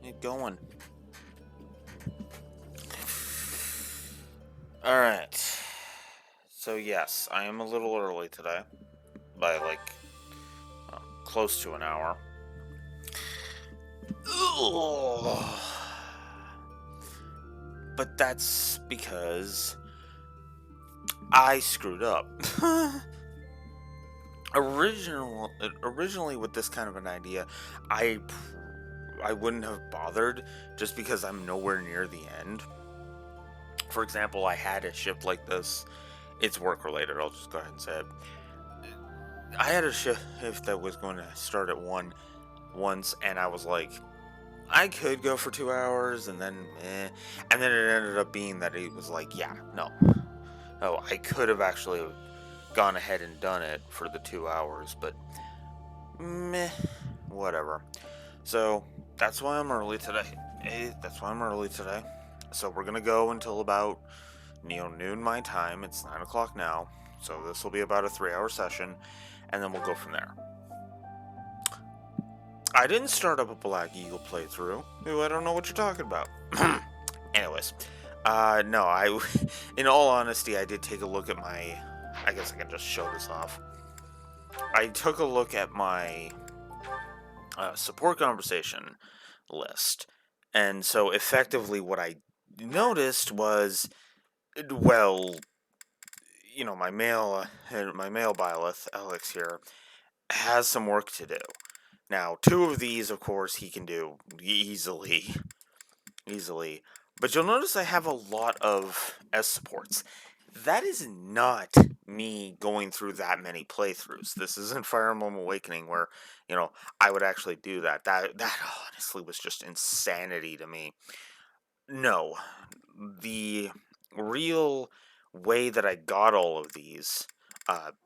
it going. Alright. So yes, I am a little early today. By close to an hour. Ugh. But that's because I screwed up. Originally with this kind of an idea, I wouldn't have bothered just because I'm nowhere near the end. For example, I had a shift like this. It's work related, I'll just go ahead and say it. I had a shift that was going to start at 1 once, and I was like, I could go for 2 hours, and then and then it ended up being that it was like, yeah, no. Oh, I could have actually gone ahead and done it for the 2 hours, but meh, whatever. So that's why I'm early today. That's why I'm early today. So we're gonna go until about noon my time. It's 9 o'clock now, so this will be about a 3-hour session, and then we'll go from there. I didn't start up a Black Eagle playthrough. Ooh, I don't know what you're talking about. Anyways, no, in all honesty, I did take a look at my, I guess I can just show this off. I took a look at my support conversation list, and so effectively what I noticed was, well, my male Byleth, Alex here, has some work to do. Now, 2 of these, of course, he can do easily. But you'll notice I have a lot of S supports. That is not me going through that many playthroughs. This isn't Fire Emblem Awakening where, I would actually do that. That honestly was just insanity to me. No. The real way that I got all of these,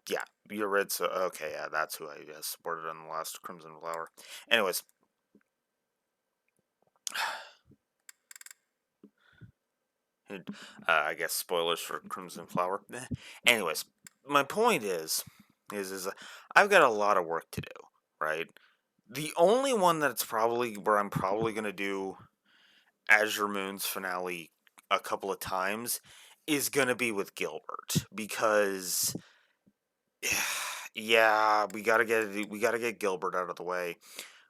yeah, you're red, so okay, yeah, that's who I supported on the last Crimson Flower. Anyways, I guess spoilers for Crimson Flower. Anyways, my point is I've got a lot of work to do, right? The only one that's probably where I'm probably gonna do Azure Moon's finale a couple of times is gonna be with Gilbert, because yeah, we gotta get Gilbert out of the way,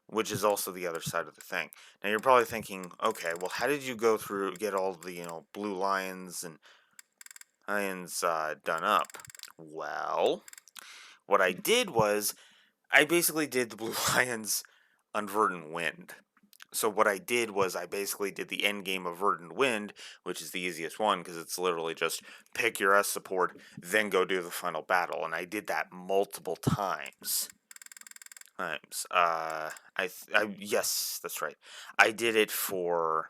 which is also the other side of the thing. Now you're probably thinking, okay, well, how did you get all the blue lions and lions done up? Well, what I did was I basically did the blue lions on Verdant Wind. So what I did was I basically did the end game of Verdant Wind, which is the easiest one because it's literally just pick your S support, then go do the final battle, and I did that multiple times. Yes, that's right. I did it for.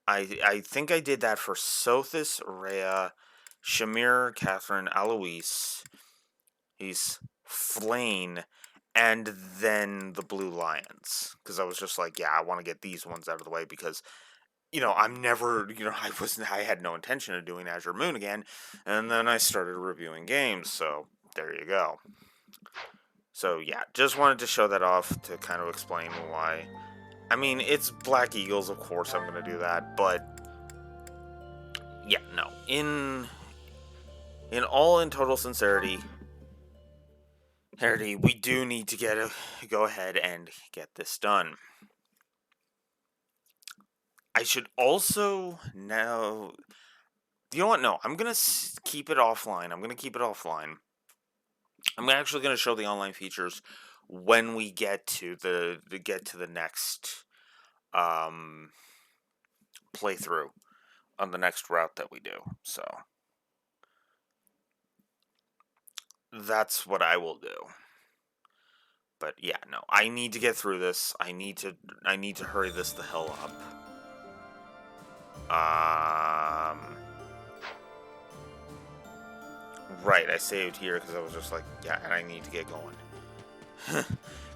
I think I did that for Sothis, Rhea, Shamir, Catherine, Alois. He's Flane, and then the Blue Lions, because I was just like, yeah, I want to get these ones out of the way because, I'm never, I had no intention of doing Azure Moon again, and then I started reviewing games, so there you go. So yeah, just wanted to show that off to kind of explain why. I mean, it's Black Eagles, of course I'm going to do that, but yeah, no. In total sincerity, we do need to go ahead and get this done. I should also now. You know what? No, I'm gonna keep it offline. I'm actually gonna show the online features when we get to the next playthrough on the next route that we do. So that's what I will do. But yeah, no, I need to get through this. I need to hurry this the hell up. Right, I saved here because I was just like, yeah, and I need to get going.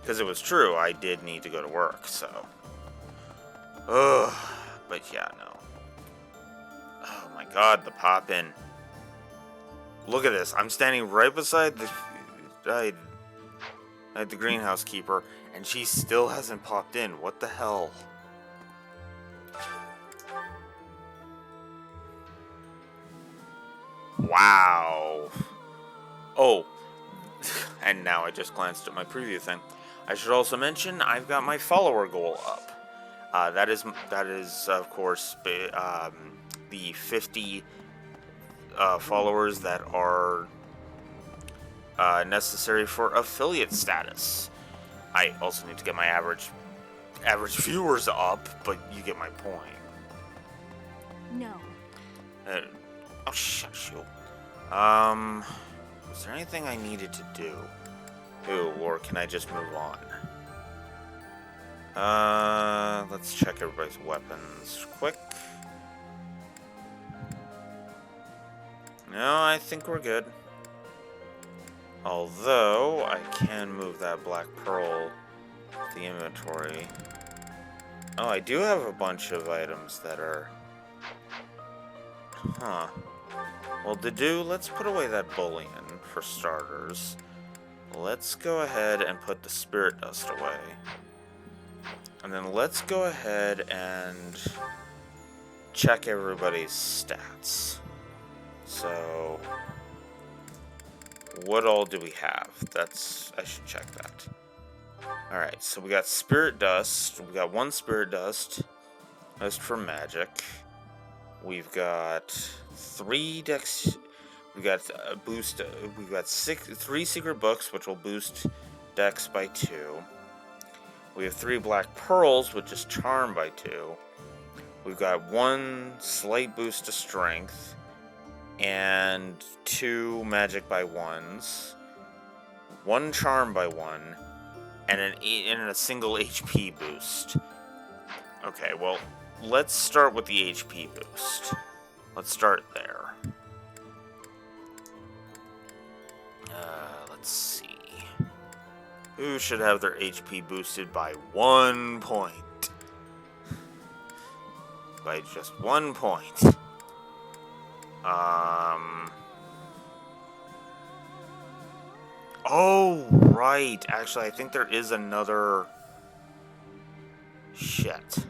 Because it was true, I did need to go to work, so. Ugh, but yeah, no. Oh my god, the pop-in. Look at this, I'm standing right beside the greenhouse keeper, And she still hasn't popped in. What the hell? Wow. Oh. And now I just glanced at my preview thing. I should also mention I've got my follower goal up. That is of course the 50 followers that are necessary for affiliate status. I also need to get my average viewers up, but you get my point. No. Oh, shush you. Was there anything I needed to do? Ooh, or can I just move on? Let's check everybody's weapons quick. No, I think we're good. Although, I can move that black pearl to the inventory. Oh, I do have a bunch of items that are... Huh. Well, to do, let's put away that bullion, for starters. Let's go ahead and put the spirit dust away. And then let's go ahead and check everybody's stats. So, what all do we have? I should check that. Alright, so we got spirit dust. We got 1 spirit dust. That's for magic. We've got 3 dex. We got a boost. We've got 3 secret books, which will boost dex by 2. We have 3 black pearls, which is charm by 2. We've got 1 slight boost to strength, and 2 magic by 1s, 1 charm by 1, and a single HP boost. Okay, well, let's start with the HP boost. Let's start there. Let's see. Who should have their HP boosted by 1 point? By just 1 point. Oh, right. Actually, I think there is another... Shit.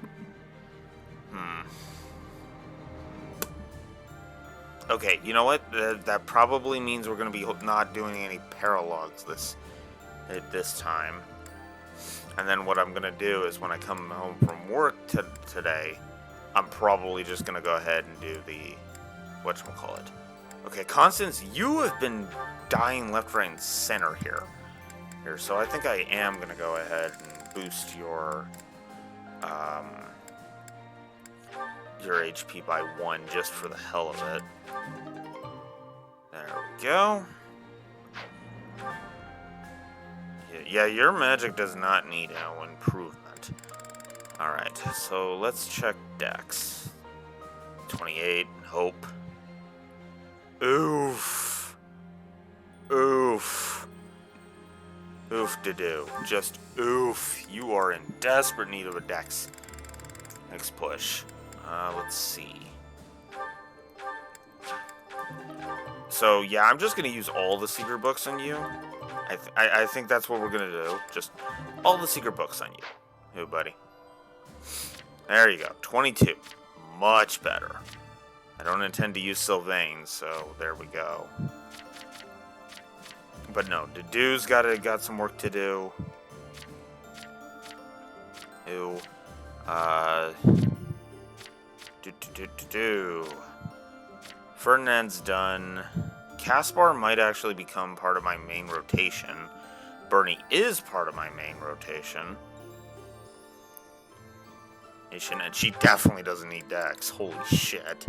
Okay, you know what? That probably means we're going to be not doing any paralogs this time. And then what I'm going to do is when I come home from work today, I'm probably just going to go ahead and do the... whatchamacallit. Okay, Constance, you have been dying left, right, and center here. So I think I am going to go ahead and boost your HP by 1 just for the hell of it. There we go. Yeah, your magic does not need no improvement. Alright, so let's check Dex. 28, hope. Oof. Oof. Oof to do. Just oof. You are in desperate need of a Dex. Next push. Let's see. So, yeah, I'm just going to use all the secret books on you. I think that's what we're going to do. Just all the secret books on you. Hey, buddy. There you go. 22. Much better. I don't intend to use Sylvain, so there we go. But no, Dedue's got some work to do. Ew. Ferdinand's done. Caspar might actually become part of my main rotation. Bernie is part of my main rotation. And she definitely doesn't need Dex. Holy shit.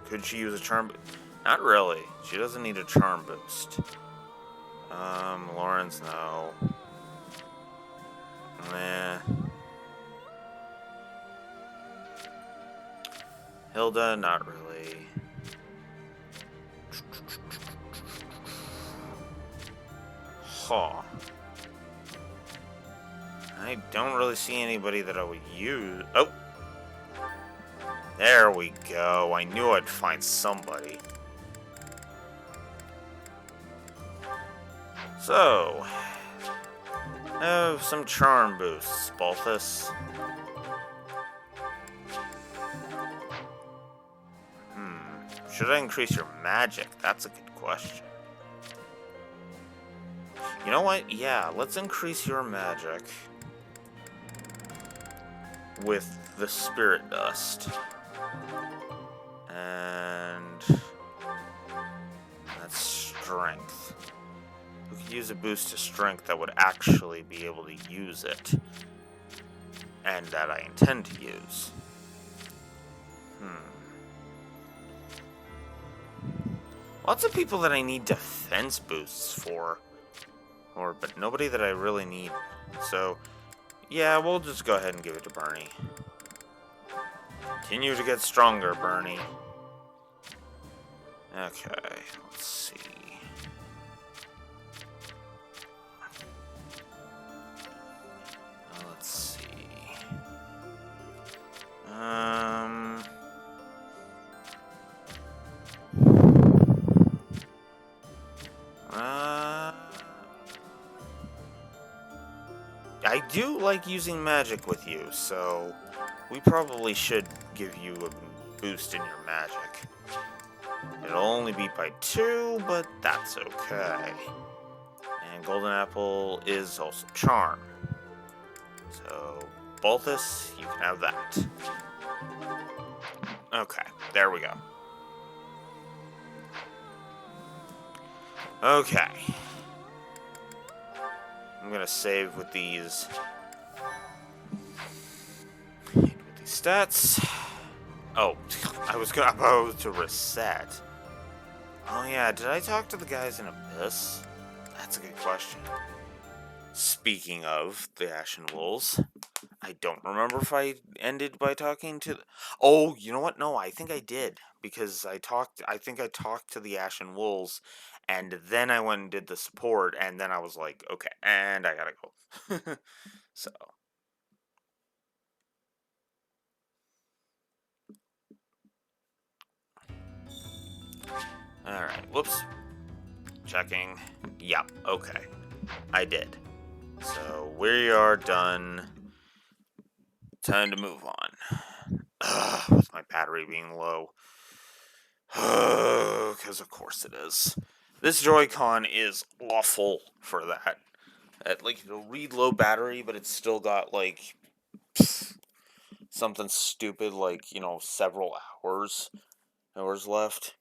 Could she use a charm? Not really. She doesn't need a charm boost. Lawrence, no. Nah. Hilda, not really. Huh. I don't really see anybody that I would use. Oh! There we go. I knew I'd find somebody. So, have some charm boosts, Balthus. Should I increase your magic? That's a good question. You know what? Yeah, let's increase your magic with the spirit dust. And that's strength. We could use a boost to strength that would actually be able to use it. And that I intend to use. Lots of people that I need defense boosts for. But nobody that I really need. So, yeah, we'll just go ahead and give it to Bernie. Continue to get stronger, Bernie. Okay, let's see. Let's see. I do like using magic with you, so we probably should give you a boost in your magic. It'll only be by 2, but that's okay. And Golden Apple is also Charm. So, Balthus, you can have that. Okay, there we go. Okay. I'm gonna save with these stats. Oh, I was about to reset. Oh yeah, did I talk to the guys in Abyss? That's a good question. Speaking of the Ashen Wolves, I don't remember if I ended by talking to... Oh, you know what? No, I think I did. Because I think I talked to the Ashen Wolves, and then I went and did the support, and then I was like, okay, and I gotta go. So... Alright, whoops. Checking. Yep, okay. I did. So, we are done. Time to move on. With my battery being low. Because of course it is. This Joy-Con is awful for that. Like, it'll read low battery, but it's still got, like, something stupid, like, you know, several hours left.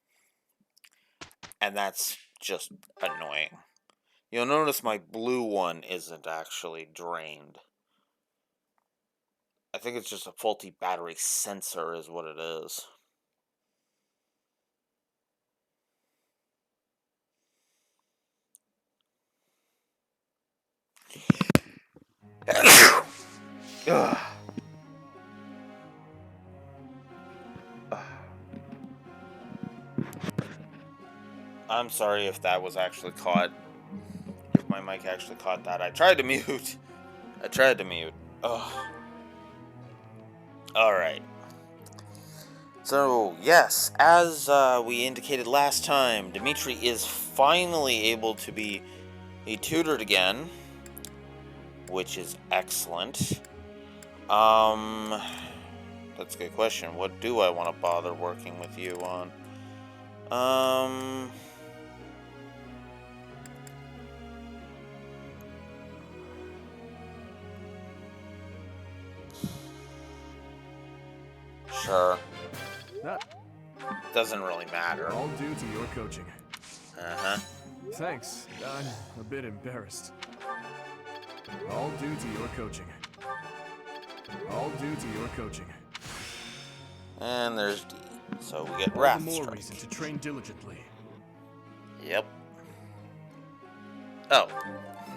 And that's just annoying. You'll notice my blue one isn't actually drained. I think it's just a faulty battery sensor is what it is. I'm sorry if that was actually caught. If my mic actually caught that. I tried to mute. Ugh. Alright. So, yes, as we indicated last time, Dimitri is finally able to be tutored again, which is excellent. That's a good question. What do I want to bother working with you on? Sure. Doesn't really matter. All due to your coaching. Uh-huh. Thanks. I'm a bit embarrassed. All due to your coaching. All due to your coaching. And there's D. So we get All the Wrath more Strike. reason to train diligently. Yep. Oh,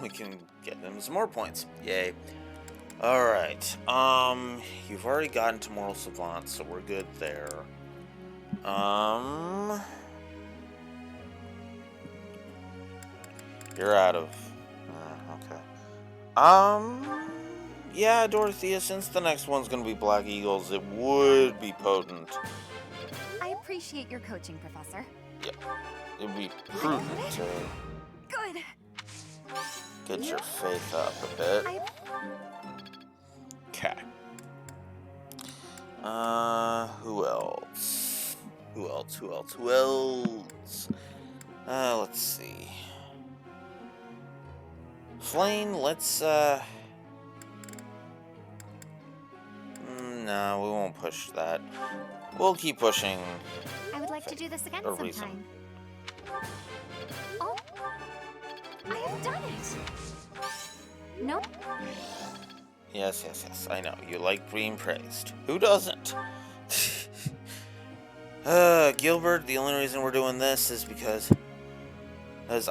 we can get them some more points. Yay. Alright. You've already gotten to Moral Savant, so we're good there. You're out of... okay. Yeah, Dorothea, since the next one's gonna be Black Eagles, it would be potent. I appreciate your coaching, Professor. Yep. It would be prudent to... Good. Get your faith up a bit. Okay. Who else? Who else? Let's see. Flame, let's, no, we won't push that. We'll keep pushing. I would like to do this again Or sometime. reason. Oh, I have done it. No, Yes, I know. You like being praised. Who doesn't? Gilbert, the only reason we're doing this is because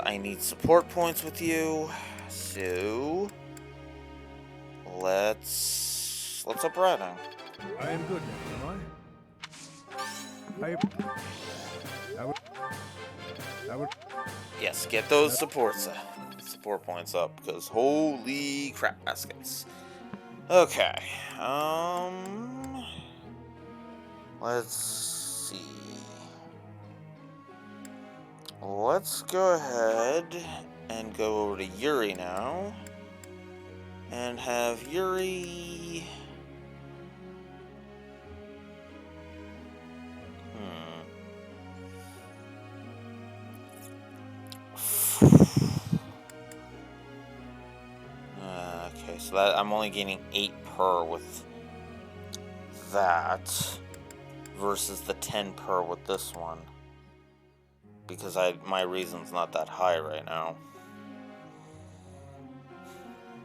I need support points with you. So let's up riding. I am good now, am I? I would. Yes, get those support points up, because holy crap baskets. Okay. Let's see. Let's go ahead and go over to Yuri now. And have Yuri... Okay, so that I'm only gaining 8 per with that versus the 10 per with this one. Because my reason's not that high right now.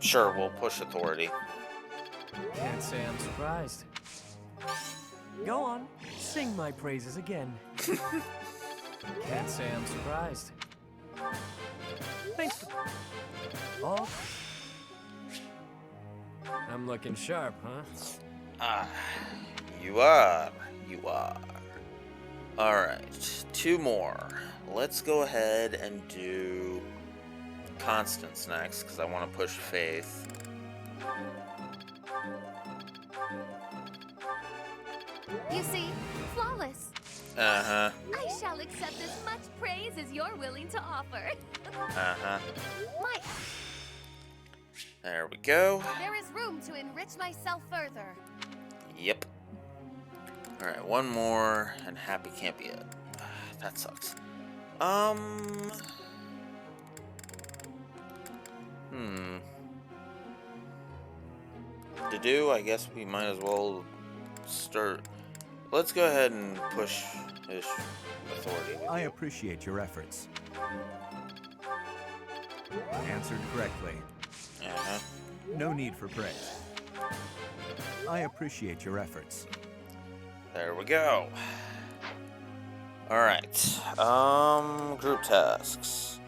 Sure, we'll push authority. Can't say I'm surprised. Go on, sing my praises again. Can't say I'm surprised. Thanks for... Oh. I'm looking sharp, huh? Ah, you are. Alright, 2 more. Let's go ahead and do Constance next, because I want to push Faith. you see, flawless. Uh-huh. I shall accept as much praise as you're willing to offer. Uh-huh. My, There we go. there is room to enrich myself further. Yep. Alright, 1 more, and happy can't be it. That sucks. To do, I guess we might as well start. Let's go ahead and push his authority. I appreciate your efforts. Answered correctly. Uh-huh. No need for praise. I appreciate your efforts. There we go. Alright. Group tasks.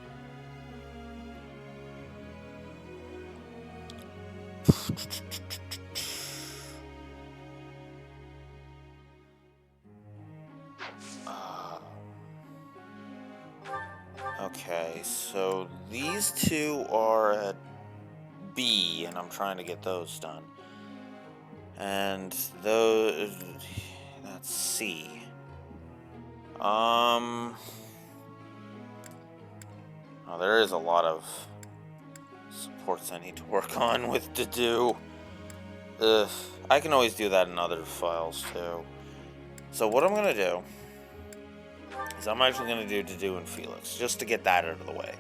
Okay, so these 2 are at B, and I'm trying to get those done. And those... that's C. Oh, there is a lot of supports I need to work on with to do. Ugh, I can always do that in other files too. So what I'm gonna do is I'm actually gonna do to do in Felix, just to get that out of the way.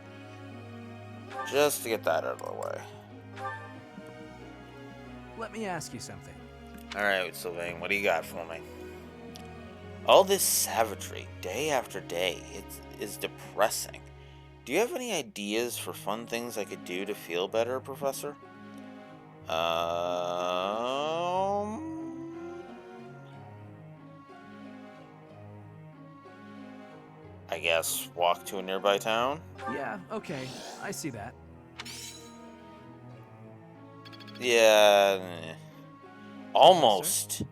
Let me ask you something. Alright, Sylvain, what do you got for me? All this savagery, day after day, it is depressing. Do you have any ideas for fun things I could do to feel better, Professor? I guess walk to a nearby town? Yeah, okay. I see that. Yeah, almost.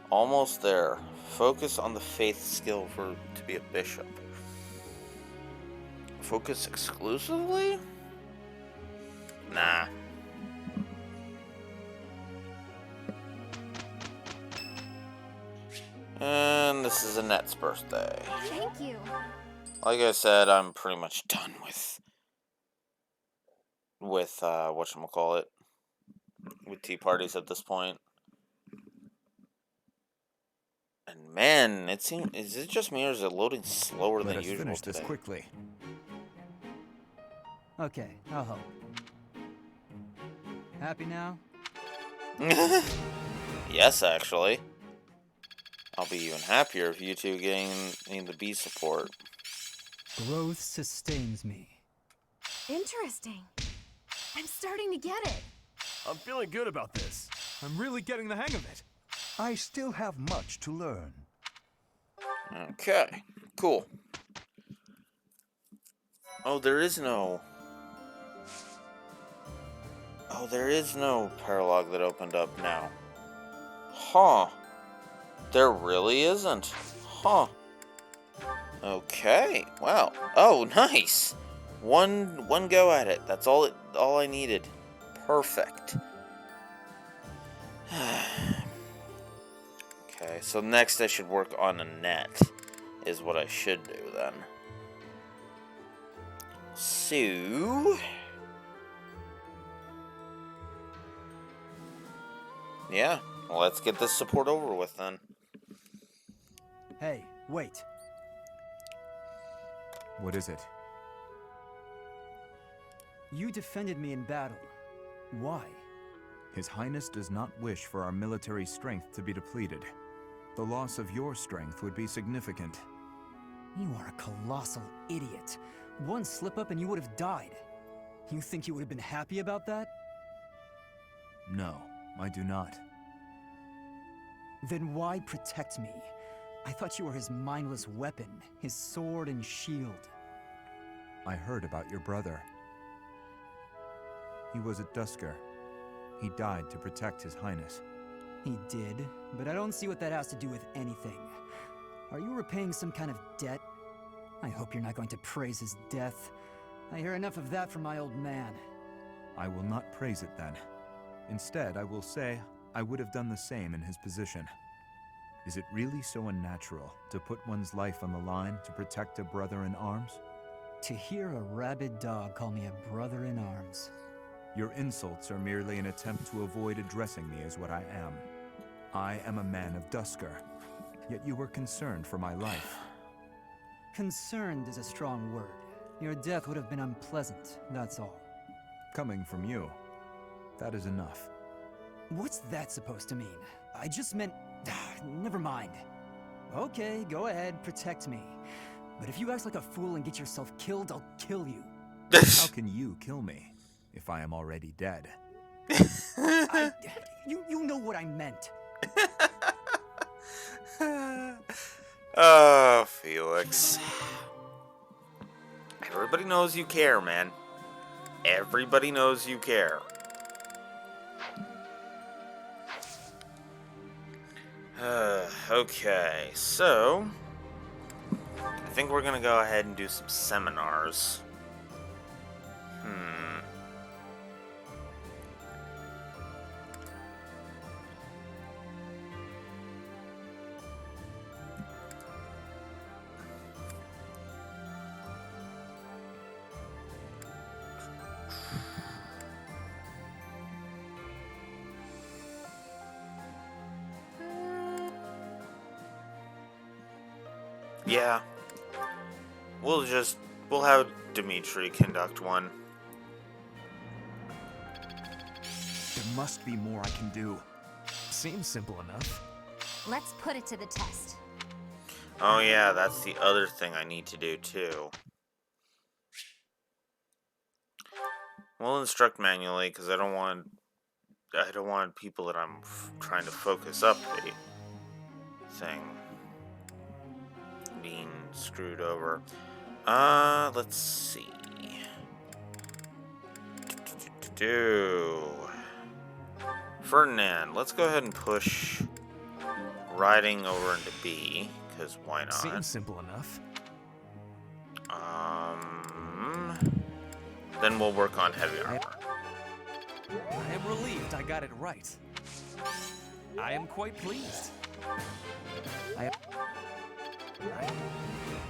Almost there. Focus on the faith skill to be a bishop. Focus exclusively? Nah. And this is Annette's birthday. Thank you. Like I said, I'm pretty much done with with whatchamacallit, with tea parties at this point. And man, it seems, is it just me or is it loading slower Let than us usual finish today? this quickly. Okay, I'll help. Happy now? Yes, actually. I'll be even happier if you two getting the B support. Growth sustains me. Interesting. I'm starting to get it. I'm feeling good about this. I'm really getting the hang of it. I still have much to learn. Okay, cool. Oh, there is no paralog that opened up now. Huh. There really isn't. Huh. Okay. Wow. Oh, nice. One go at it. That's all I needed. Perfect. Okay, so next I should work on a net, is what I should do then. So, yeah, let's get this support over with then. Hey, wait. What is it? You defended me in battle. Why? His Highness does not wish for our military strength to be depleted. The loss of your strength would be significant. You are a colossal idiot. One slip-up and you would have died. You think you would have been happy about that? No, I do not. Then why protect me? I thought you were his mindless weapon, his sword and shield. I heard about your brother. He was a Dusker. He died to protect His Highness. He did, but I don't see what that has to do with anything. Are you repaying some kind of debt? I hope you're not going to praise his death. I hear enough of that from my old man. I will not praise it then. Instead, I will say I would have done the same in his position. Is it really so unnatural to put one's life on the line to protect a brother in arms? To hear a rabid dog call me a brother in arms. Your insults are merely an attempt to avoid addressing me as what I am. I am a man of Dusker, yet you were concerned for my life. Concerned is a strong word. Your death would have been unpleasant, that's all. Coming from you, that is enough. What's that supposed to mean? I just meant... never mind. Okay, go ahead, protect me. But if you act like a fool and get yourself killed, I'll kill you. How can you kill me if I am already dead? You know what I meant. Oh, Felix. Everybody knows you care, man. Everybody knows you care. Okay, so I think we're gonna go ahead and do some seminars. Yeah. We'll have Dimitri conduct one. There must be more I can do. Seems simple enough. Let's put it to the test. Oh yeah, that's the other thing I need to do too. We'll instruct manually because I don't want people that I'm trying to focus up the thing being screwed over. Let's see. Ferdinand, let's go ahead and push riding over into B, because why not? Seems simple enough. Then we'll work on heavy armor. I am relieved I got it right. I am quite pleased.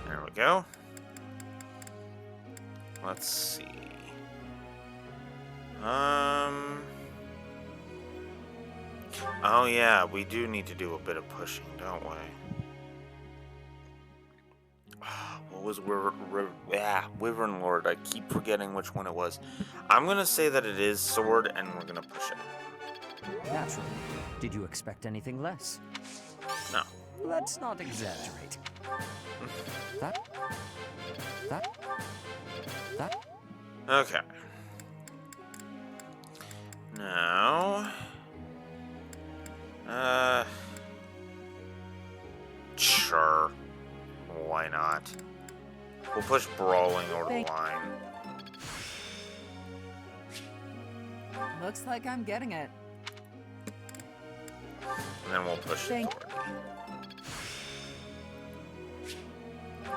There we go. Let's see. Oh yeah, we do need to do a bit of pushing, don't we? What was Wyvern Lord? I keep forgetting which one it was. I'm gonna say that it is sword, and we're gonna push it. Naturally. Did you expect anything less? No. Let's not exaggerate. That. Okay. Now, sure. Why not? We'll push brawling over the line. Looks like I'm getting it. And then we'll push authority.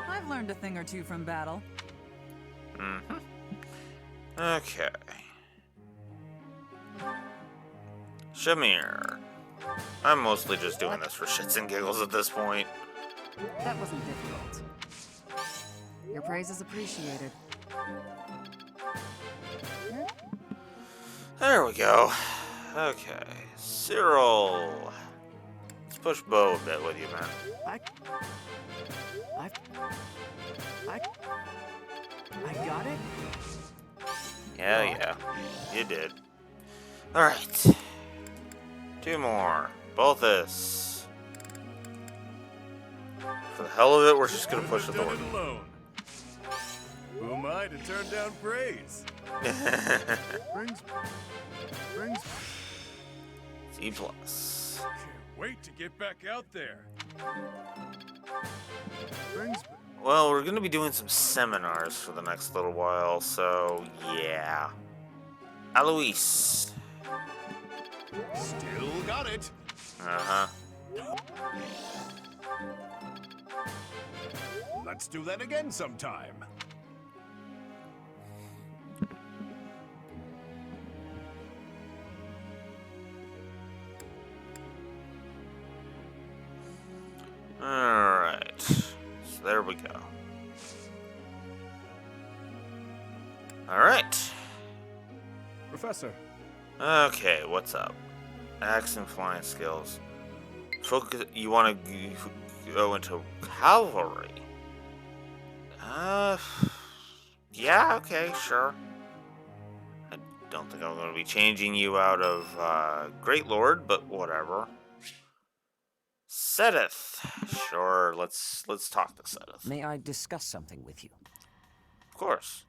I've learned a thing or two from battle. Mm-hmm. Okay. Shamir. I'm mostly just doing this for shits and giggles at this point. That wasn't difficult. Your praise is appreciated. There we go. Okay. Cyril. Let's push Bo a bit with you, man. I got it? Yeah. You did. Alright. 2 more. Balthus. For the hell of it, we're just gonna push authority. Alone. Who am I to turn down praise? Brings. C+. Can't wait to get back out there. Brings. Well, we're gonna be doing some seminars for the next little while, so yeah. Alois. Still got it. Uh-huh. Let's do that again sometime. Alright. So there we go. Alright. Professor. Okay, what's up? Axe and flying skills. Focus. You want to go into cavalry? Yeah, okay, sure. I don't think I'm going to be changing you out of Great Lord, but whatever. Sedith. Sure, let's talk to Sedith. May I discuss something with you? Of course.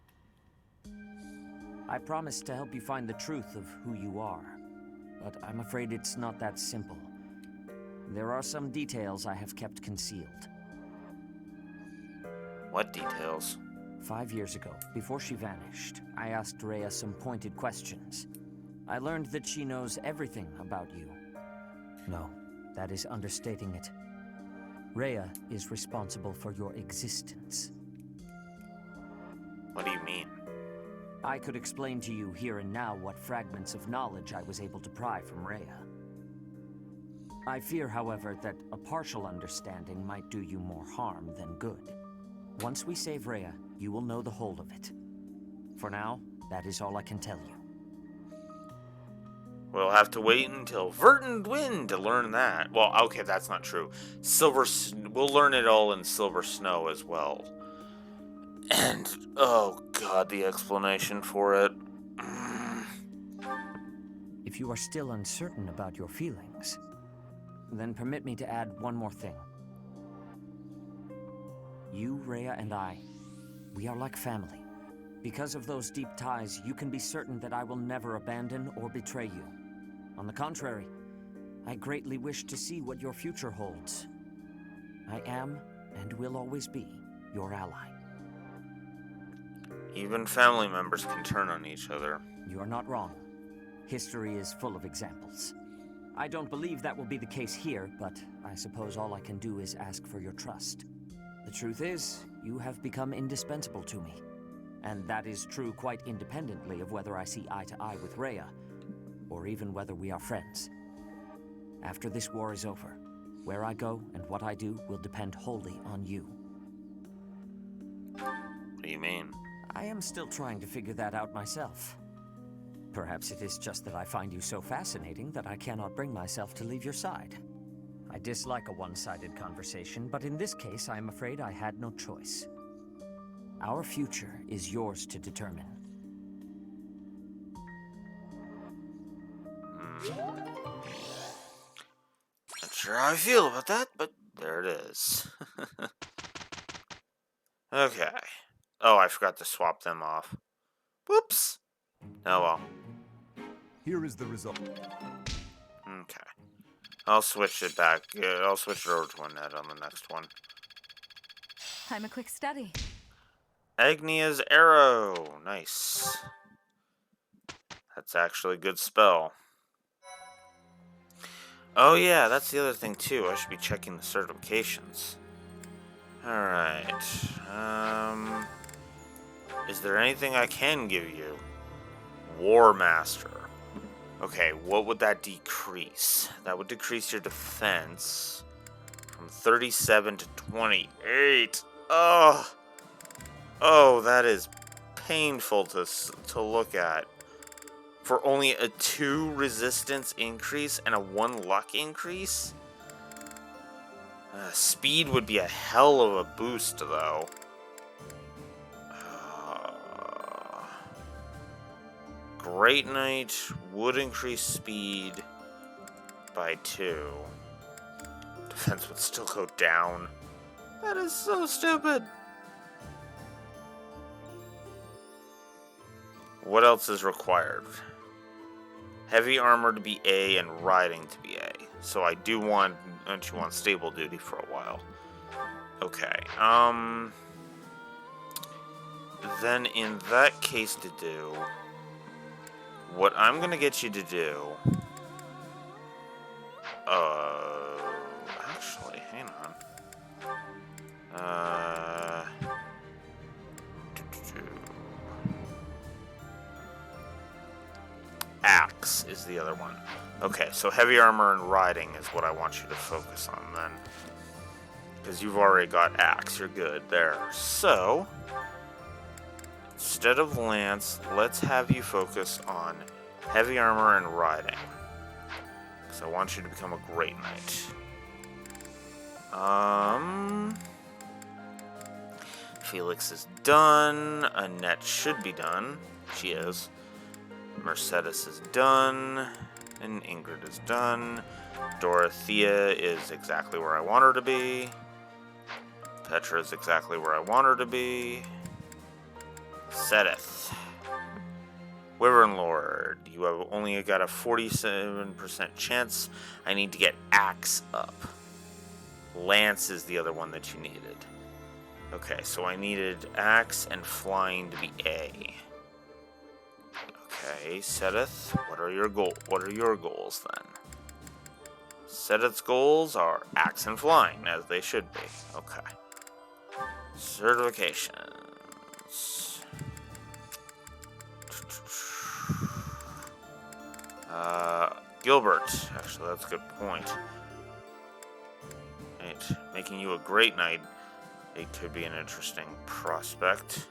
I promised to help you find the truth of who you are, but I'm afraid it's not that simple. There are some details I have kept concealed. What details? 5 years ago, before she vanished, I asked Rhea some pointed questions. I learned that she knows everything about you. No, that is understating it. Rhea is responsible for your existence. What do you mean? I could explain to you here and now what fragments of knowledge I was able to pry from Rhea. I fear, however, that a partial understanding might do you more harm than good. Once we save Rhea, you will know the whole of it. For now, that is all I can tell you. We'll have to wait until Verdant Wind to learn that. Well, okay, that's not true. We'll learn it all in Silver Snow as well. And, oh god, the explanation for it. If you are still uncertain about your feelings, then permit me to add one more thing. You, Rhea, and I, we are like family. Because of those deep ties, you can be certain that I will never abandon or betray you. On the contrary, I greatly wish to see what your future holds. I am, and will always be, your ally. Even family members can turn on each other. You are not wrong. History is full of examples. I don't believe that will be the case here, but I suppose all I can do is ask for your trust. The truth is, you have become indispensable to me. And that is true quite independently of whether I see eye to eye with Rhea, or even whether we are friends. After this war is over, where I go and what I do will depend wholly on you. What do you mean? I am still trying to figure that out myself. Perhaps it is just that I find you so fascinating that I cannot bring myself to leave your side. I dislike a one-sided conversation, but in this case, I am afraid I had no choice. Our future is yours to determine. Not sure how I feel about that, but there it is. Okay. Oh, I forgot to swap them off. Whoops. Oh well. Here is the result. Okay. I'll switch it back. I'll switch it over to Annette on the next one. I'm a quick study. Agnia's Arrow. Nice. That's actually a good spell. Oh yeah, that's the other thing too. I should be checking the certifications. Alright. Is there anything I can give you? War Master. Okay, what would that decrease? That would decrease your defense from 37 to 28. Oh, that is painful to look at. For only a 2 resistance increase and a 1 luck increase? Speed would be a hell of a boost, though. Great Knight would increase speed by 2. Defense would still go down. That is so stupid. What else is required? Heavy armor to be A and riding to be A. So I do want stable duty for a while. Okay. Then in that case to do, what I'm gonna get you to do, actually, hang on. Axe is the other one. Okay, so heavy armor and riding is what I want you to focus on then. Because you've already got axe, you're good there. So, instead of lance, let's have you focus on heavy armor and riding. Because I want you to become a great knight. Felix is done. Annette should be done. She is. Mercedes is done. And Ingrid is done. Dorothea is exactly where I want her to be. Petra is exactly where I want her to be. Sedith. Wyvern Lord, you have only got a 47% chance. I need to get Axe up. Lance is the other one that you needed. Okay, so I needed Axe and Flying to be A. Okay, Sedith, what are your goals then? Sedith's goals are Axe and Flying, as they should be. Okay. Certifications. Gilbert. Actually, that's a good point. Right. Making you a great knight. It could be an interesting prospect.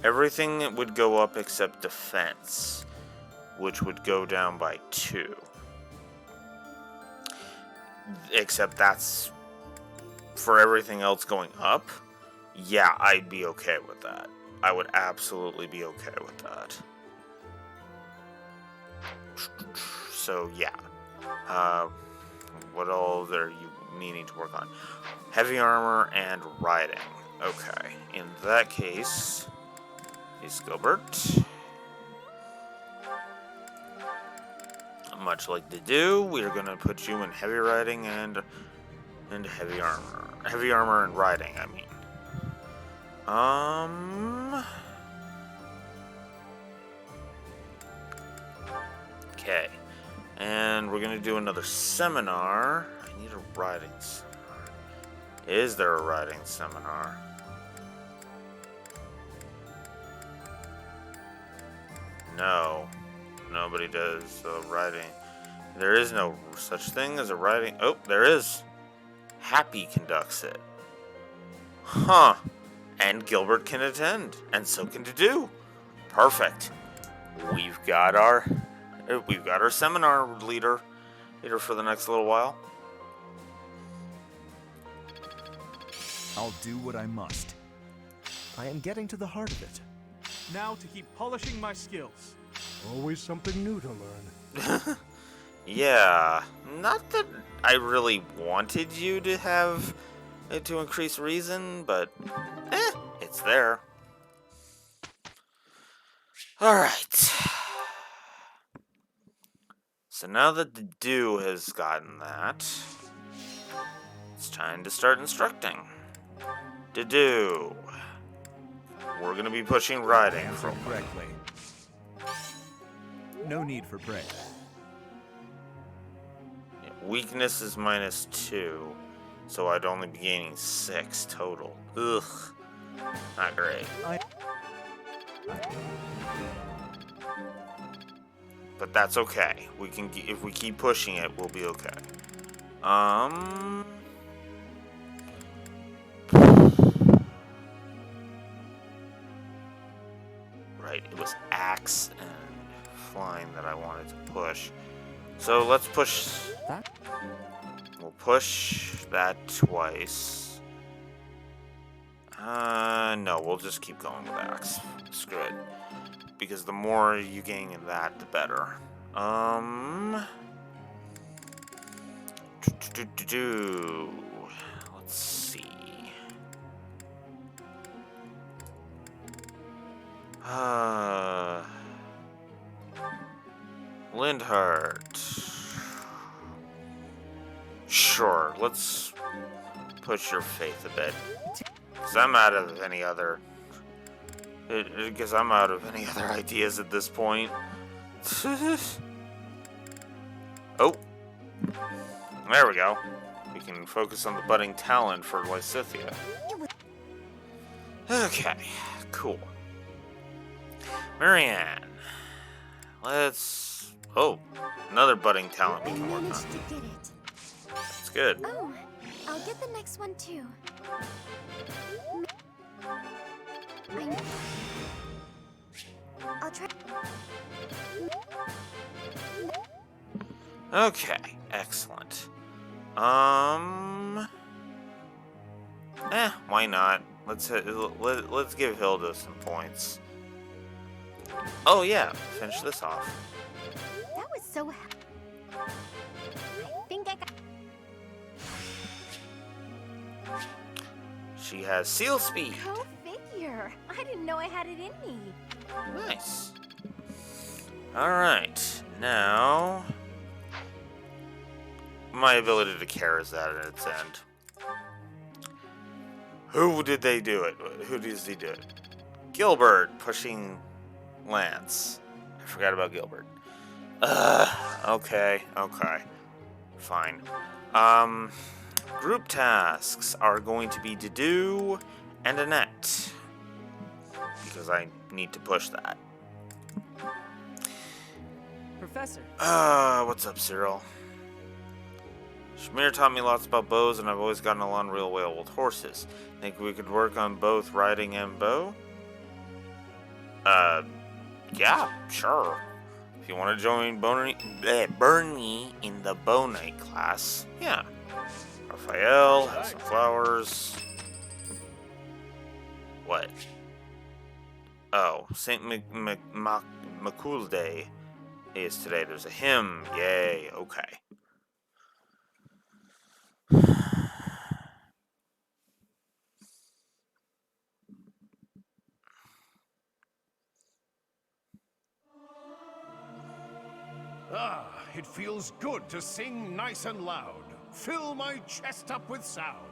Everything would go up except defense, which would go down by 2. Except that's for everything else going up. Yeah, I'd be okay with that. I would absolutely be okay with that. So, yeah. What all are you needing to work on? Heavy armor and riding. Okay. In that case, is Gilbert. Much like to do, we are going to put you in heavy riding and heavy armor. Heavy armor and riding, I mean. Okay. And we're going to do another seminar. I need a riding seminar. Is there a riding seminar? No. Nobody does riding. There is no such thing as a riding. Oh, there is. Happy conducts it. Huh. And Gilbert can attend. And so can do. Perfect. we've got our seminar leader for the next little while. I'll do what I must. I am getting to the heart of it. Now to keep polishing my skills. Always something new to learn. Yeah, not that I really wanted you to have it to increase reason, but it's there. Alright. So now that the do has gotten that, it's time to start instructing. To do. We're gonna be pushing riding for Answered correctly. No need for praise. weakness is -2, so I'd only be gaining 6 total. Ugh, not great. But that's okay. We can, if we keep pushing it, we'll be okay. Right, it was axe and flying that I wanted to push. So let's push That? We'll push that twice. No, we'll just keep going with axe. Screw it. Because the more you gain in that, the better. Let's see. Lindhart. Sure, let's push your faith a bit. Because I'm out of any other... Because I'm out of any other ideas at this point. Oh. There we go. We can focus on the budding talent for Lysithia. Okay, cool. Marianne. Let's... Oh, another budding talent we I can work on. managed to get it. That's good. Oh, I'll get the next one too. I'll try. Okay, excellent. Why not? Let's give Hilda some points. Oh yeah, finish this off. That was so. I think I got. She has seal speed. Go figure. I didn't know I had it in me. Nice. Alright, now... My ability to care is at its end. Who did they do it? Who does he do it? Gilbert pushing Lance. I forgot about Gilbert. Okay. Fine. Group tasks are going to be Dedu and Annette. Because I need to push that. Professor. What's up, Cyril? Shamir taught me lots about bows, and I've always gotten along real well with horses. Think we could work on both riding and bow? Yeah, sure. If you want to join Bernie in the bow night class, yeah. Raphael, have some flowers. What? Oh, St. Macul Day is today. There's a hymn. Yay, okay. Ah, it feels good to sing nice and loud. Fill my chest up with sound.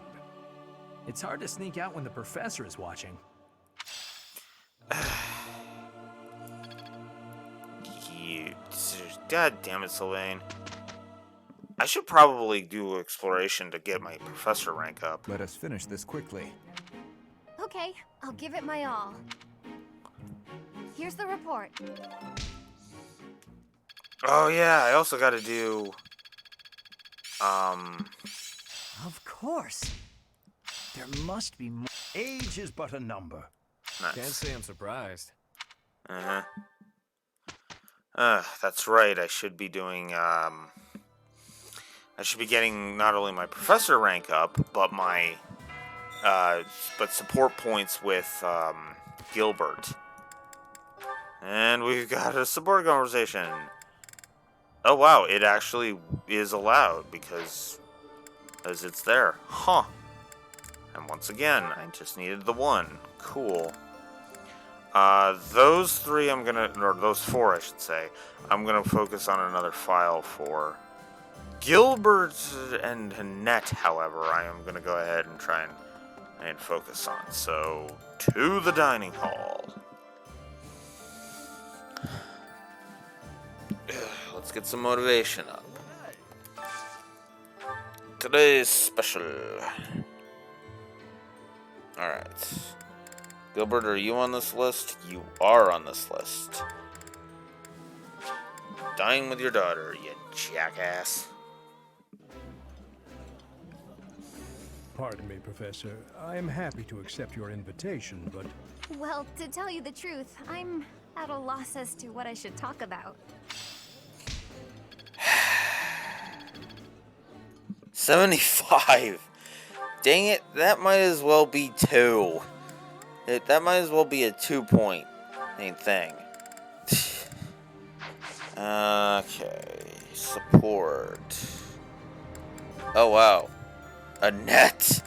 It's hard to sneak out when the professor is watching. God damn it, Sylvain. I should probably do exploration to get my professor rank up. Let us finish this quickly. Okay, I'll give it my all. Here's the report. Oh yeah, I also gotta do... Of course. There must be more. Age is but a number. Nice. Can't say I'm surprised. Uh-huh. That's right. I should be doing, I should be getting not only my professor rank up, but my, but support points with, Gilbert. And we've got a support conversation. Oh wow, it actually is allowed because it's there. Huh. And once again, I just needed the one. Cool. Those three I'm gonna, or those four I should say, I'm gonna focus on another file for. Gilbert and Annette, however, I am gonna go ahead and try and focus on. So, to the dining hall. Let's get some motivation up. Today's special. Alright. Gilbert, are you on this list? You are on this list. Dying with your daughter, you jackass. Pardon me, Professor. I am happy to accept your invitation, but... Well, to tell you the truth, I'm at a loss as to what I should talk about. 75. Dang it, that might as well be 2. That might as well be a 2-point thing. Okay, support. Oh wow, Annette.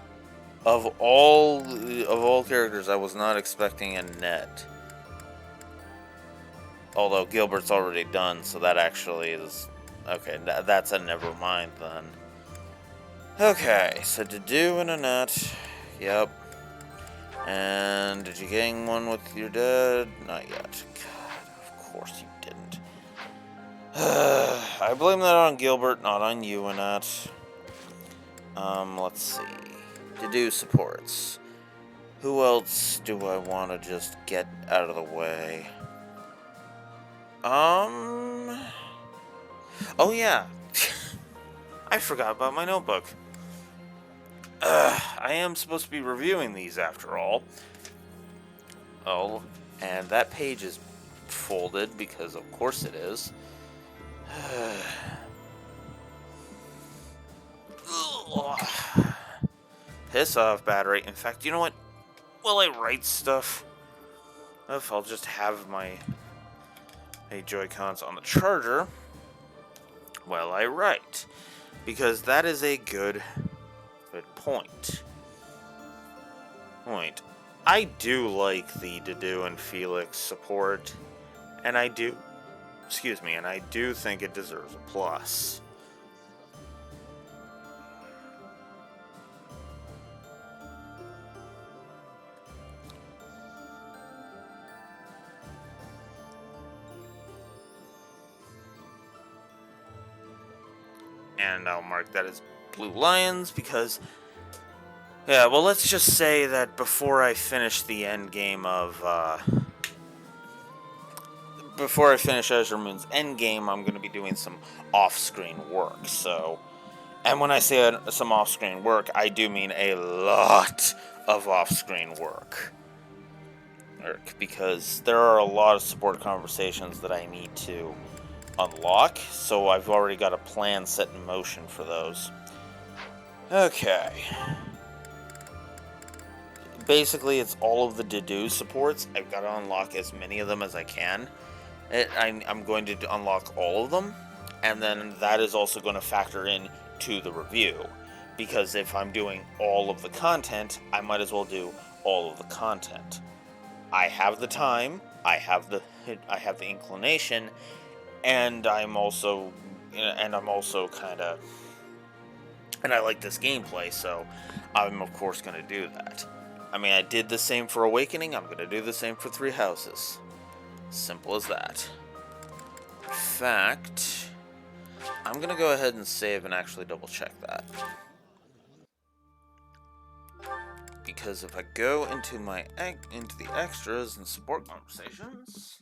Of all characters, I was not expecting Annette. Although Gilbert's already done, so that actually is okay. That's a never mind then. Okay, so Dedu and Annette. Yep. And did you gang one with your dad? Not yet. God, of course you didn't. I blame that on Gilbert, not on you, Annette. Let's see. Dedu supports. Who else do I want to just get out of the way? Oh yeah. I forgot about my notebook. I am supposed to be reviewing these after all. Oh, and that page is folded because of course it is. Piss off, battery. In fact, you know what? While I write stuff, I'll just have my Joy-Cons on the charger while I write. Because that is a good point. I do like the Dedu and Felix support, and I do think it deserves a plus. And I'll mark that as Blue Lions because, yeah, well, let's just say that before I finish the end game of, before I finish Azure Moon's end game, I'm going to be doing some off-screen work, so, and when I say some off-screen work, I do mean a lot of off-screen work, because there are a lot of support conversations that I need to unlock, so I've already got a plan set in motion for those. Okay. Basically, it's all of the Dedu supports. I've got to unlock as many of them as I can. I'm going to unlock all of them, and then that is also going to factor in to the review. Because if I'm doing all of the content, I might as well do all of the content. I have the time, I have the inclination, and I'm also kind of, and I like this gameplay, so I'm of course going to do that. I mean, I did the same for Awakening, I'm going to do the same for Three Houses. Simple as that. In fact, I'm going to go ahead and save and actually double check that. Because if I go into the extras and support conversations,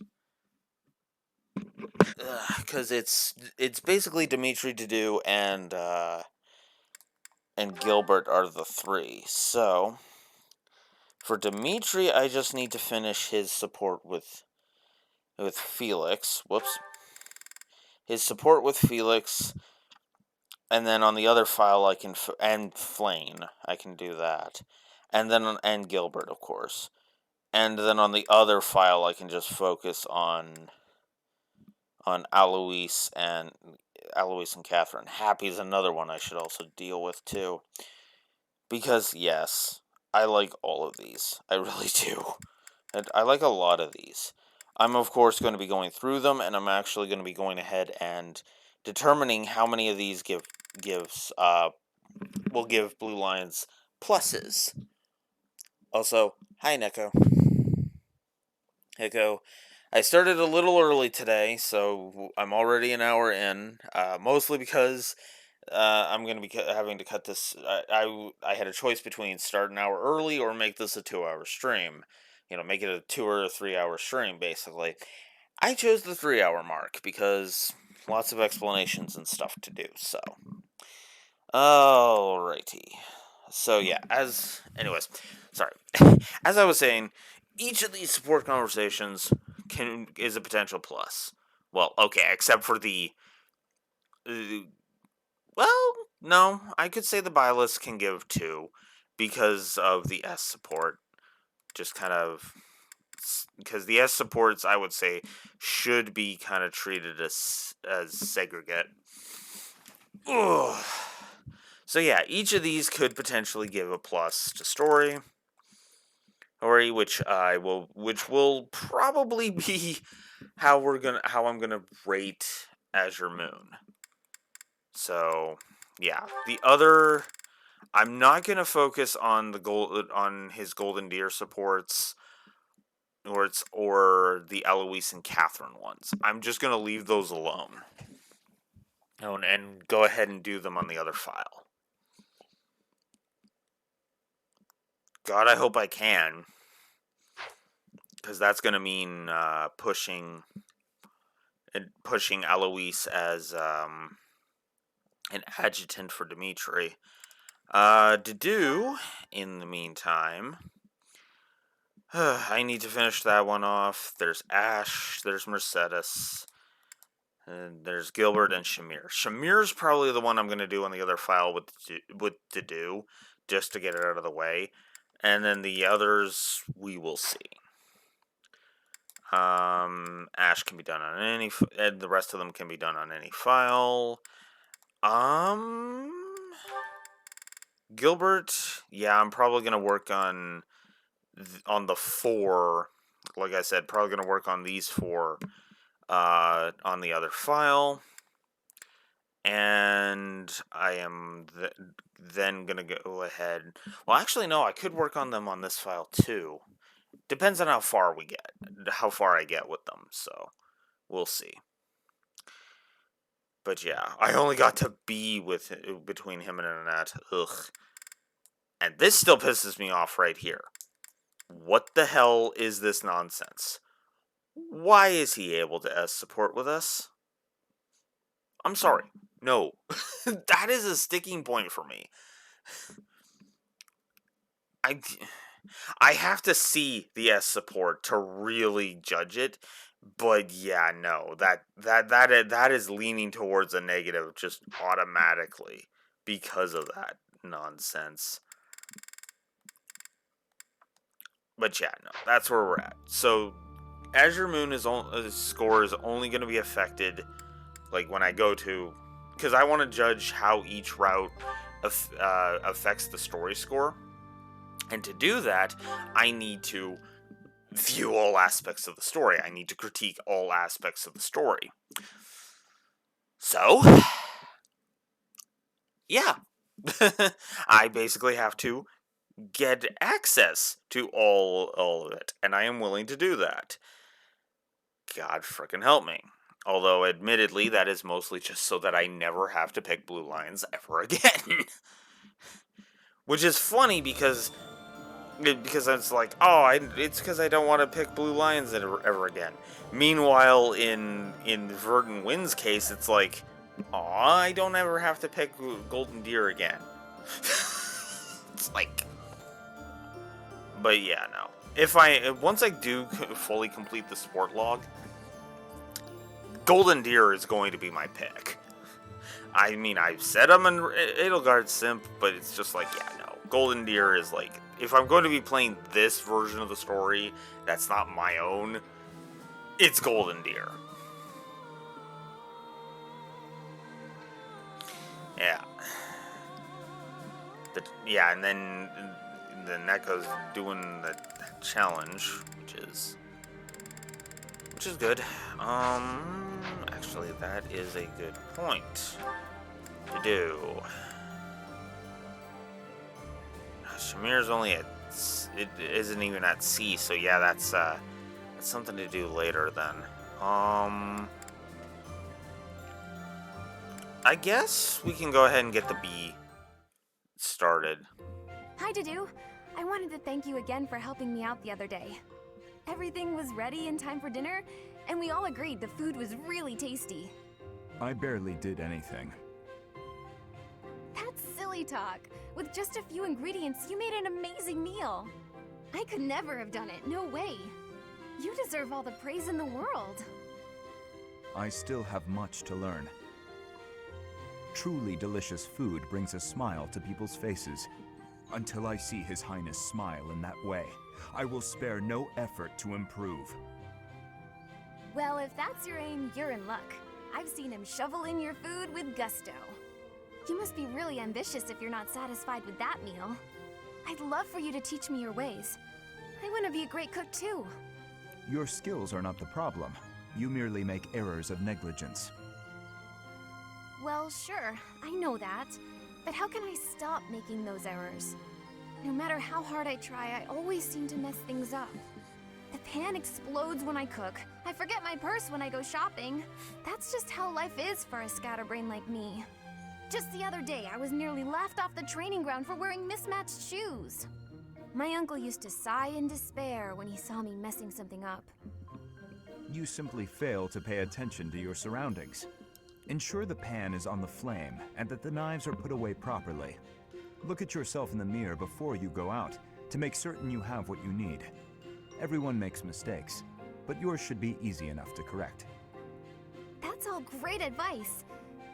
because it's basically Dimitri, Dedu, and Gilbert are the three. So for Dimitri, I just need to finish his support with Felix. Whoops. his support with Felix, and then on the other file I can and Flane, I can do that, and then and Gilbert, of course, and then on the other file I can just focus on Alois and Catherine. Happy's another one I should also deal with too, because yes, I like all of these. I really do. And I like a lot of these. I'm of course going to be going through them, and I'm actually going to be going ahead and determining how many of these will give Blue Lions pluses. Also, hi Neko. Hiko. I started a little early today, so I'm already an hour in. Mostly because I'm going to be having to cut this. I had a choice between start an hour early or make this a 2-hour stream. Make it a 2 or 3 hour stream, basically. I chose the 3-hour mark because lots of explanations and stuff to do, so. Alrighty. So, yeah, anyways, sorry. As I was saying, each of these support conversations is a potential plus. Well, okay, except for the. Well, no, I could say the buy list can give 2 because of the S support. Just kind of. Because the S supports, I would say, should be kind of treated as segregate. Ugh. So yeah, each of these could potentially give a plus to story, which will probably be how I'm gonna rate Azure Moon. So yeah, the other, I'm not gonna focus on his Golden Deer supports or the Eloise and Catherine ones. I'm just gonna leave those alone. And go ahead and do them on the other file. God, I hope I can. Because that's going to mean pushing Eloise as an adjutant for Dimitri. To do, in the meantime, I need to finish that one off. There's Ash, there's Mercedes, and there's Gilbert and Shamir. Shamir's probably the one I'm going to do on the other file with to do, just to get it out of the way. And then the others, we will see. Ash can be done on any, and the rest of them can be done on any file. Gilbert, yeah, I'm probably gonna work on the 4. Like I said, probably gonna work on these 4, on the other file. And I am then gonna go ahead. Well, actually, no, I could work on them on this file too. Depends on how far I get with them, so we'll see. But yeah, I only got to be between him and Annette. Ugh. And this still pisses me off right here. What the hell is this nonsense? Why is he able to S support with us? I'm sorry. No. That is a sticking point for me. I have to see the S support to really judge it, but yeah, no, that is leaning towards a negative just automatically because of that nonsense. But yeah, no, that's where we're at. So Azure Moon score is only going to be affected like when I go to, because I want to judge how each route affects the story score. And to do that, I need to view all aspects of the story. I need to critique all aspects of the story. So, yeah. I basically have to get access to all of it, and I am willing to do that. God frickin' help me. Although, admittedly, that is mostly just so that I never have to pick Blue Lions ever again. Which is funny because it's like, it's because I don't want to pick Blue Lions ever again. Meanwhile, in Verdant Wind's case, it's like, I don't ever have to pick Golden Deer again. It's like, but yeah, no. Once I do fully complete the sport log, Golden Deer is going to be my pick. I mean, I've said I'm an Edelgard simp, but it's just like, yeah, no. Golden Deer is like, if I'm going to be playing this version of the story that's not my own, it's Golden Deer. Yeah. Yeah, and then Neko's doing the challenge, which is good. Actually, that is a good point to do. Shamir's only at, it isn't even at C, so yeah, that's something to do later then. I guess we can go ahead and get the B started. Hi, Dudu. I wanted to thank you again for helping me out the other day. Everything was ready in time for dinner, and we all agreed the food was really tasty. I barely did anything. That's silly talk. With just a few ingredients, you made an amazing meal. I could never have done it, no way. You deserve all the praise in the world. I still have much to learn. Truly delicious food brings a smile to people's faces. Until I see His Highness smile in that way, I will spare no effort to improve. Well, if that's your aim, you're in luck. I've seen him shovel in your food with gusto. You must be really ambitious if you're not satisfied with that meal. I'd love for you to teach me your ways. I want to be a great cook too. Your skills are not the problem. You merely make errors of negligence. Well, sure, I know that. But how can I stop making those errors? No matter how hard I try, I always seem to mess things up. The pan explodes when I cook. I forget my purse when I go shopping. That's just how life is for a scatterbrain like me. Just the other day, I was nearly laughed off the training ground for wearing mismatched shoes. My uncle used to sigh in despair when he saw me messing something up. You simply fail to pay attention to your surroundings. Ensure the pan is on the flame and that the knives are put away properly. Look at yourself in the mirror before you go out to make certain you have what you need. Everyone makes mistakes, but yours should be easy enough to correct. That's all great advice.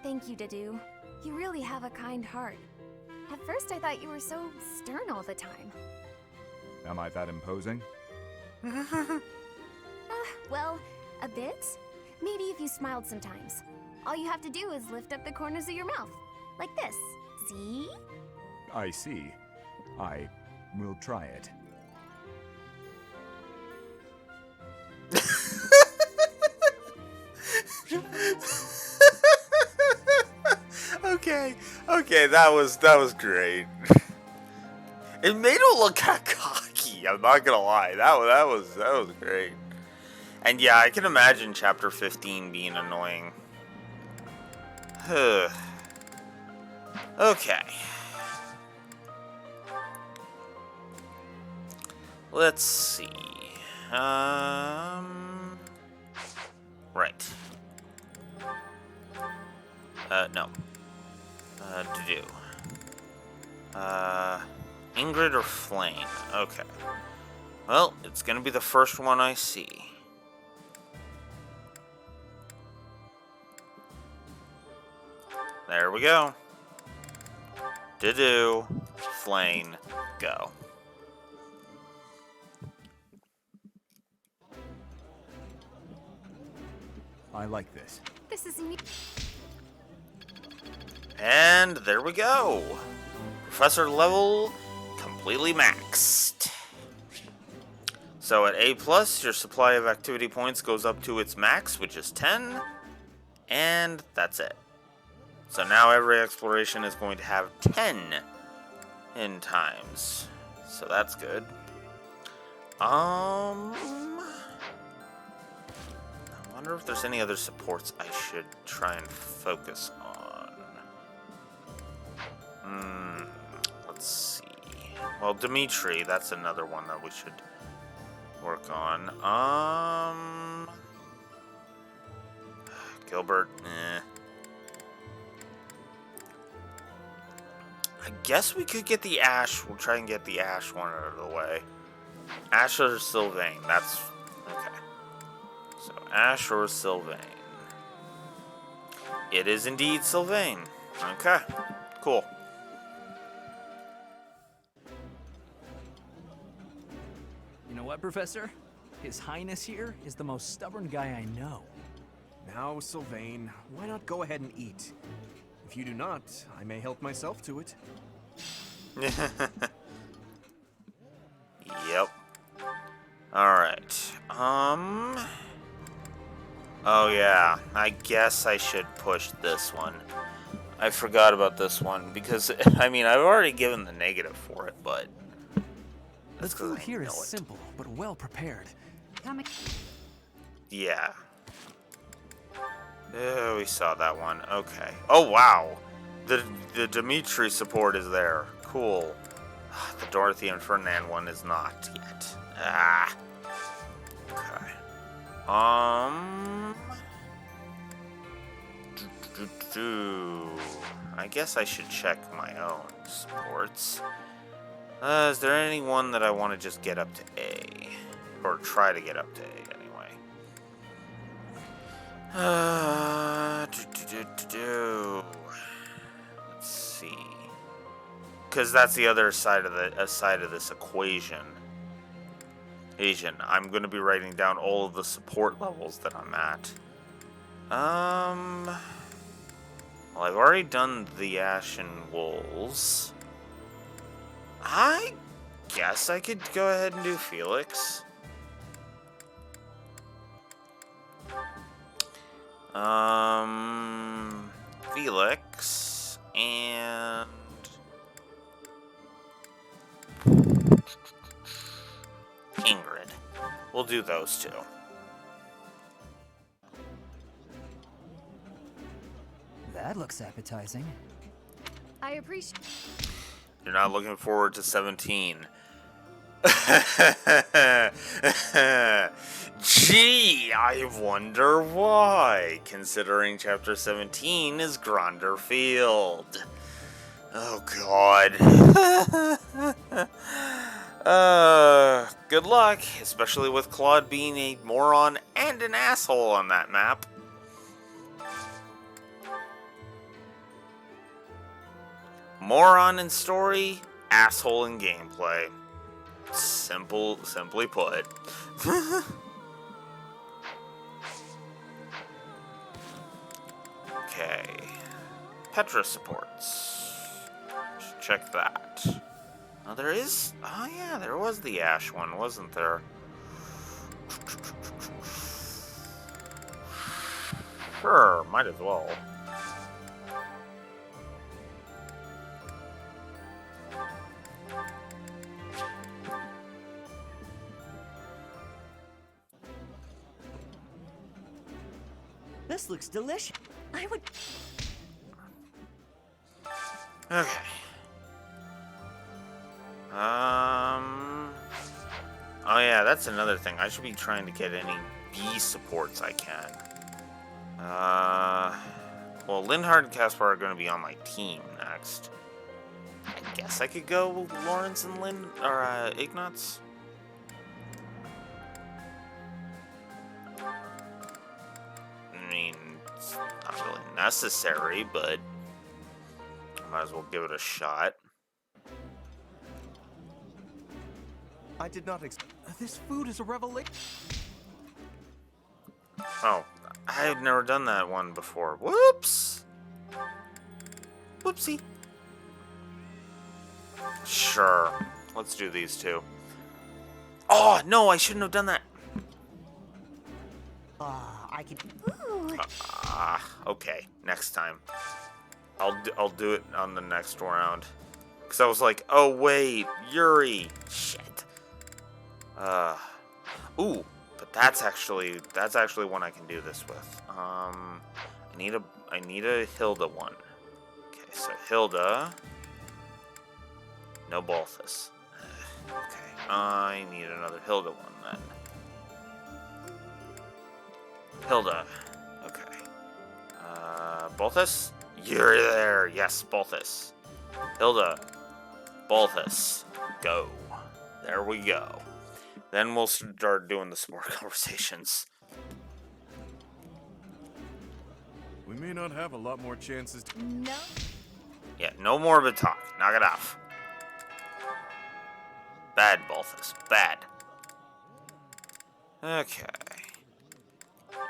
Thank you, Dudu. You really have a kind heart. At first, I thought you were so stern all the time. Am I that imposing? Well, a bit. Maybe if you smiled sometimes. All you have to do is lift up the corners of your mouth. Like this. See? I see. I will try it. Okay, that was great. It made him look kind of cocky. I'm not gonna lie. That was great. And yeah, I can imagine Chapter 15 being annoying. Okay. Let's see. Right. No. To do. Ingrid or Flame? Okay. Well, it's gonna be the first one I see. There we go. To-do. Flame. Go. I like this. This is new. And there we go. Professor level completely maxed. So at A+, your supply of activity points goes up to its max, which is 10. And that's it. So now every exploration is going to have 10 in times. So that's good. I wonder if there's any other supports I should try and focus on. Let's see. Well, Dimitri, that's another one that we should work on. Gilbert, I guess we could get the Ash. We'll try and get the Ash one out of the way. Ash or Sylvain, that's okay. So Ash or Sylvain. It is indeed Sylvain. Okay, cool. You know what, Professor? His Highness here is the most stubborn guy I know. Now, Sylvain, why not go ahead and eat? If you do not, I may help myself to it. Yep. Alright. Oh yeah, I guess I should push this one. I forgot about this one because, I mean, I've already given the negative for it, but The that's 'cause food I here is know it. simple, but well prepared. Yeah. We saw that one. Okay. Oh wow, the Dimitri support is there. Cool. The Dorothy and Ferdinand one is not yet. Ah. Okay. I guess I should check my own sports. Is there anyone that I want to just get up to A? Or try to get up to A, anyway. Let's see. Because that's the other side of this equation. I'm going to be writing down all of the support levels that I'm at. Well, I've already done the Ashen Wolves. I guess I could go ahead and do Felix. Felix and Ingrid. We'll do those two. That looks appetizing. I appreciate. You're not looking forward to 17. Gee, I wonder why, considering Chapter 17 is Gronder Field. Oh, God. Good luck, especially with Claude being a moron and an asshole on that map. Moron in story, asshole in gameplay. Simply put. Okay. Petra supports. Should check that. Oh, there is? Oh, yeah, there was the Ash one, wasn't there? Sure, might as well. This looks delicious. I would. Okay. Oh yeah, that's another thing. I should be trying to get any B supports I can. Well, Linhard and Caspar are going to be on my team next. I guess I could go with Lawrence and Ignatz. I mean, it's not really necessary, but might as well give it a shot. I did not expect. This food is a revelation. Oh, I had never done that one before. Whoops! Whoopsie. Sure. Let's do these two. Oh, no, I shouldn't have done that. I can. Ooh. Okay. Next time. I'll do it on the next round. Because I was like, oh, wait, Yuri. Shit. Ooh, but that's actually one I can do this with. I need a Hilda one. Okay, so Hilda. No Balthus. Okay, I need another Hilda one then. Hilda. Okay. Balthus? You're there. Yes, Balthus. Hilda. Balthus. Go. There we go. Then we'll start doing the sport conversations. We may not have a lot more chances to... No. Yeah, no more of a talk. Knock it off. Bad, Balthus. Bad. Okay.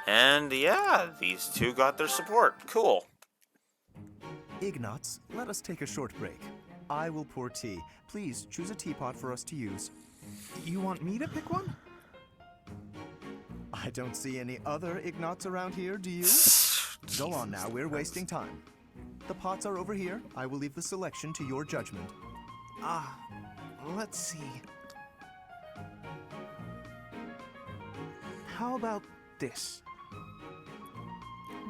And yeah, these two got their support. Cool. Ignatz, let us take a short break. I will pour tea. Please choose a teapot for us to use. You want me to pick one? I don't see any other Ignatz around here, do you? Go on now, we're wasting time. The pots are over here. I will leave the selection to your judgment. Let's see. How about this?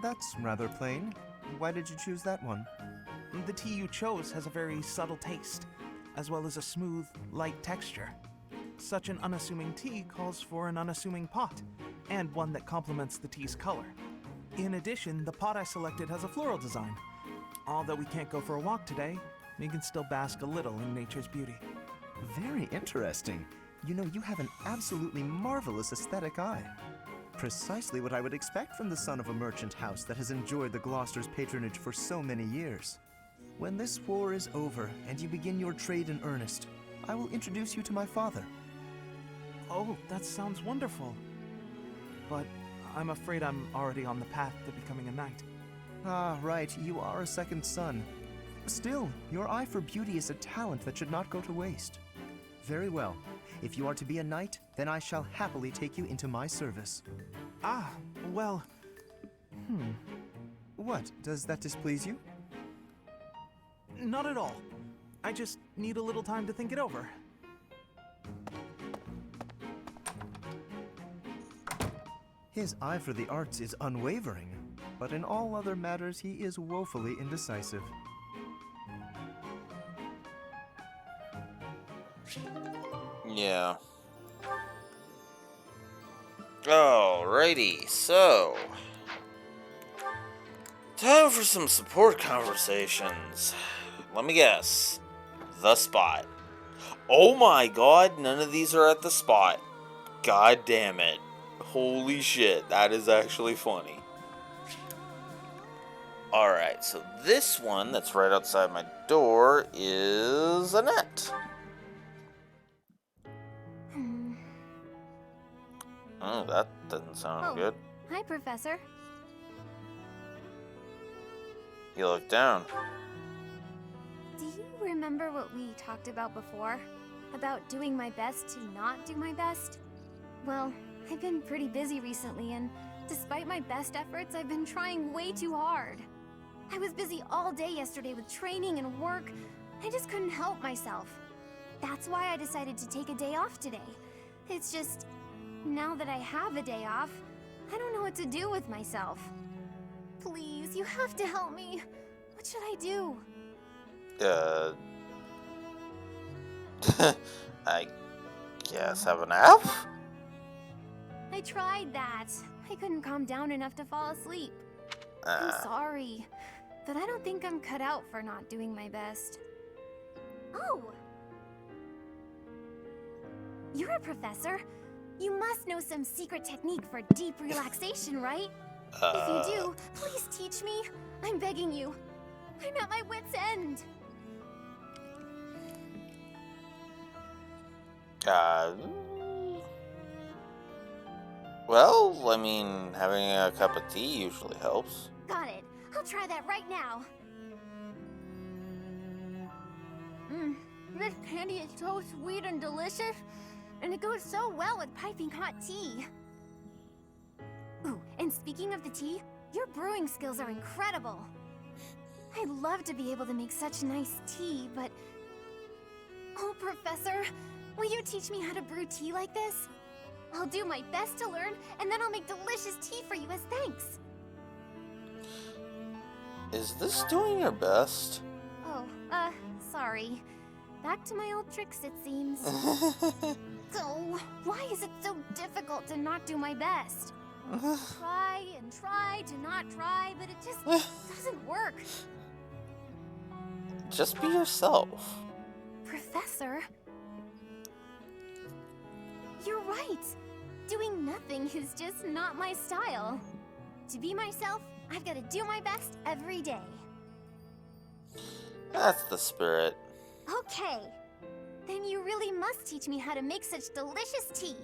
That's rather plain. Why did you choose that one? The tea you chose has a very subtle taste, as well as a smooth, light texture. Such an unassuming tea calls for an unassuming pot, and one that complements the tea's color. In addition, the pot I selected has a floral design. Although we can't go for a walk today, we can still bask a little in nature's beauty. Very interesting. You know, you have an absolutely marvelous aesthetic eye. Precisely what I would expect from the son of a merchant house that has enjoyed the Gloucester's patronage for so many years. When this war is over and you begin your trade in earnest, I will introduce you to my father. Oh, that sounds wonderful. But I'm afraid I'm already on the path to becoming a knight. Ah, right, you are a second son. Still, your eye for beauty is a talent that should not go to waste. Very well. If you are to be a knight, then I shall happily take you into my service. Well... What? Does that displease you? Not at all. I just need a little time to think it over. His eye for the arts is unwavering, but in all other matters he is woefully indecisive. Yeah. Alrighty, so... time for some support conversations. Let me guess. The spot. Oh my god, none of these are at the spot. God damn it. Holy shit, that is actually funny. Alright, so this one that's right outside my door is Annette. Oh, that doesn't sound good. Hi, Professor. You look down. Do you remember what we talked about before? About doing my best to not do my best? Well, I've been pretty busy recently, and despite my best efforts, I've been trying way too hard. I was busy all day yesterday with training and work. I just couldn't help myself. That's why I decided to take a day off today. It's just, now that I have a day off, I don't know what to do with myself. Please, you have to help me. What should I do? I guess have a nap? I tried that. I couldn't calm down enough to fall asleep. I'm sorry, but I don't think I'm cut out for not doing my best. Oh! You're a professor. You must know some secret technique for deep relaxation, right? If you do, please teach me. I'm begging you. I'm at my wit's end. Well, I mean, having a cup of tea usually helps. Got it. I'll try that right now. This candy is so sweet and delicious, and it goes so well with piping hot tea. Ooh, and speaking of the tea, your brewing skills are incredible. I'd love to be able to make such nice tea, but... Oh, Professor, will you teach me how to brew tea like this? I'll do my best to learn, and then I'll make delicious tea for you as thanks. Is this doing your best? Oh, sorry. Back to my old tricks, it seems. So, why is it so difficult to not do my best? Try and try to not try, but it just doesn't work. Just be yourself. Professor? You're right. Doing nothing is just not my style. To be myself, I've got to do my best every day. That's the spirit. Okay. Then you really must teach me how to make such delicious tea.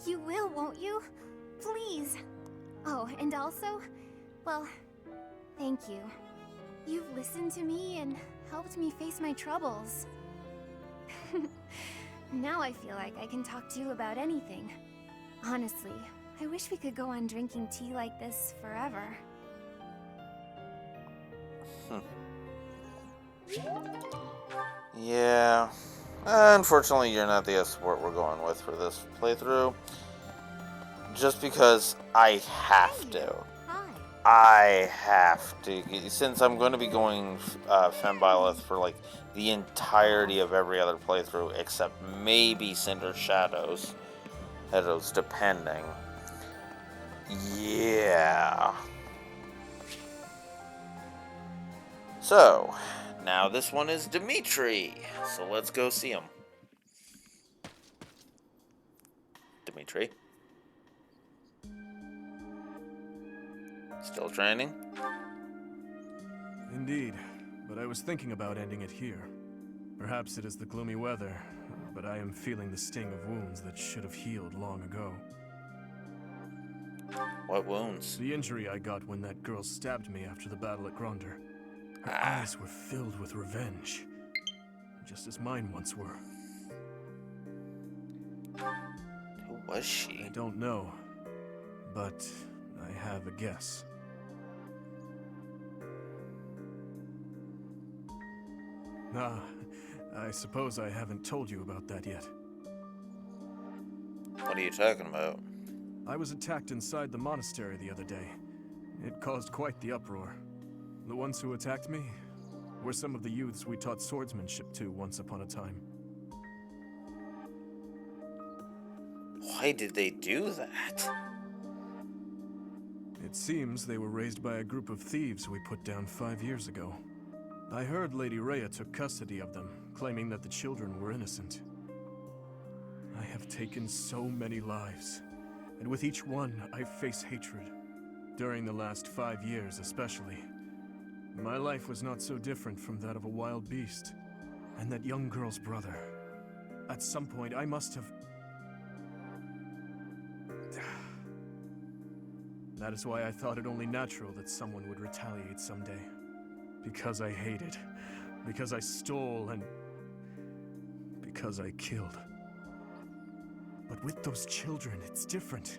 You will, won't you? Please. Oh, and also, well, thank you. You've listened to me and helped me face my troubles. Now I feel like I can talk to you about anything. Honestly, I wish we could go on drinking tea like this forever. Yeah. Unfortunately, you're not the support we're going with for this playthrough. Just because I have to. Hi. I have to. Since I'm going to be going Fembileth for like the entirety of every other playthrough except maybe Cinder Shadows. Depending. Yeah. So, now this one is Dimitri. So let's go see him. Dimitri? Still training? Indeed, but I was thinking about ending it here. Perhaps it is the gloomy weather, but I am feeling the sting of wounds that should have healed long ago. What wounds? The injury I got when that girl stabbed me after the battle at Gronder. Her eyes were filled with revenge, just as mine once were. Who was she? I don't know, but I have a guess. Ah, I suppose I haven't told you about that yet. What are you talking about? I was attacked inside the monastery the other day. It caused quite the uproar. The ones who attacked me were some of the youths we taught swordsmanship to once upon a time. Why did they do that? It seems they were raised by a group of thieves we put down 5 years ago. I heard Lady Rhea took custody of them, claiming that the children were innocent. I have taken so many lives, and with each one I face hatred. During the last 5 years especially. My life was not so different from that of a wild beast. And that young girl's brother. At some point I must have... That is why I thought it only natural that someone would retaliate someday. Because I hated. Because I stole and... because I killed. But with those children, it's different.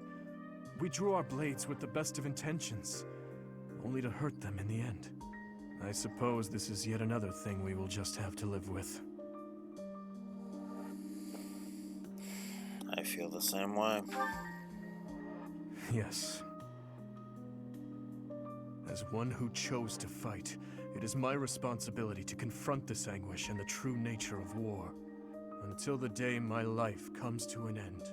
We drew our blades with the best of intentions, only to hurt them in the end. I suppose this is yet another thing we will just have to live with. I feel the same way. Yes. As one who chose to fight, it is my responsibility to confront this anguish and the true nature of war, until the day my life comes to an end.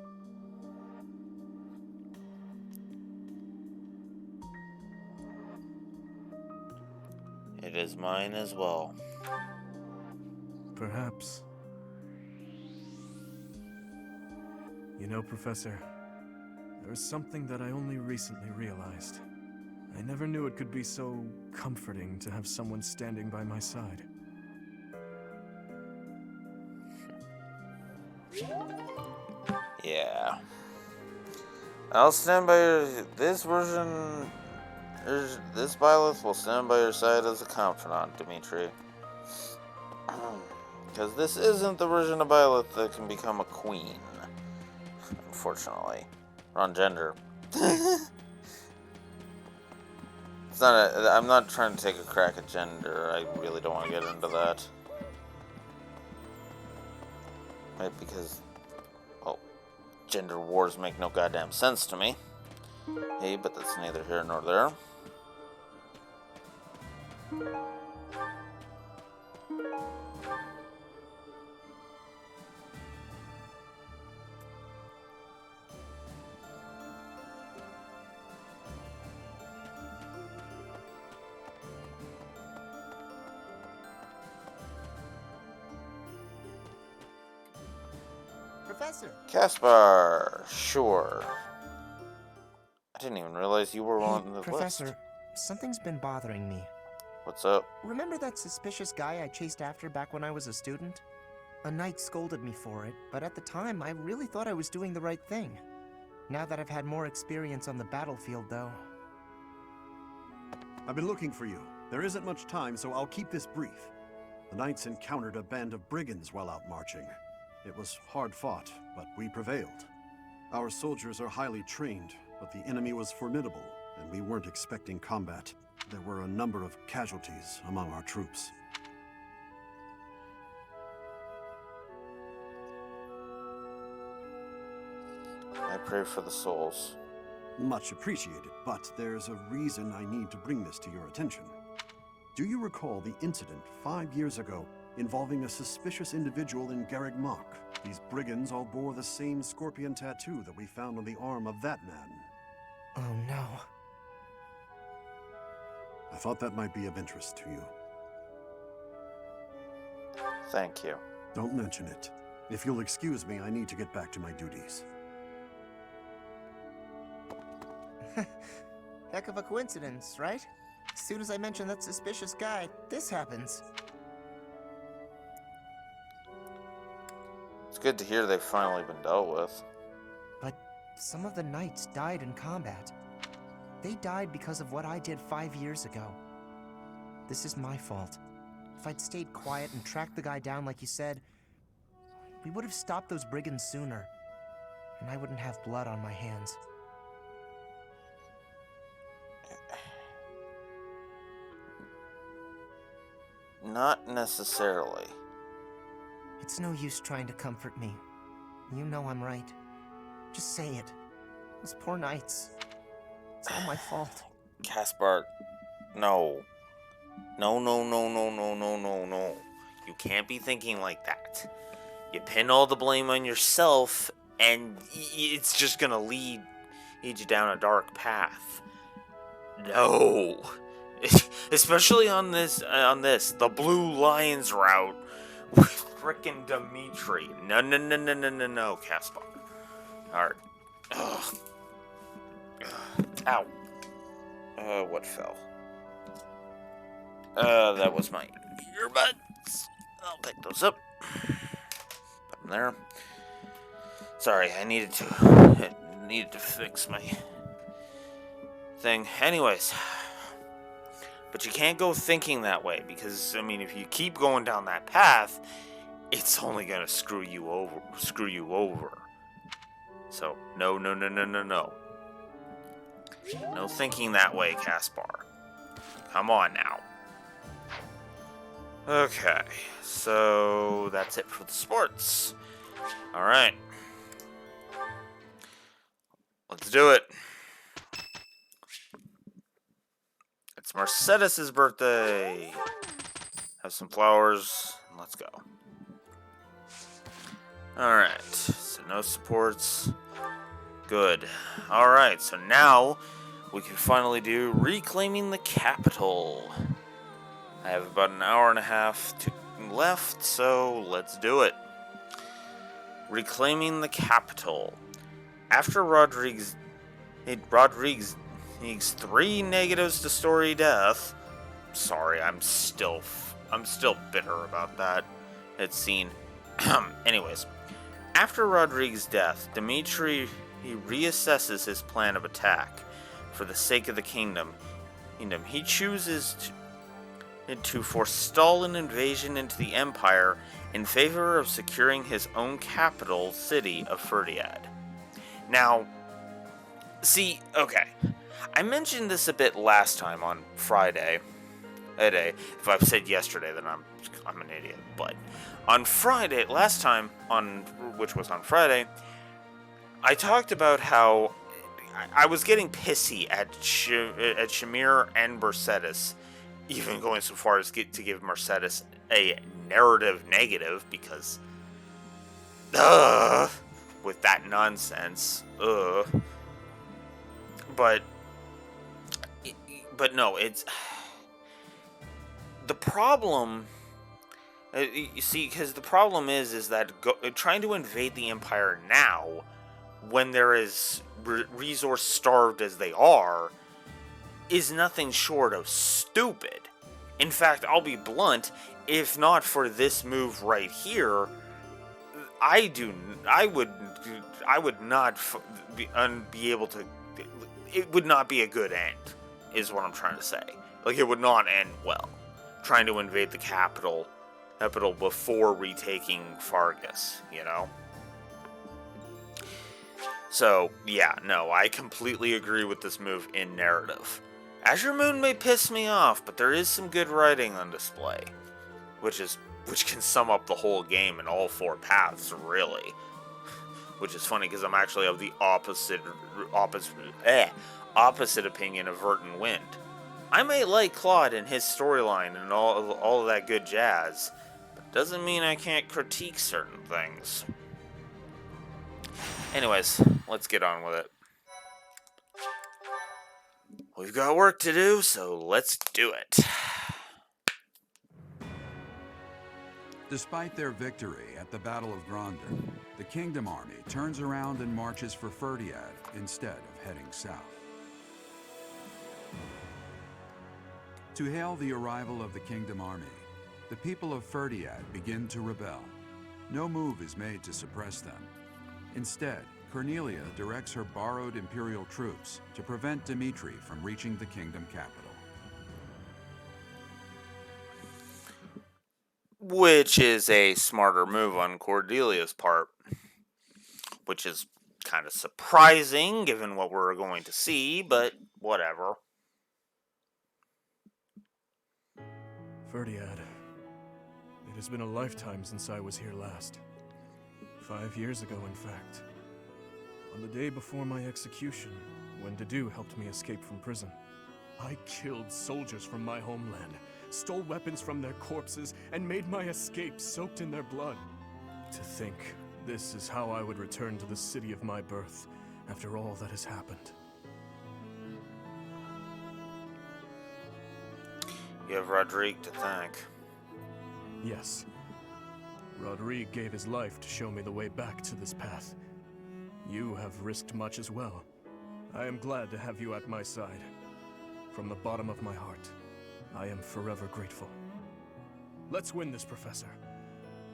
It is mine as well. Perhaps. You know, Professor, there is something that I only recently realized. I never knew it could be so comforting to have someone standing by my side. Yeah. I'll stand by your... This version... This Byleth will stand by your side as a confidant, Dimitri. Because this isn't the version of Byleth that can become a queen. Unfortunately. Wrong gender. It's not a... I'm not trying to take a crack at gender. I really don't want to get into that. Right, because... Well, gender wars make no goddamn sense to me. Hey, but that's neither here nor there. Professor. Caspar, sure. I didn't even realize you were on the Professor, list. something's been bothering me. What's up? Remember that suspicious guy I chased after back when I was a student? A knight scolded me for it, but at the time I really thought I was doing the right thing. Now that I've had more experience on the battlefield, though... I've been looking for you. There isn't much time, so I'll keep this brief. The knights encountered a band of brigands while out marching. It was hard fought, but we prevailed. Our soldiers are highly trained, but the enemy was formidable, and we weren't expecting combat. There were a number of casualties among our troops. I pray for the souls. Much appreciated, but there's a reason I need to bring this to your attention. Do you recall the incident 5 years ago involving a suspicious individual in Garreg Mach? These brigands all bore the same scorpion tattoo that we found on the arm of that man. Oh no. I thought that might be of interest to you. Thank you. Don't mention it. If you'll excuse me, I need to get back to my duties. Heck of a coincidence, right? As soon as I mention that suspicious guy, this happens. It's good to hear they've finally been dealt with. But some of the knights died in combat. They died because of what I did 5 years ago. This is my fault. If I'd stayed quiet and tracked the guy down like you said, we would have stopped those brigands sooner. And I wouldn't have blood on my hands. Not necessarily. It's no use trying to comfort me. You know I'm right. Just say it. Those poor knights. It's all my fault. Caspar, no. No, no, no, no, no, no, no, no. You can't be thinking like that. You pin all the blame on yourself, and it's just gonna lead you down a dark path. No. Especially on this, the Blue Lions route with frickin' Dimitri. No, no, no, no, no, no, no, Caspar. Alright. Ugh. Ow. What fell? That was my earbuds. I'll pick those up. Put them there. Sorry, I needed to fix my thing. Anyways. But you can't go thinking that way, because, I mean, if you keep going down that path, it's only gonna screw you over. So, no, no, no, no, no, no. No thinking that way, Caspar. Come on now. Okay, so that's it for the sports. Alright. Let's do it. It's Mercedes' birthday. Have some flowers, and let's go. Alright, so no supports. Good. Alright, so now we can finally do Reclaiming the Capital. I have about an hour and a half left, so let's do it. Reclaiming the Capital. After Rodriguez 3 negatives to story death. Sorry, I'm still bitter about that. It's seen. Anyways, after Rodriguez's death, Dimitri reassesses his plan of attack. For the sake of the kingdom, he chooses to forestall an invasion into the Empire in favor of securing his own capital city of Ferdiad. Now, see, okay. I mentioned this a bit last time on Friday. If I've said yesterday, then I'm an idiot. But on Friday, last time, which was on Friday, I talked about how I was getting pissy at Shamir and Mercedes, even going so far as to give Mercedes a narrative negative, because with that nonsense. But no, it's the problem. You see, because the problem is that trying to invade the Empire now when they're as resource starved as they are, is nothing short of stupid. In fact, I'll be blunt, if not for this move right here, I would not be able to, it would not be a good end, is what I'm trying to say. Like, it would not end well, trying to invade the capital before retaking Fargus, you know? So, yeah, no, I completely agree with this move in narrative. Azure Moon may piss me off, but there is some good writing on display, which can sum up the whole game in all 4 paths, really. Which is funny because I'm actually of the opposite opinion of Vert and Wind. I may like Claude and his storyline and all of that good jazz, but doesn't mean I can't critique certain things. Anyways, let's get on with it. We've got work to do, so let's do it. Despite their victory at the Battle of Gronder, the Kingdom Army turns around and marches for Ferdiad instead of heading south. To hail the arrival of the Kingdom Army, the people of Ferdiad begin to rebel. No move is made to suppress them. Instead, Cornelia directs her borrowed Imperial troops to prevent Dimitri from reaching the kingdom capital. Which is a smarter move on Cordelia's part. Which is kind of surprising, given what we're going to see, but whatever. Ferdiad. It has been a lifetime since I was here last. 5 years ago, in fact. On the day before my execution, when Dedu helped me escape from prison. I killed soldiers from my homeland, stole weapons from their corpses, and made my escape soaked in their blood. To think, this is how I would return to the city of my birth, after all that has happened. You have Rodrigue to thank. Yes. Rodrigue gave his life to show me the way back to this path. You have risked much as well. I am glad to have you at my side. From the bottom of my heart, I am forever grateful. Let's win this, Professor.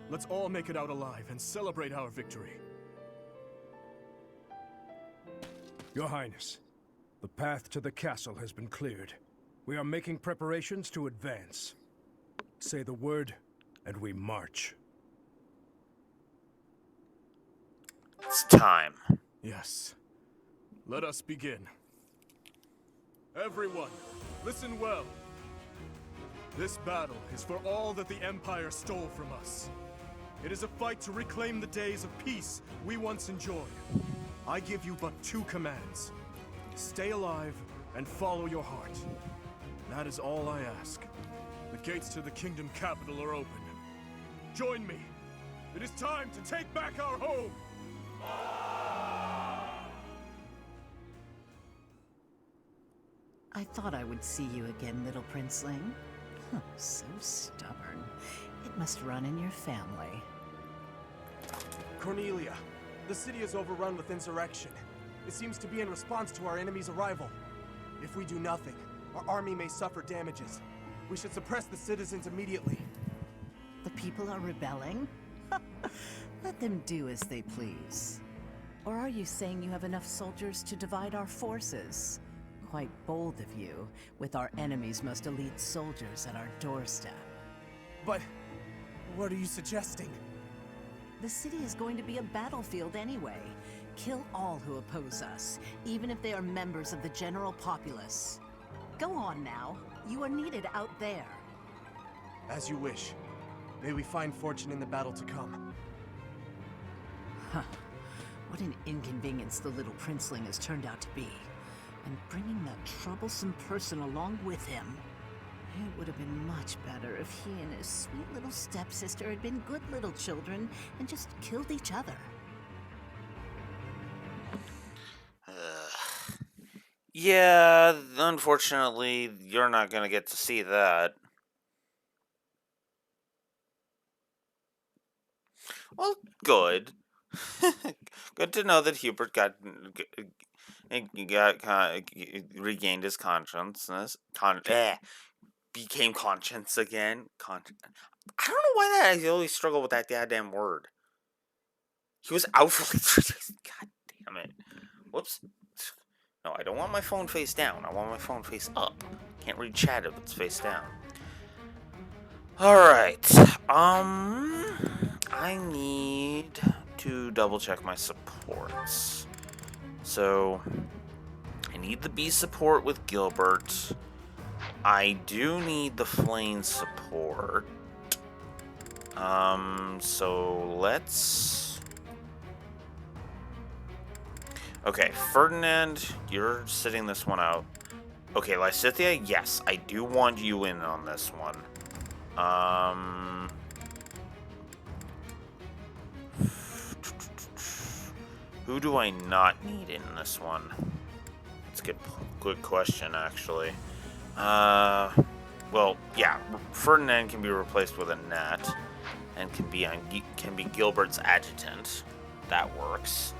Let's all make it out alive and celebrate our victory. Your Highness, the path to the castle has been cleared. We are making preparations to advance. Say the word, and we march. It's time. Yes. Let us begin. Everyone, listen well. This battle is for all that the Empire stole from us. It is a fight to reclaim the days of peace we once enjoyed. I give you but 2 commands. Stay alive and follow your heart. That is all I ask. The gates to the kingdom capital are open. Join me. It is time to take back our home. I thought I would see you again, little princeling. So stubborn. It must run in your family. Cornelia, the city is overrun with insurrection. It seems to be in response to our enemy's arrival. If we do nothing, our army may suffer damages. We should suppress the citizens immediately. The people are rebelling? Let them do as they please. Or are you saying you have enough soldiers to divide our forces? Quite bold of you, with our enemy's most elite soldiers at our doorstep. But what are you suggesting? The city is going to be a battlefield anyway. Kill all who oppose us, even if they are members of the general populace. Go on now. You are needed out there. As you wish. May we find fortune in the battle to come. Huh. What an inconvenience the little princeling has turned out to be. And bringing that troublesome person along with him. It would have been much better if he and his sweet little stepsister had been good little children and just killed each other. Yeah, unfortunately, you're not going to get to see that. Well, good. Good to know that Hubert regained his consciousness. Became conscious again. I don't know why I always struggle with that goddamn word. He was out for like 3 days. God damn it. Whoops. No, I don't want my phone face down. I want my phone face up. Can't read chat if it's face down. Alright. I need to double check my supports. So, I need the B support with Gilbert. I do need the Flame support. So let's... Okay, Ferdinand, you're sitting this one out. Okay, Lysithia, yes, I do want you in on this one. Who do I not need in this one? It's a good question, actually. Well, yeah, Ferdinand can be replaced with a Nat, and can be Gilbert's adjutant. That works.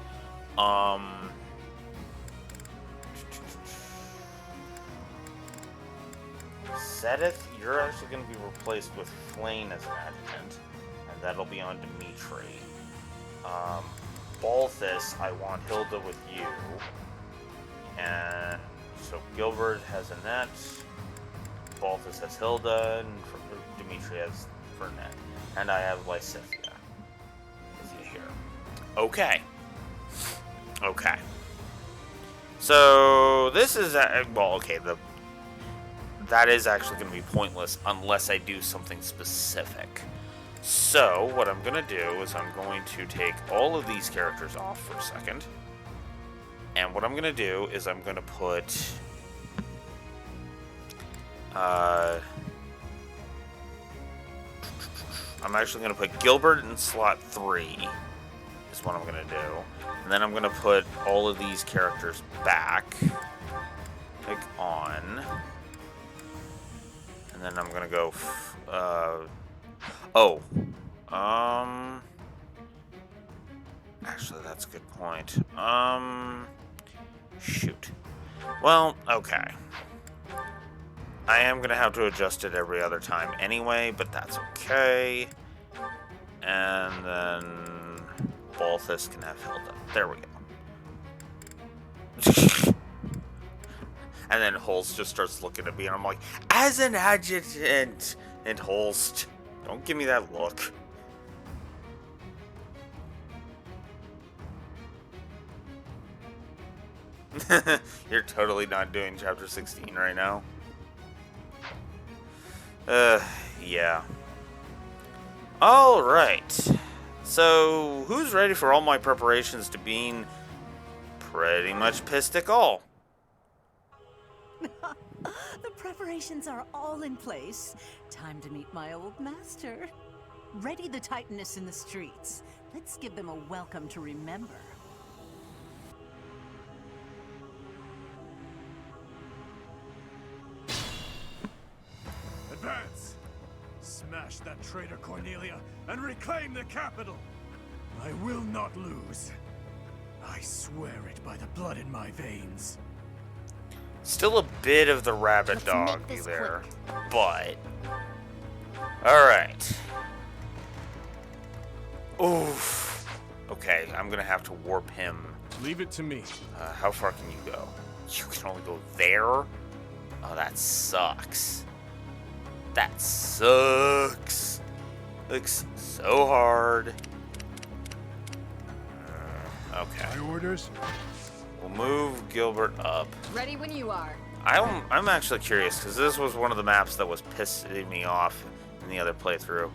Sedith, you're actually going to be replaced with Flame as an adjutant, and that'll be on Dimitri. Balthus, I want Hilda with you, and so Gilbert has Annette, Balthus has Hilda, and Dimitri has Ferdinand, and I have Lysithia with you here. Okay. Okay. So this is well, okay. That is actually going to be pointless unless I do something specific. So what I'm going to do is I'm going to take all of these characters off for a second. And what I'm going to do is I'm going to put... I'm actually going to put Gilbert in slot 3 is what I'm going to do. And then I'm going to put all of these characters back. Click on. And then I'm going to go... Actually, that's a good point. Shoot. Well, okay. I am going to have to adjust it every other time anyway, but that's okay. And then Balthus can have Hilda. There we go. And then Holst just starts looking at me, and I'm like, as an adjutant! And Holst, don't give me that look. You're totally not doing chapter 16 right now. Yeah. Alright. So, who's ready for all my preparations to being pretty much Pistical? The preparations are all in place. Time to meet my old master. Ready the Titaness in the streets. Let's give them a welcome to remember. Advance! Smash that traitor Cornelia and reclaim the capital! I will not lose. I swear it by the blood in my veins. Still a bit of the rabbit dog there, but... Alright. Oof. Okay, I'm gonna have to warp him. Leave it to me. How far can you go? You can only go there? Oh, that sucks. That sucks. Looks so hard. Okay. My orders? We'll move Gilbert up. Ready when you are. I'm actually curious, because this was one of the maps that was pissing me off in the other playthrough.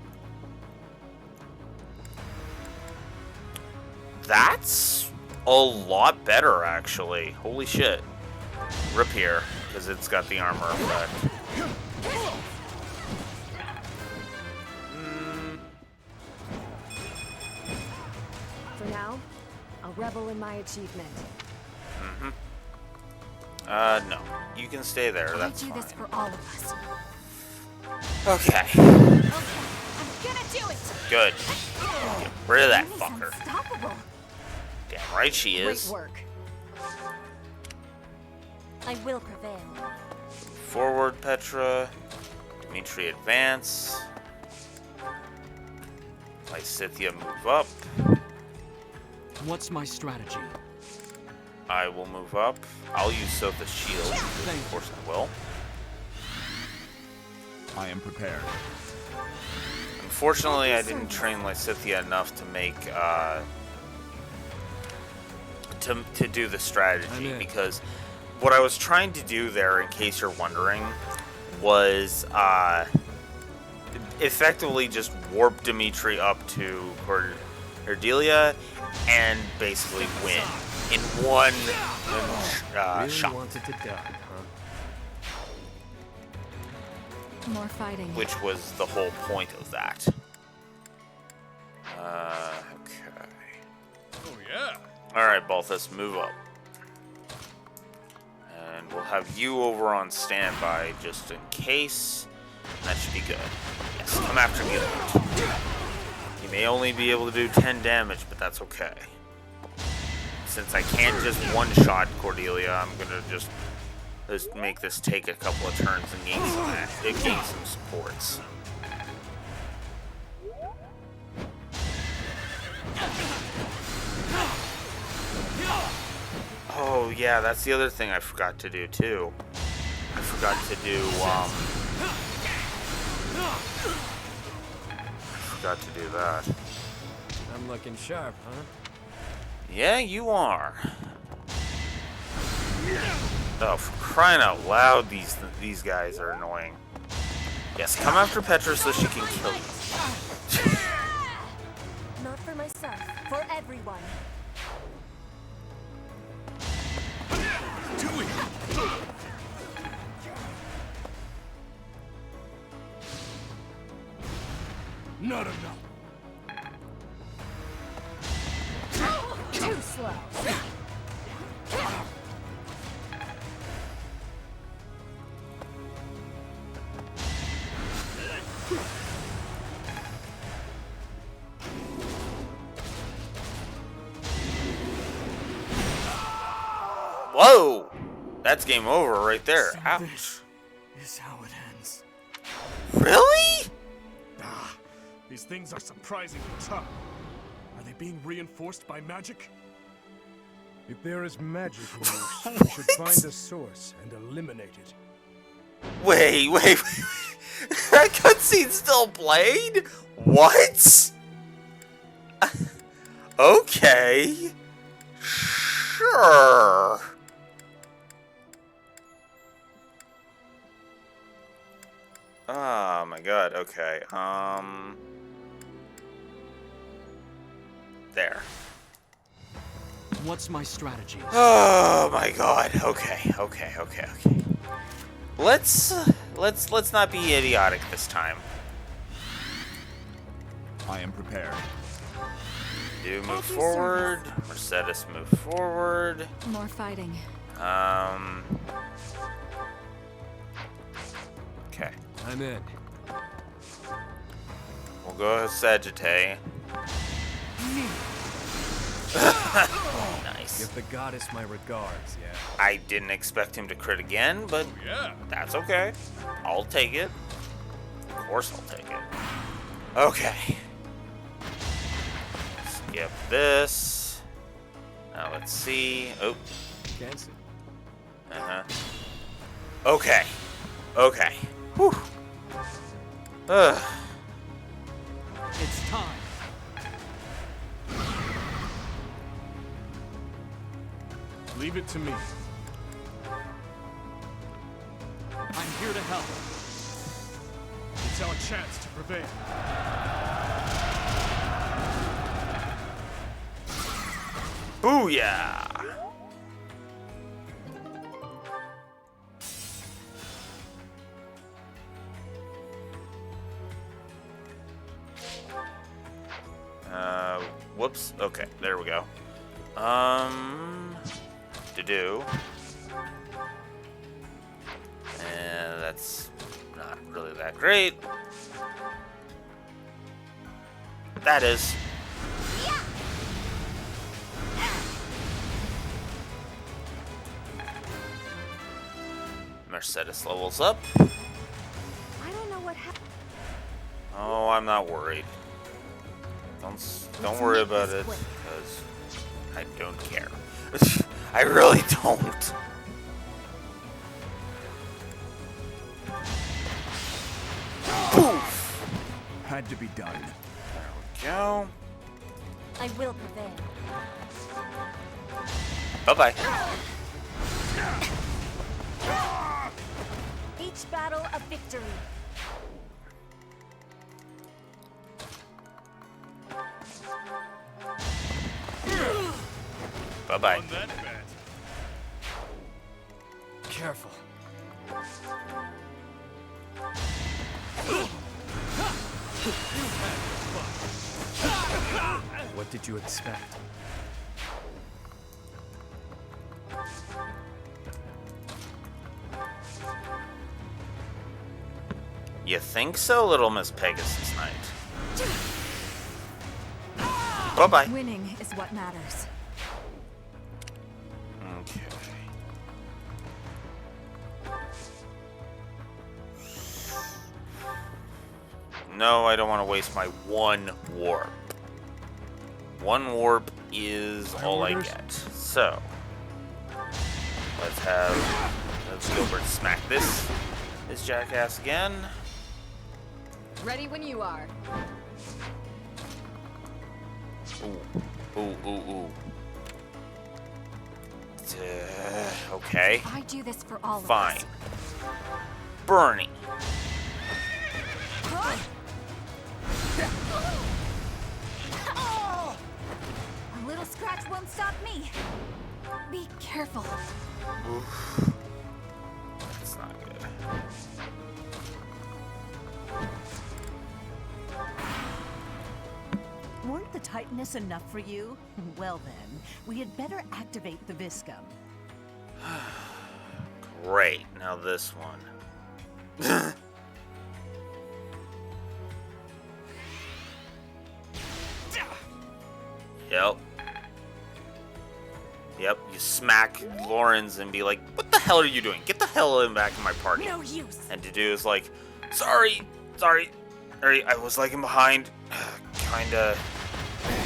That's a lot better, actually. Holy shit. Rip here, because it's got the armor effect. For now, I'll revel in my achievement. No. You can stay there, I'll that's do fine. this for all of us. Okay. Okay, I'm gonna do it. Good. Get rid of that Amy's fucker. unstoppable. Damn right she Great is. work. I will prevail. Forward, Petra. Dimitri, advance. Lysithia, move up. What's my strategy? I will move up. I'll use Sotha's shield. Of course I will. I am prepared. Unfortunately, I didn't train Lysithia enough to make to do the strategy, because what I was trying to do there, in case you're wondering, was effectively just warp Dimitri up to Cordelia and basically win in one shot. Wanted to die, huh? More fighting. Which was the whole point of that. Okay. Oh, yeah. Alright, Balthus, move up. And we'll have you over on standby just in case. That should be good. Yes, come after me. You may only be able to do 10 damage, but that's okay. Since I can't just one-shot Cordelia, I'm gonna just make this take a couple of turns and gain some supports. Oh yeah, that's the other thing I forgot to do too. I forgot to do that. I'm looking sharp, huh? Yeah, you are. Oh, for crying out loud, these guys are annoying. Yes, come after Petra so she can kill you. Not for myself, for everyone. Do it! Not enough. Too slow. Whoa! That's game over right there. So Ouch. this is how it ends. Really? These things are surprisingly tough. Are they being reinforced by magic? If there is magic in use, we should find the source and eliminate it. Wait. That cutscene still played? What? Okay. Sure. Oh my god, okay. There. What's my strategy? Oh my god. Okay. Let's not be idiotic this time. I am prepared. Do move forward. Mercedes, move forward. More fighting. Okay. I'm in. We'll go Sagittae. Nice. Give the goddess my regards, yeah? I didn't expect him to crit again, but that's okay. I'll take it. Of course I'll take it. Okay. Skip this. Now let's see. Oh. Can't see. Okay. Whew. Ugh. It's time. Leave it to me. I'm here to help. It's our chance to prevail. Booyah! Whoops. Okay, there we go. To do. And that's not really that great. that is. Mercedes levels up. I don't know what happened. Oh, I'm not worried. Don't worry about it, because I don't care. I really don't. Poof! Had to be done. There we go. I will prevail. Bye-bye. Each battle a victory. Bye-bye. Careful. What did you expect? You think so, Little Miss Pegasus Knight? Bye-bye. Winning is what matters. Okay. No, I don't want to waste my one warp. One warp is all I get. So, let's Gilbert smack this jackass again. Ready when you are. Ooh, ooh, ooh, ooh. Okay. I do this for all of Fine. us. Bernie. A little scratch won't stop me. Be careful. Oof. That's not good. Weren't the Titanus enough for you? Well then, we had better activate the Viscum. Great. Now this one. Yep. Yep, you smack Lawrence and be like, what the hell are you doing? Get the hell back in my party. No use. And to do is like, sorry, I was lagging behind. Kinda,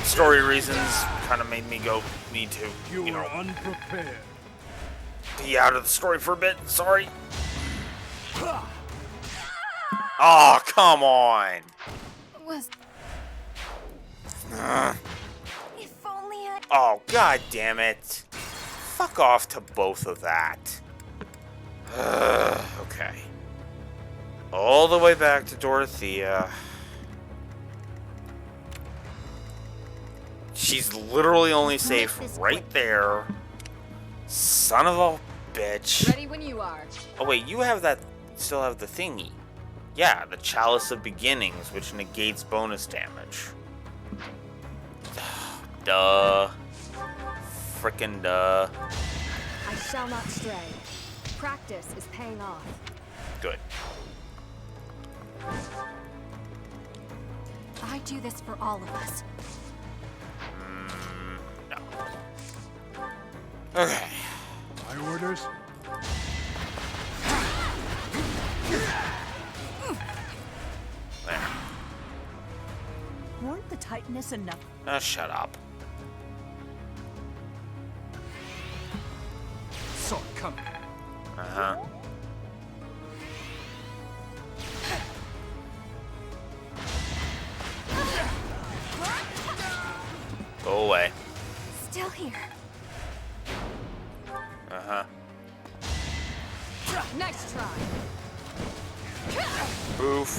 story reasons kinda made me go, need to, You know, were unprepared. be out of the story for a bit. Sorry. Oh, come on. Was if only I. Oh, god damn it. Fuck off to both of that. Okay. All the way back to Dorothea. She's literally only safe right there. Son of a bitch. Ready when you are. Oh wait, you have that, still have the thingy. Yeah, the Chalice of Beginnings, which negates bonus damage. Duh. Frickin' duh. I shall not stray. Practice is paying off. Good. I do this for all of us. No. Okay. My orders? There. Weren't the Titanus enough? Shut up. Saw it coming. Uh-huh. Go away. Still here. Uh-huh. Nice try. Boof.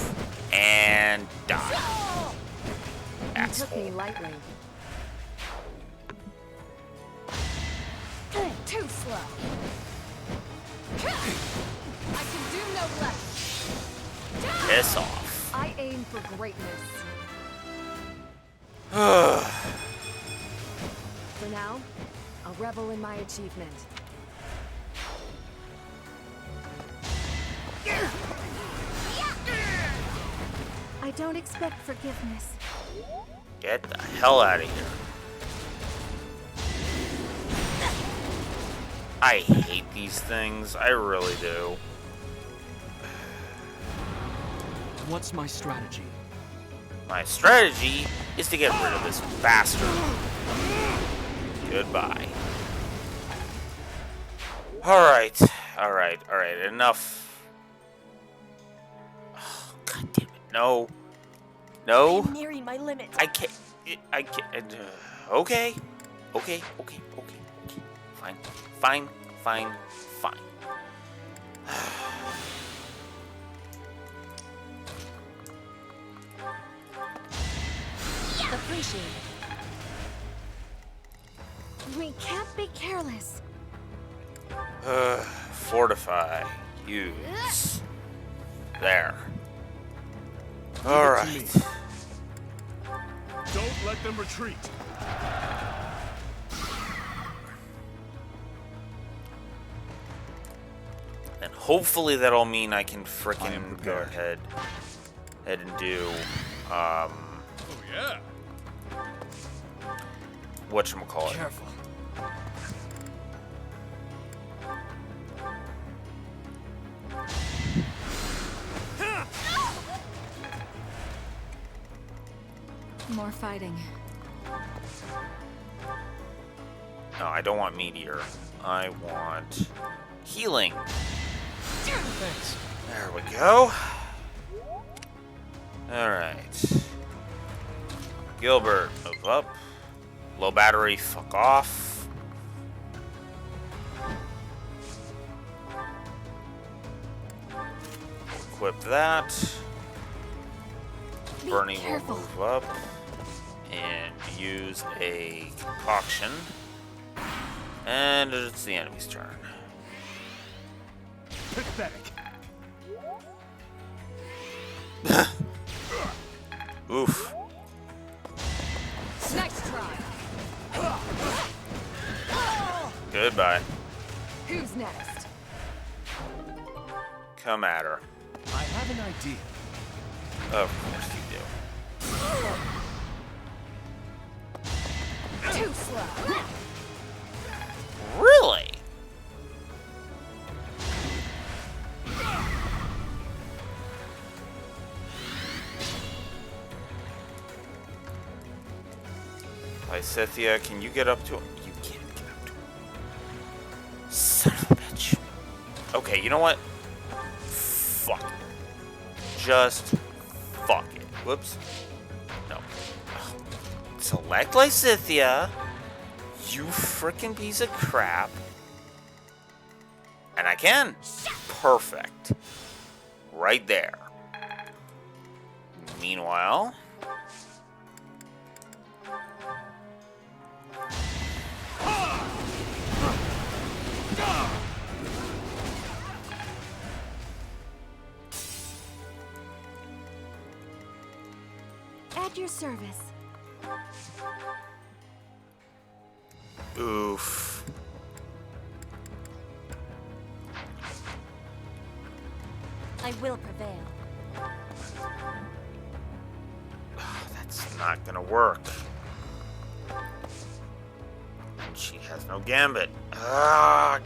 And die. You took me lightly. Too slow. I can do no less. Piss off. I aim for greatness. For now, I'll revel in my achievement. I don't expect forgiveness. Get the hell out of here. I hate these things. I really do. What's my strategy? My strategy is to get rid of this bastard. Goodbye. Alright. Alright. Alright. Enough. Oh, God damn it. No. No. I'm nearing my limit. I can't. I can't. Okay. Okay. Okay. Okay. Okay. Fine. Fine. Fine. Fine. Appreciate it. We can't be careless. Fortify. Use. There. Leave it to Alright. me. Don't let them retreat. And hopefully that'll mean I can I am frickin' go prepared. ahead and do Oh yeah. whatchamacallit. Careful. More fighting. No, I don't want meteor. I want healing. Thanks. There we go. Alright. Gilbert, move up. Low battery, fuck off. Equip that. Bernie will careful. move up and use a concoction. And it's the enemy's turn. Pathetic. Oof. Nice try. Goodbye. Who's next? Come at her. I have an idea. Of course you do. Too slow. Really? Lysithia, can you get up to him? You can't get up to him. Son of a bitch. Okay, you know what? Fuck it. Just fuck it. Whoops. No. Ugh. Select Lysithia. You frickin' piece of crap. And I can. Perfect. Right there. Meanwhile... At your service. Oof. I will prevail. That's not gonna work. And she has no gambit. Ah,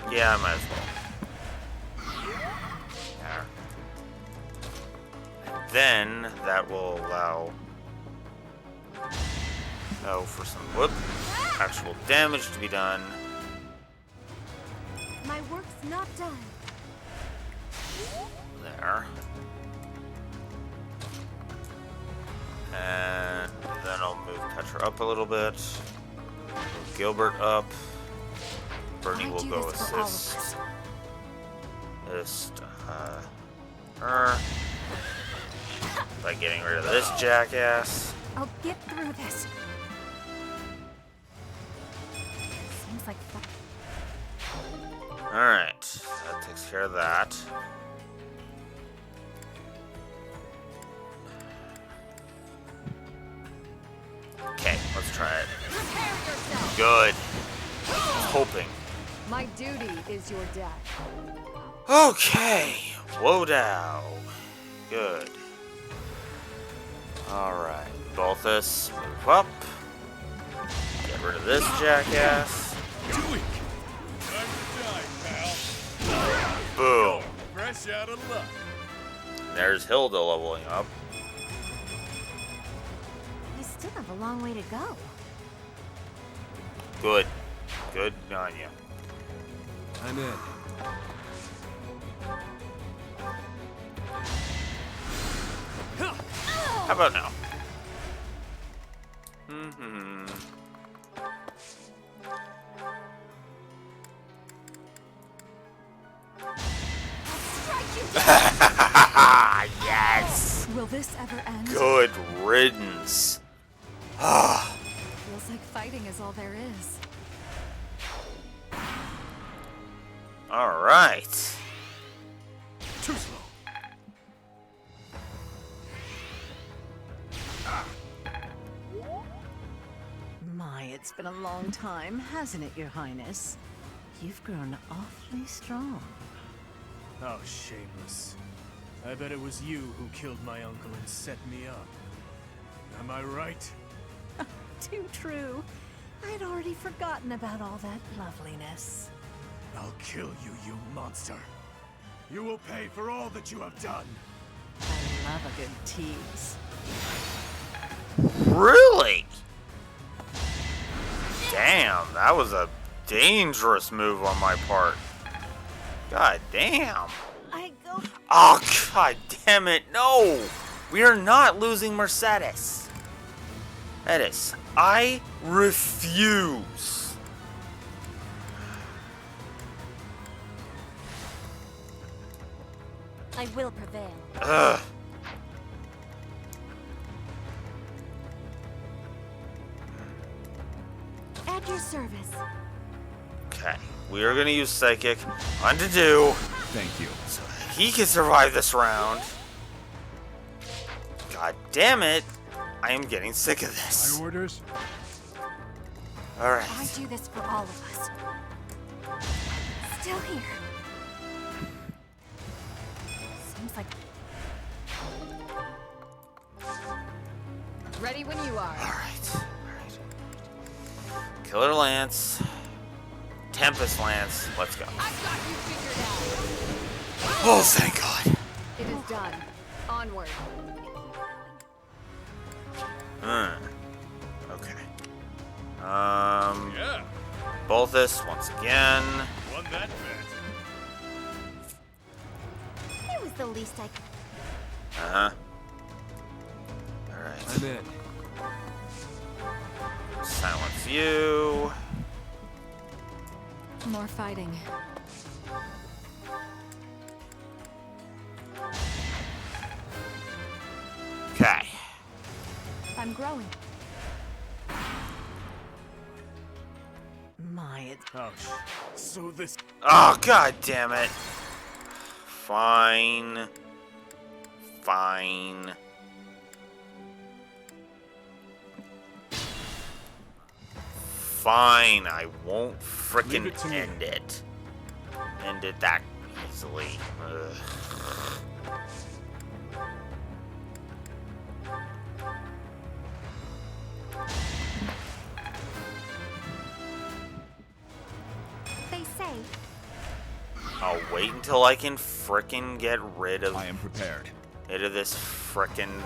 yeah, I might as well. There. And then that will allow for some actual damage to be done. My work's not done. There. And then I'll move Petra up a little bit. Move Gilbert up. Bernie I will do go this for all of assist. us. Assist her. By getting rid of this jackass. I'll get through this. Seems like fun. Alright. That takes takes care of that. Okay, let's try it. Good. I was hoping. My duty is your death. Okay. Wodow. Good. Alright. Balthus, move up. Get rid of this jackass. Time to die, pal. Boom. Fresh out of luck. There's Hilda leveling up. We still have a long way to go. Good. Good on you. I'm in. How about now? Mm-hmm. Yes! Will this ever end? Good riddance. Ah. Feels like fighting is all there is. All right. Too slow. My, it's been a long time, hasn't it, Your Highness? You've grown awfully strong. Oh, shameless. I bet it was you who killed my uncle and set me up. Am I right? Too true. I'd already forgotten about all that loveliness. I'll kill you, you monster. You will pay for all that you have done. I love a good tease. Really? Damn, that was a dangerous move on my part. God damn. I go. Oh, god damn it. No. We are not losing Mercedes. Mercedes, I refuse. I will prevail. Ugh. At your service. Okay, we are gonna use Psychic on Dedue. Thank you. So he can survive this round. God damn it. I am getting sick of this. My orders? Alright. I do this for all of us. Still here. Seems like... Ready when you are. Alright. Killer Lance. Tempest Lance. Let's go. I've got you figured out. Oh, thank God. It is done. Onward. Okay. Yeah. Balthus once again. Won that bet. It was the least I could... Uh-huh. Alright. I'm in. Silence you. More fighting. Okay. I'm growing. My, it's... Oh, so this... Oh, god damn it. Fine. Fine. Fine, I won't frickin' end it. End it that easily. Ugh. They say... I'll wait until I can frickin' get rid of... I am prepared. Rid of this frickin'...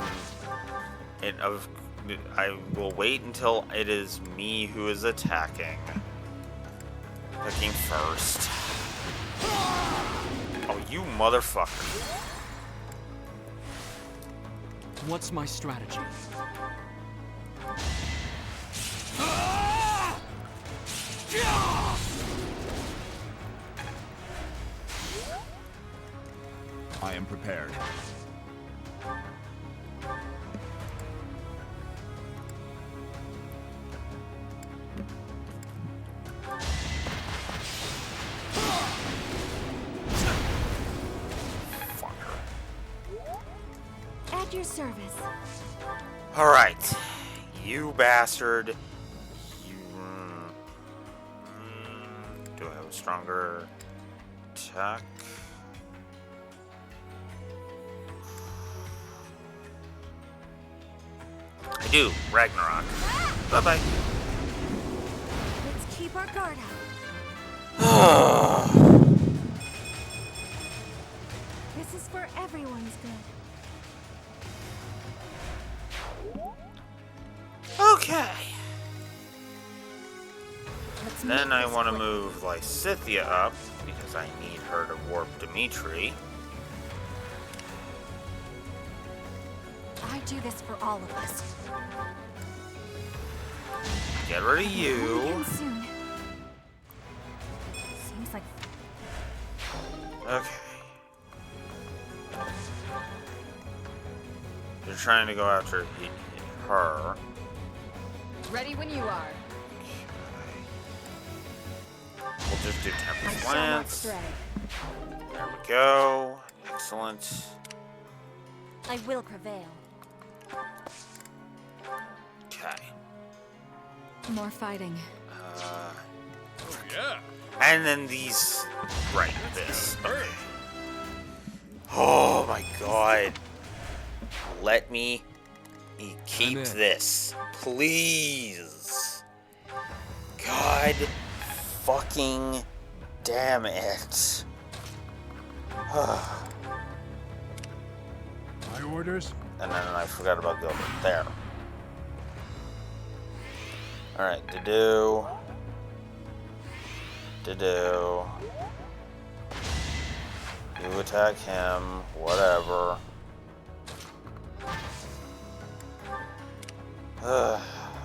I will wait until it is me who is attacking. Picking first. Oh, you motherfucker. What's my strategy? I am prepared. your service. Alright. You bastard. You... do I have a stronger attack? I do. Ragnarok. Bye-bye. Let's keep our guard up. This is for everyone's good. Okay. Then I want to move Lysithea up, because I need her to warp Dimitri. I do this for all of us. Get rid of Home you. again soon. Seems like Okay. You're trying to go after her. Ready when you are. We'll just do I Tempest shall not Lance. stray. There we go. Excellent. I will prevail. Okay. More fighting. Yeah. And then these. Right, this. Okay. Oh my god. Let me keep this. Please. God fucking damn it. My orders? And then I forgot about Gilbert. There. Alright, to do. You attack him, whatever.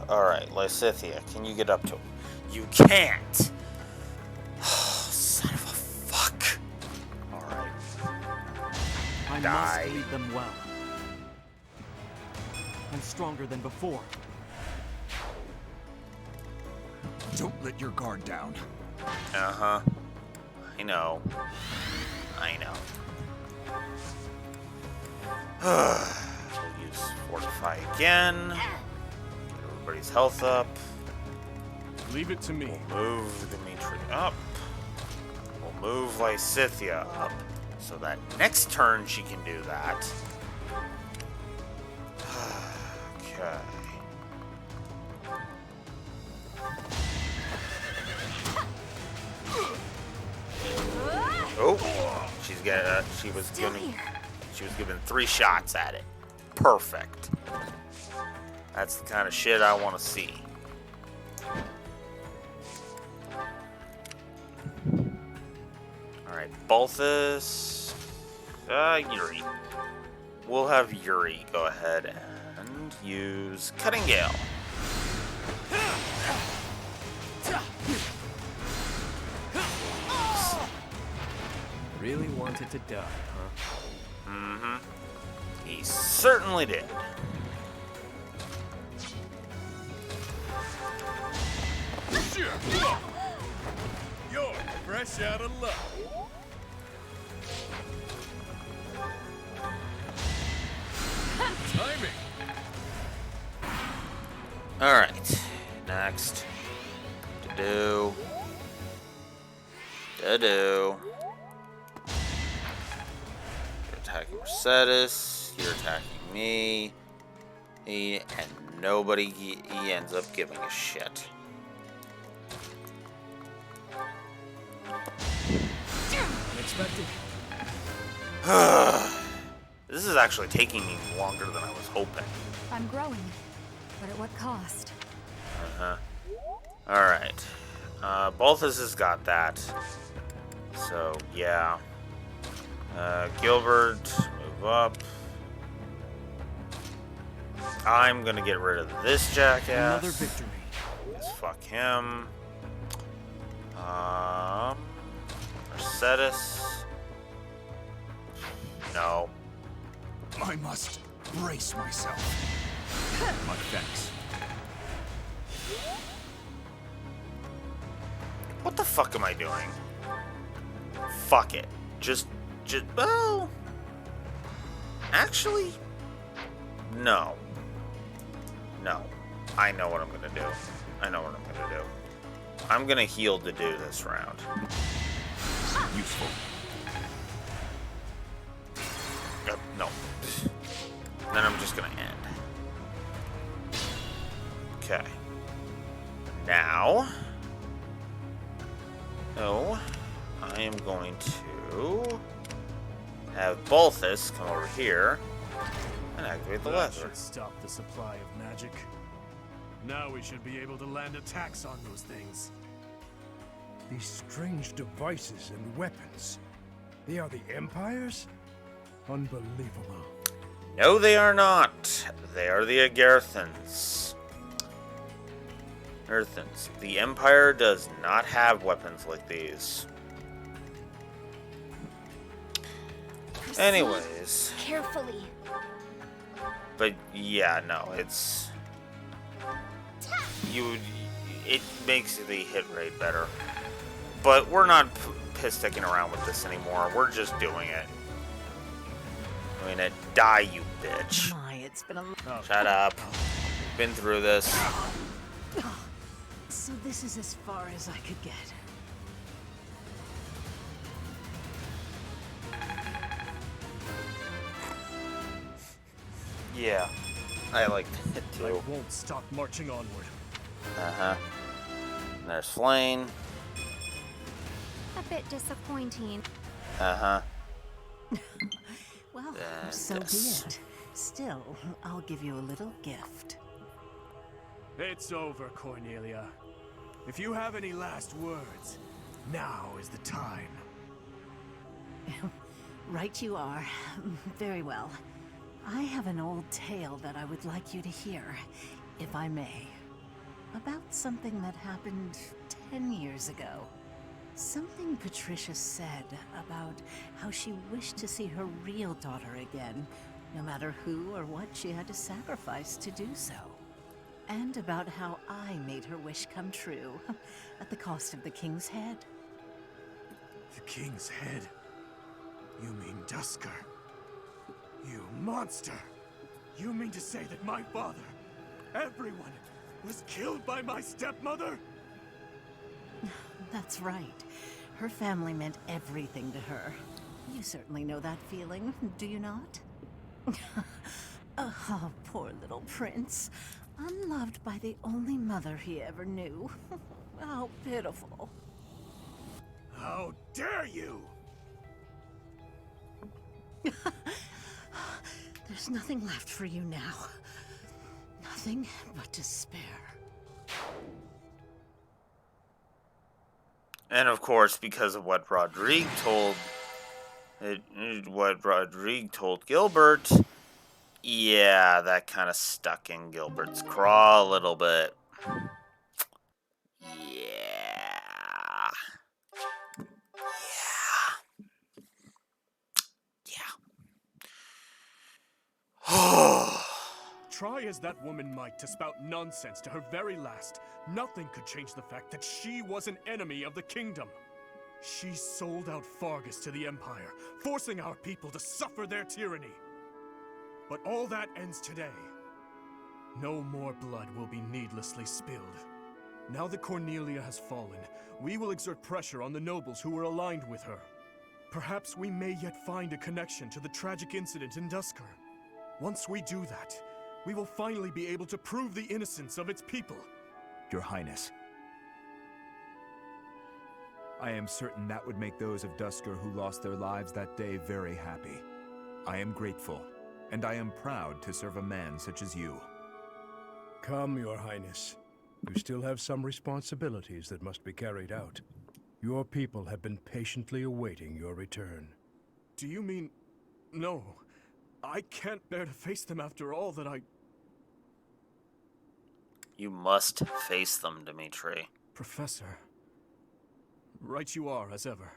Alright, Lysithea, can you get up to him? You can't! Son of a fuck. Alright. I Die. must lead them well. I'm stronger than before. Don't let your guard down. Uh-huh. I know. I know. We'll use Fortify again. Get everybody's health up. Leave it to me. We'll move Dimitri up. We'll move Lysithea up. So that next turn she can do that. Okay. Oh, she was given 3 shots at it. Perfect. That's the kind of shit I want to see. All right, Balthus, Yuri. We'll have Yuri go ahead and use Cutting Gale. Really wanted to die, huh? Mm-hmm. He certainly did. You're fresh out of luck. Timing. Alright. Next. To do. You're attacking Mercedes. You're attacking me. And nobody he ends up giving a shit. Unexpected. This is actually taking me longer than I was hoping. I'm growing, but at what cost? Uh-huh. Alright. Balthus has got that. So, yeah. Gilbert, move up. I'm gonna get rid of this jackass. Another victory. Yes, fuck him. Mercedes. No. I must brace myself. Much thanks. What the fuck am I doing? Fuck it. Just, well... Actually, No. No. I know what I'm gonna do. I know what I'm gonna do. I'm gonna heal to do this round. Useful. No. Then I'm just gonna end. Okay. Now... So, I am going to have Balthus come over here and activate the That lever. should stop the supply of magic. Now we should be able to land attacks on those things. These strange devices and weapons. They are the Empire's? Unbelievable. No, they are not. They are the Agarthans. Earthens. The Empire does not have weapons like these. Proceed Anyways. carefully. But yeah, no, it's... It makes the hit rate better. But we're not piss-sticking around with this anymore. We're just doing it. Doing it. Die, you bitch. My, it's been a... Shut up. Been through this. So this is as far as I could get. Yeah. I like it I too. won't stop marching onward. Uh-huh. And there's Flame. A bit disappointing. Uh-huh. Well, And so be this. it. Still, I'll give you a little gift. It's over, Cornelia. If you have any last words, now is the time. Right you are. Very well. I have an old tale that I would like you to hear, if I may. About something that happened 10 years ago. Something Patricia said about how she wished to see her real daughter again, no matter who or what she had to sacrifice to do so. And about how I made her wish come true, at the cost of the king's head. The king's head? You mean Dusker? You monster! You mean to say that my father, everyone, was killed by my stepmother? That's right. Her family meant everything to her. You certainly know that feeling, do you not? Oh, poor little prince. Unloved by the only mother he ever knew. How pitiful. How dare you! There's nothing left for you now. Nothing but despair. And of course, because of what Rodrigue told... what Rodrigue told Gilbert... Yeah, that kind of stuck in Gilbert's craw a little bit. Yeah. Try as that woman might to spout nonsense to her very last, nothing could change the fact that she was an enemy of the kingdom. She sold out Fargus to the Empire, forcing our people to suffer their tyranny. But all that ends today. No more blood will be needlessly spilled. Now that Cornelia has fallen, we will exert pressure on the nobles who were aligned with her. Perhaps we may yet find a connection to the tragic incident in Dusker. Once we do that, we will finally be able to prove the innocence of its people. Your Highness. I am certain that would make those of Dusker who lost their lives that day very happy. I am grateful, and I am proud to serve a man such as you. Come, Your Highness. You still have some responsibilities that must be carried out. Your people have been patiently awaiting your return. Do you mean... No. I can't bear to face them after all that I... You must face them, Dimitri. Professor. Right you are, as ever.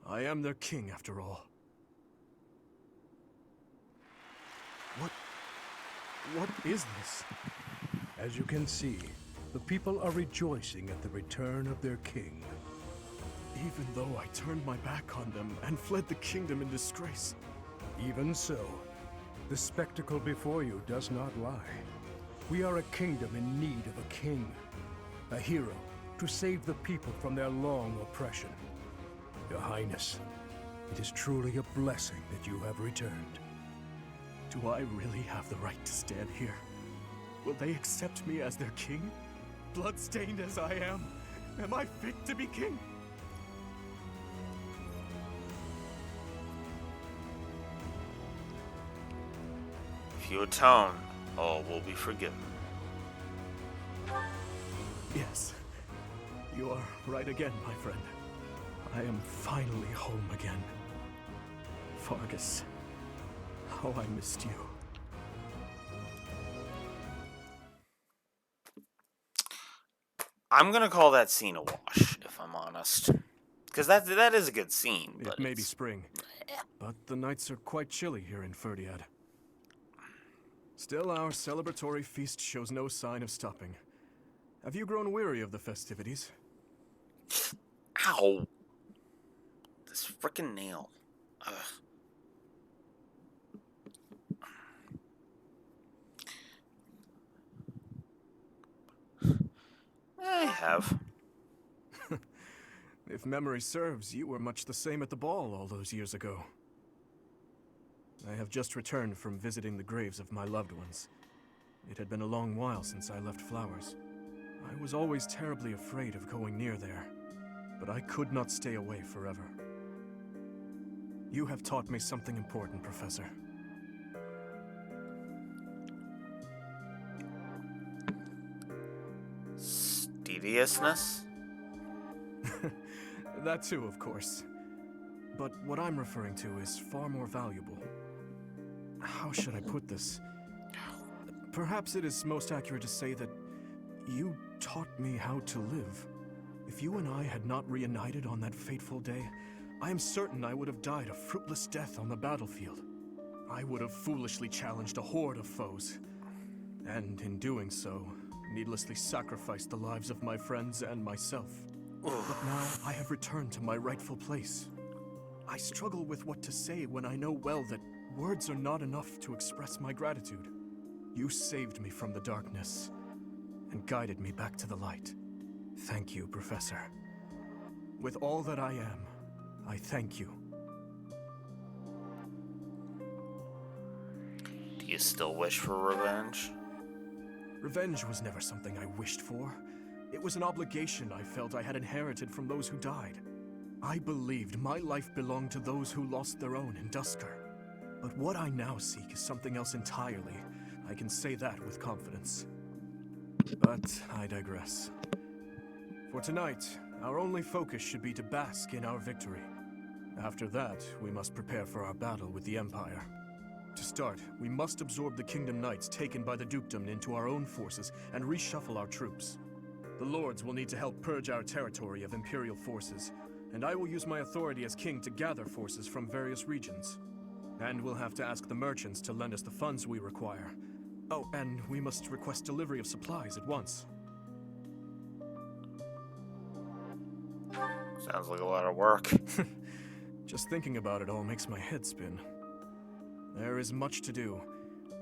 I am their king, after all. What is this? As you can see, the people are rejoicing at the return of their king. Even though I turned my back on them and fled the kingdom in disgrace. Even so, The spectacle before you does not lie. We are a kingdom in need of a king, a hero to save the people from their long oppression. Your Highness, it is truly a blessing that you have returned. Do I really have the right to stand here? Will they accept me as their king? Bloodstained as I am I fit to be king? If you atone, all will be forgiven. Yes. You are right again, my friend. I am finally home again. Fargus, how I missed you. I'm gonna call that scene a wash, if I'm honest. Because that is a good scene, but it may be spring, but the nights are quite chilly here in Ferdiad. Still, our celebratory feast shows no sign of stopping. Have you grown weary of the festivities? Ow! This frickin' nail. Ugh. I have. If memory serves, you were much the same at the ball all those years ago. I have just returned from visiting the graves of my loved ones. It had been a long while since I left Flowers. I was always terribly afraid of going near there, but I could not stay away forever. You have taught me something important, Professor. Studiousness? That too, of course. But what I'm referring to is far more valuable. How should I put this? Perhaps it is most accurate to say that you taught me how to live. If you and I had not reunited on that fateful day, I am certain I would have died a fruitless death on the battlefield. I would have foolishly challenged a horde of foes, and in doing so, needlessly sacrificed the lives of my friends and myself. But now I have returned to my rightful place. I struggle with what to say when I know well that words are not enough to express my gratitude. You saved me from the darkness and guided me back to the light. Thank you, Professor. With all that I am, I thank you. Do you still wish for revenge? Revenge was never something I wished for. It was an obligation I felt I had inherited from those who died. I believed my life belonged to those who lost their own in Dusker. But what I now seek is something else entirely. I can say that with confidence. But I digress. For tonight, our only focus should be to bask in our victory. After that, we must prepare for our battle with the Empire. To start, we must absorb the Kingdom Knights taken by the Dukedom into our own forces and reshuffle our troops. The Lords will need to help purge our territory of Imperial forces, and I will use my authority as king to gather forces from various regions. And we'll have to ask the merchants to lend us the funds we require. Oh, and we must request delivery of supplies at once. Sounds like a lot of work. Just thinking about it all makes my head spin. There is much to do,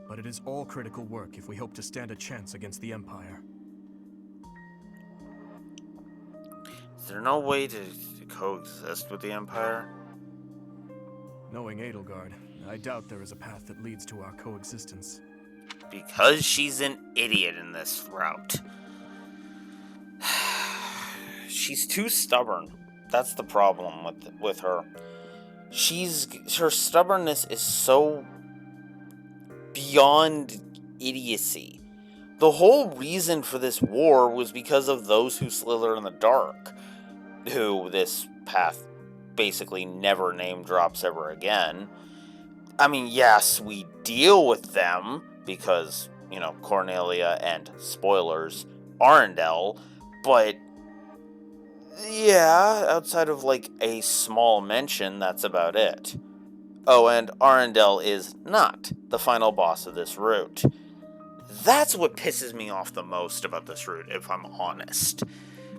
but it is all critical work if we hope to stand a chance against the Empire. Is there no way to coexist with the Empire? Knowing Edelgard, I doubt there is a path that leads to our coexistence. Because she's an idiot in this route. She's too stubborn. That's the problem with her. Her stubbornness is so beyond idiocy. The whole reason for this war was because of those who slither in the dark, who this path basically never name drops ever again. I mean, yes, we deal with them because, you know, Cornelia and, spoilers, Arundel, but yeah, outside of like a small mention, that's about it. Oh, and Arundel is not the final boss of this route. That's what pisses me off the most about this route, if I'm honest.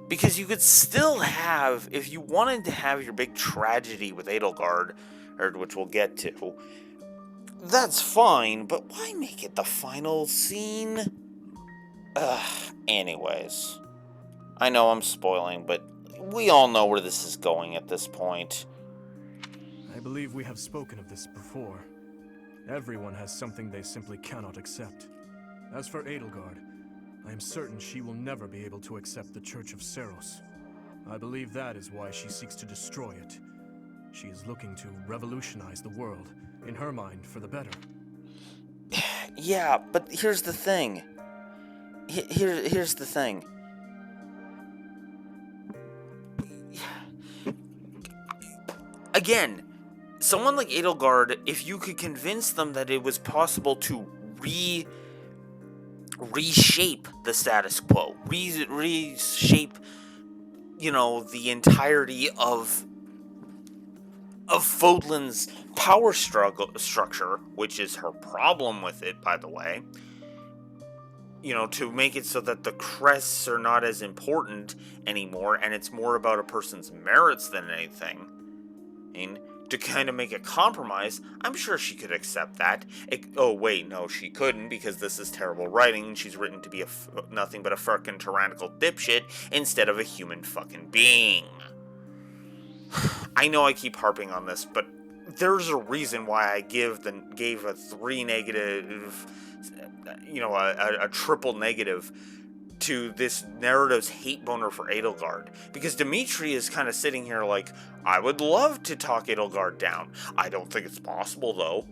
Because you could still have, if you wanted to have your big tragedy with Edelgard, or which we'll get to, that's fine, but why make it the final scene? Anyways. I know I'm spoiling, but we all know where this is going at this point. I believe we have spoken of this before. Everyone has something they simply cannot accept. As for Edelgard, I am certain she will never be able to accept the Church of Seros. I believe that is why she seeks to destroy it. She is looking to revolutionize the world, in her mind, for the better. Yeah, but here's the thing. Here's the thing. Again, someone like Edelgard, if you could convince them that it was possible to reshape the status quo, reshape, the entirety of Fodlan's power structure, which is her problem with it, by the way, to make it so that the crests are not as important anymore, and it's more about a person's merits than anything. To kind of make a compromise, I'm sure she could accept that. Oh, wait, no, she couldn't, because this is terrible writing. She's written to be nothing but a fucking tyrannical dipshit instead of a human fucking being. I know I keep harping on this, but there's a reason why I gave a 3 negative, a triple negative to this narrative's hate boner for Edelgard. Because Dimitri is kind of sitting here like, I would love to talk Edelgard down. I don't think it's possible, though.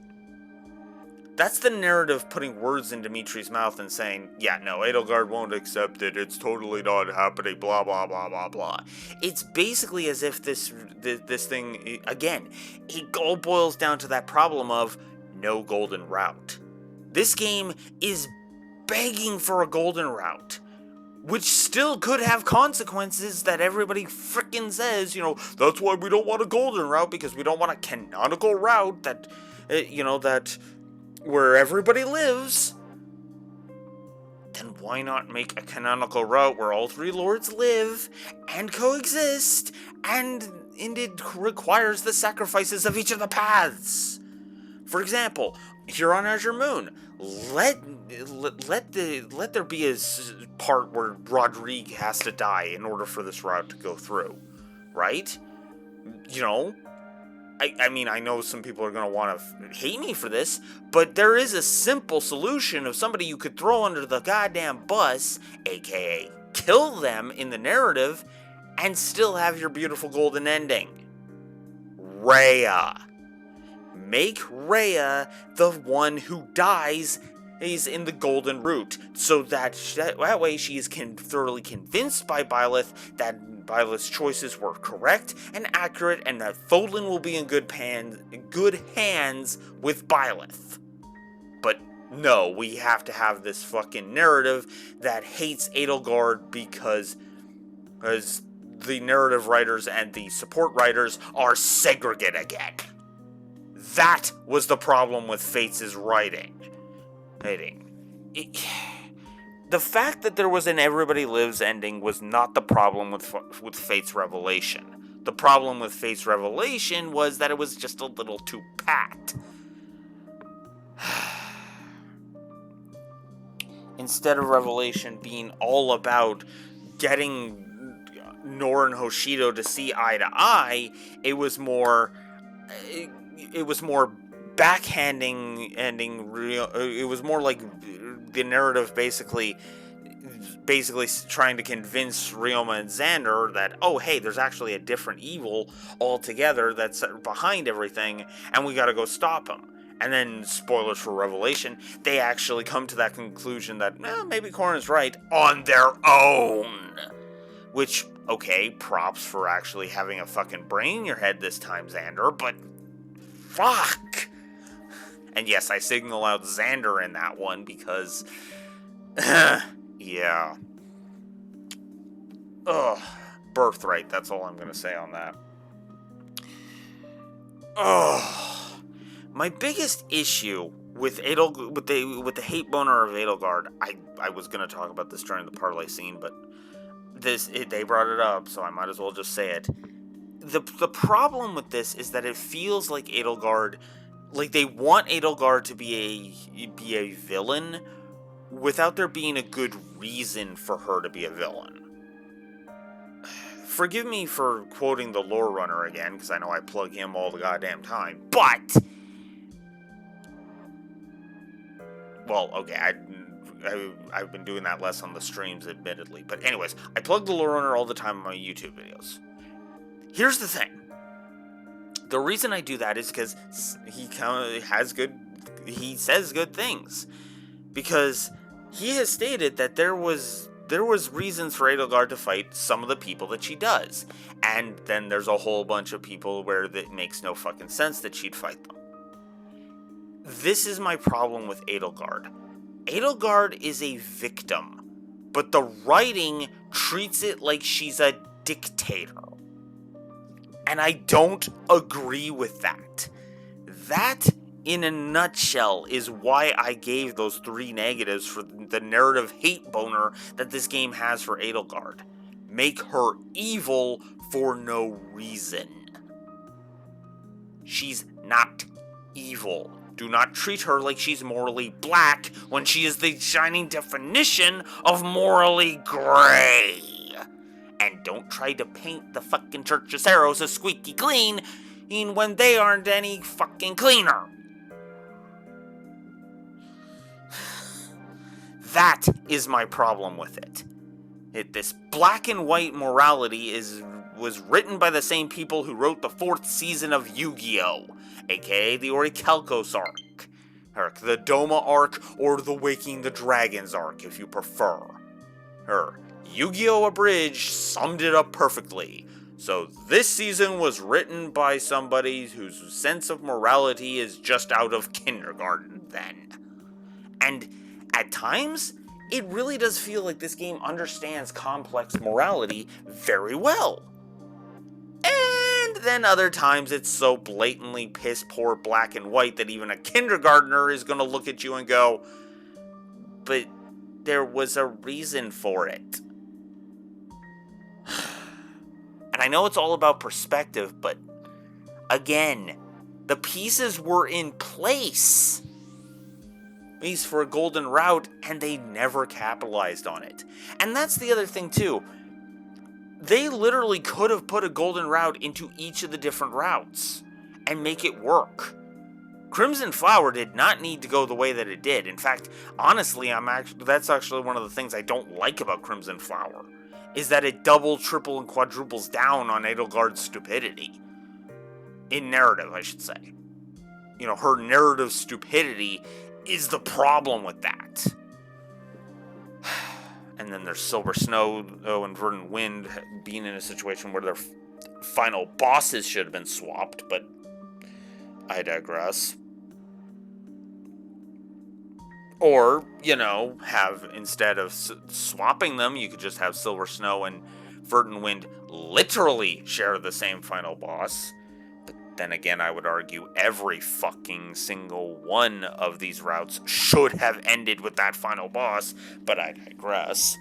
That's the narrative putting words in Dimitri's mouth and saying, yeah, no, Edelgard won't accept it, it's totally not happening, blah, blah, blah, blah, blah. It's basically as if this thing, again, it all boils down to that problem of no golden route. This game is begging for a golden route, which still could have consequences that everybody frickin' says, that's why we don't want a golden route, because we don't want a canonical route that, that where everybody lives. Then why not make a canonical route where all 3 lords live and coexist, and it requires the sacrifices of each of the paths? For example, here on Azure Moon, let there be a part where Rodrigue has to die in order for this route to go through, right? I mean, I know some people are going to want to hate me for this, but there is a simple solution of somebody you could throw under the goddamn bus, aka kill them in the narrative, and still have your beautiful golden ending. Rhea. Make Rhea the one who dies in the golden route, so that way she is thoroughly convinced by Byleth that Byleth's choices were correct and accurate, and that Fodlan will be in good hands with Byleth. But no, we have to have this fucking narrative that hates Edelgard because the narrative writers and the support writers are segregate again. That was the problem with Fates' writing. The fact that there was an Everybody Lives ending was not the problem with Fates Revelation. The problem with Fates Revelation was that it was just a little too pat. Instead of Revelation being all about getting Nor and Hoshido to see eye to eye, it was more backhanding ending. It was more like the narrative basically trying to convince Ryoma and Xander that, oh hey, there's actually a different evil altogether that's behind everything, and we gotta go stop him. And then, spoilers for Revelation, they actually come to that conclusion that, maybe Corrin's right, on their own. Which, okay, props for actually having a fucking brain in your head this time, Xander, but fuck! And yes, I signal out Xander in that one because, yeah. Ugh, birthright, that's all I'm gonna say on that. Ugh. My biggest issue with the hate boner of Edelgard, I was gonna talk about this during the parlay scene, but they brought it up, so I might as well just say it. The problem with this is that it feels like Edelgard Like, they want Edelgard to be a villain without there being a good reason for her to be a villain. Forgive me for quoting the Lore Runner again, because I know I plug him all the goddamn time, but... Well, okay, I've been doing that less on the streams, admittedly. But anyways, I plug the Lore Runner all the time in my YouTube videos. Here's the thing. The reason I do that is because he says good things. Because he has stated that there was reasons for Edelgard to fight some of the people that she does. And then there's a whole bunch of people where it makes no fucking sense that she'd fight them. This is my problem with Edelgard. Edelgard is a victim, but the writing treats it like she's a dictator. And I don't agree with that. That, in a nutshell, is why I gave those 3 negatives for the narrative hate boner that this game has for Edelgard. Make her evil for no reason. She's not evil. Do not treat her like she's morally black when she is the shining definition of morally gray. And don't try to paint the fucking Church of Saros as squeaky clean when they aren't any fucking cleaner. That is my problem with it. This black and white morality was written by the same people who wrote the 4th season of Yu-Gi-Oh! AKA the Orichalcos arc, the Doma arc, or the Waking the Dragons arc, if you prefer. Yu-Gi-Oh! Abridged summed it up perfectly. So this season was written by somebody whose sense of morality is just out of kindergarten then. And at times, it really does feel like this game understands complex morality very well. And then other times it's so blatantly piss poor black and white that even a kindergartner is going to look at you and go, but there was a reason for it. And I know it's all about perspective, but again, the pieces were in place. At least for a golden route, and they never capitalized on it. And that's the other thing too. They literally could have put a golden route into each of the different routes and make it work. Crimson Flower did not need to go the way that it did. In fact, honestly, that's actually one of the things I don't like about Crimson Flower, is that it double, triple, and quadruples down on Edelgard's stupidity. In narrative, I should say. You know, her narrative stupidity is the problem with that. And then there's Silver Snow and Verdant Wind being in a situation where their final bosses should have been swapped, but I digress. Or, you know, instead of swapping them, you could just have Silver Snow and Verdant Wind literally share the same final boss. But then again, I would argue every fucking single one of these routes should have ended with that final boss, but I digress.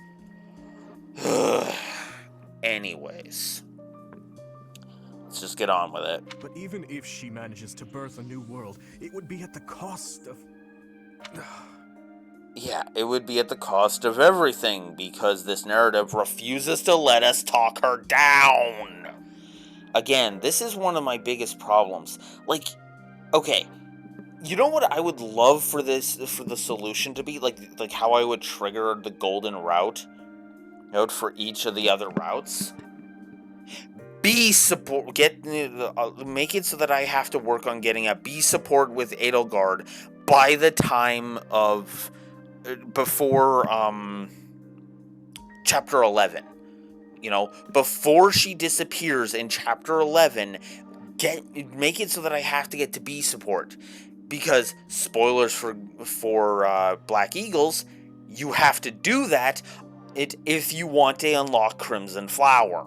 Anyways, let's just get on with it. But even if she manages to birth a new world, it would be at the cost of... Yeah, it would be at the cost of everything, because this narrative refuses to let us talk her down. Again, this is one of my biggest problems. Like, okay, you know what I would love for the solution to be? Like how I would trigger the golden route out for each of the other routes? B support, make it so that I have to work on getting a B support with Edelgard by the time of, before, Chapter 11. You know, before she disappears in Chapter 11, make it so that I have to get to B support. Because, spoilers for Black Eagles, you have to do that if you want to unlock Crimson Flower.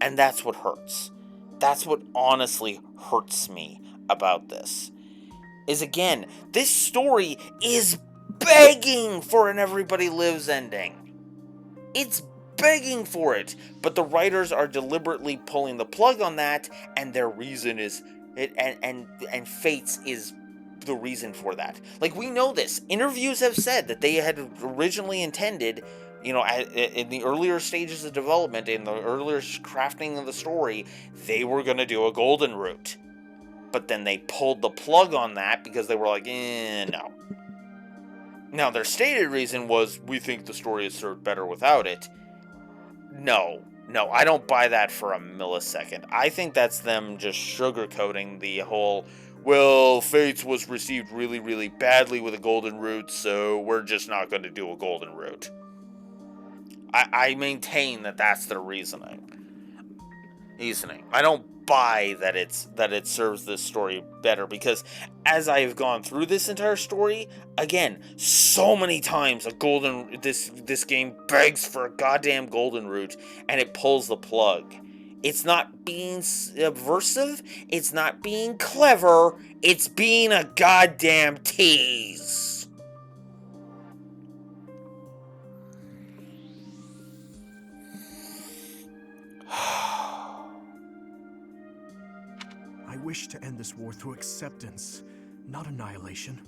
And that's what hurts. That's what honestly hurts me about this. Is again, this story is begging for an Everybody Lives ending. It's begging for it, but the writers are deliberately pulling the plug on that, and their reason is it, and Fates is the reason for that. Like, we know this. Interviews have said that they had originally intended, you know, in the earlier stages of development, in the earlier crafting of the story, they were going to do a golden route. But then they pulled the plug on that because they were like, no. Now, their stated reason was, we think the story is served better without it. No, I don't buy that for a millisecond. I think that's them just sugarcoating the whole, well, Fates was received really, really badly with a golden route, so we're just not going to do a golden route. I maintain that that's their reasoning. I don't buy that it serves this story better, because as I've gone through this entire story, again, so many times this game begs for a goddamn golden route and it pulls the plug. It's not being subversive, it's not being clever, it's being a goddamn tease. I wish to end this war through acceptance, not annihilation.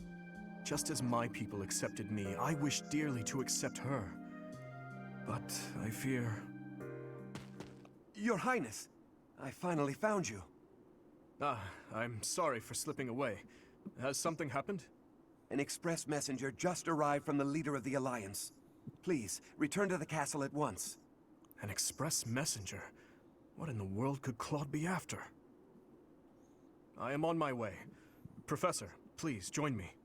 Just as my people accepted me, I wish dearly to accept her. But I fear... Your Highness, I finally found you. I'm sorry for slipping away. Has something happened? An express messenger just arrived from the leader of the Alliance. Please, return to the castle at once. An express messenger? What in the world could Claude be after? I am on my way. Professor, please join me.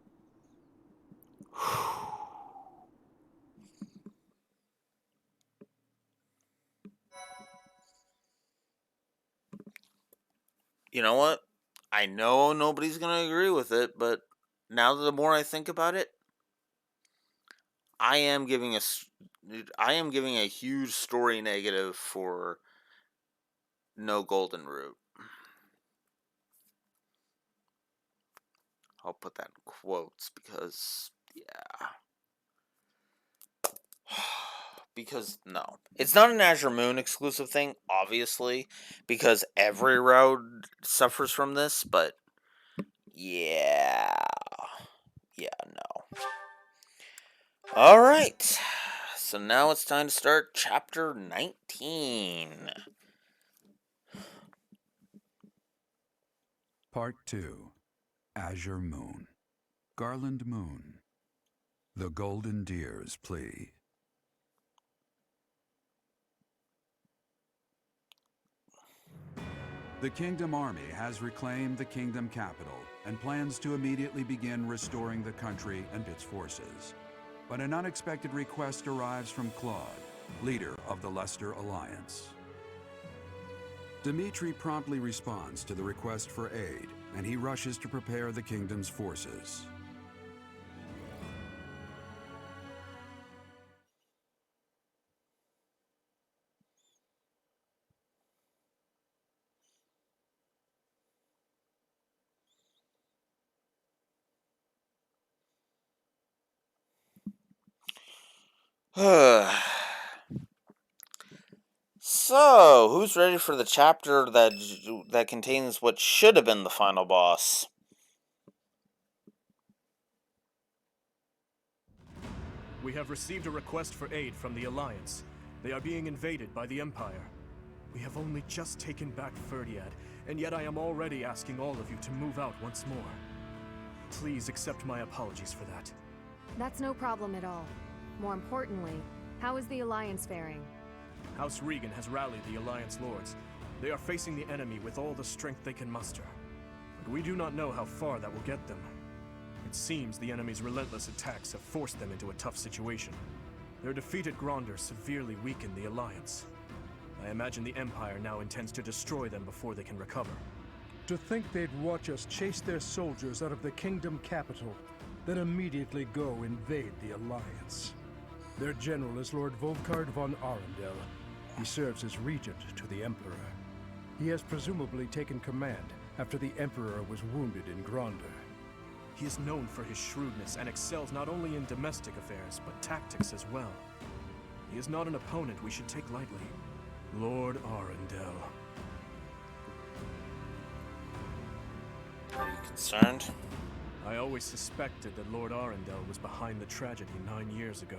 You know what? I know nobody's going to agree with it, but now the more I think about it, I am giving a huge story negative for no golden route. I'll put that in quotes because, yeah. Because, no. It's not an Azure Moon exclusive thing, obviously, because every road suffers from this, but, yeah. Yeah, no. Alright. So now it's time to start Chapter 19. Part 2. Azure Moon. Garland Moon. The Golden Deer's Plea. The Kingdom Army has reclaimed the Kingdom capital and plans to immediately begin restoring the country and its forces. But an unexpected request arrives from Claude, leader of the Leicester Alliance. Dimitri promptly responds to the request for aid, and he rushes to prepare the Kingdom's forces. So, who's ready for the chapter that contains what should have been the final boss? We have received a request for aid from the Alliance. They are being invaded by the Empire. We have only just taken back Ferdiad, and yet I am already asking all of you to move out once more. Please accept my apologies for that. That's no problem at all. More importantly, how is the Alliance faring? House Regan has rallied the Alliance Lords. They are facing the enemy with all the strength they can muster. But we do not know how far that will get them. It seems the enemy's relentless attacks have forced them into a tough situation. Their defeat at Gronder severely weakened the Alliance. I imagine the Empire now intends to destroy them before they can recover. To think they'd watch us chase their soldiers out of the Kingdom capital, then immediately go invade the Alliance. Their general is Lord Volkard von Arundel. He serves as regent to the Emperor. He has presumably taken command after the Emperor was wounded in Gronder. He is known for his shrewdness and excels not only in domestic affairs, but tactics as well. He is not an opponent we should take lightly. Lord Arundel. Are you concerned? I always suspected that Lord Arundel was behind the tragedy 9 years ago.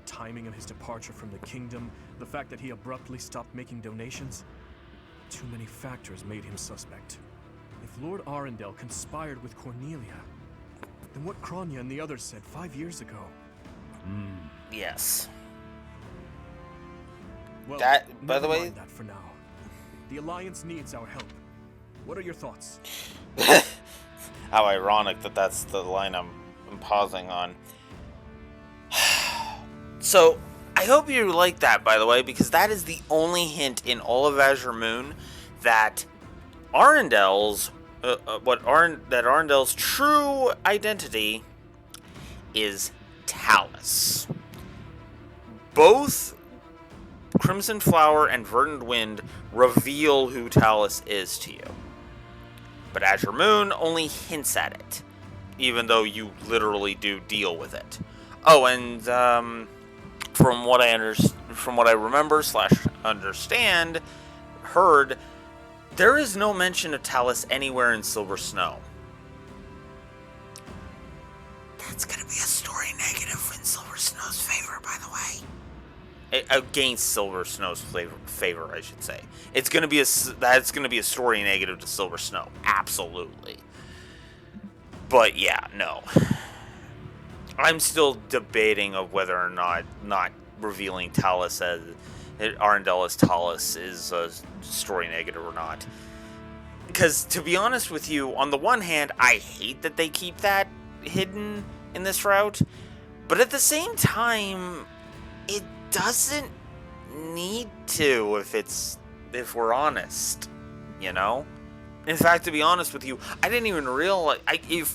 The timing of his departure from the kingdom, the fact that he abruptly stopped making donations. Too many factors made him suspect. If Lord Arundel conspired with Cornelia, then what Kronya and the others said 5 years ago? Yes. Well, That, by the never way, mind that for now. The Alliance needs our help. What are your thoughts? how ironic that that's the line I'm pausing on. So, I hope you like that, by the way, because that is the only hint in all of Azure Moon that Arendel's Arendel's true identity is Talus. Both Crimson Flower and Verdant Wind reveal who Talus is to you. But Azure Moon only hints at it, even though you literally do deal with it. Oh, and from what I remember / understand, heard, there is no mention of Talus anywhere in Silver Snow. That's gonna be a story negative in Silver Snow's favor, by the way. Against Silver Snow's favor, I should say. That's gonna be a story negative to Silver Snow, absolutely. But yeah, no. I'm still debating of whether or not revealing Talus as Arundel as Talus is a story negative or not. Because to be honest with you, on the one hand, I hate that they keep that hidden in this route, but at the same time, it doesn't need to if we're honest, you know? In fact, to be honest with you, I didn't even realize,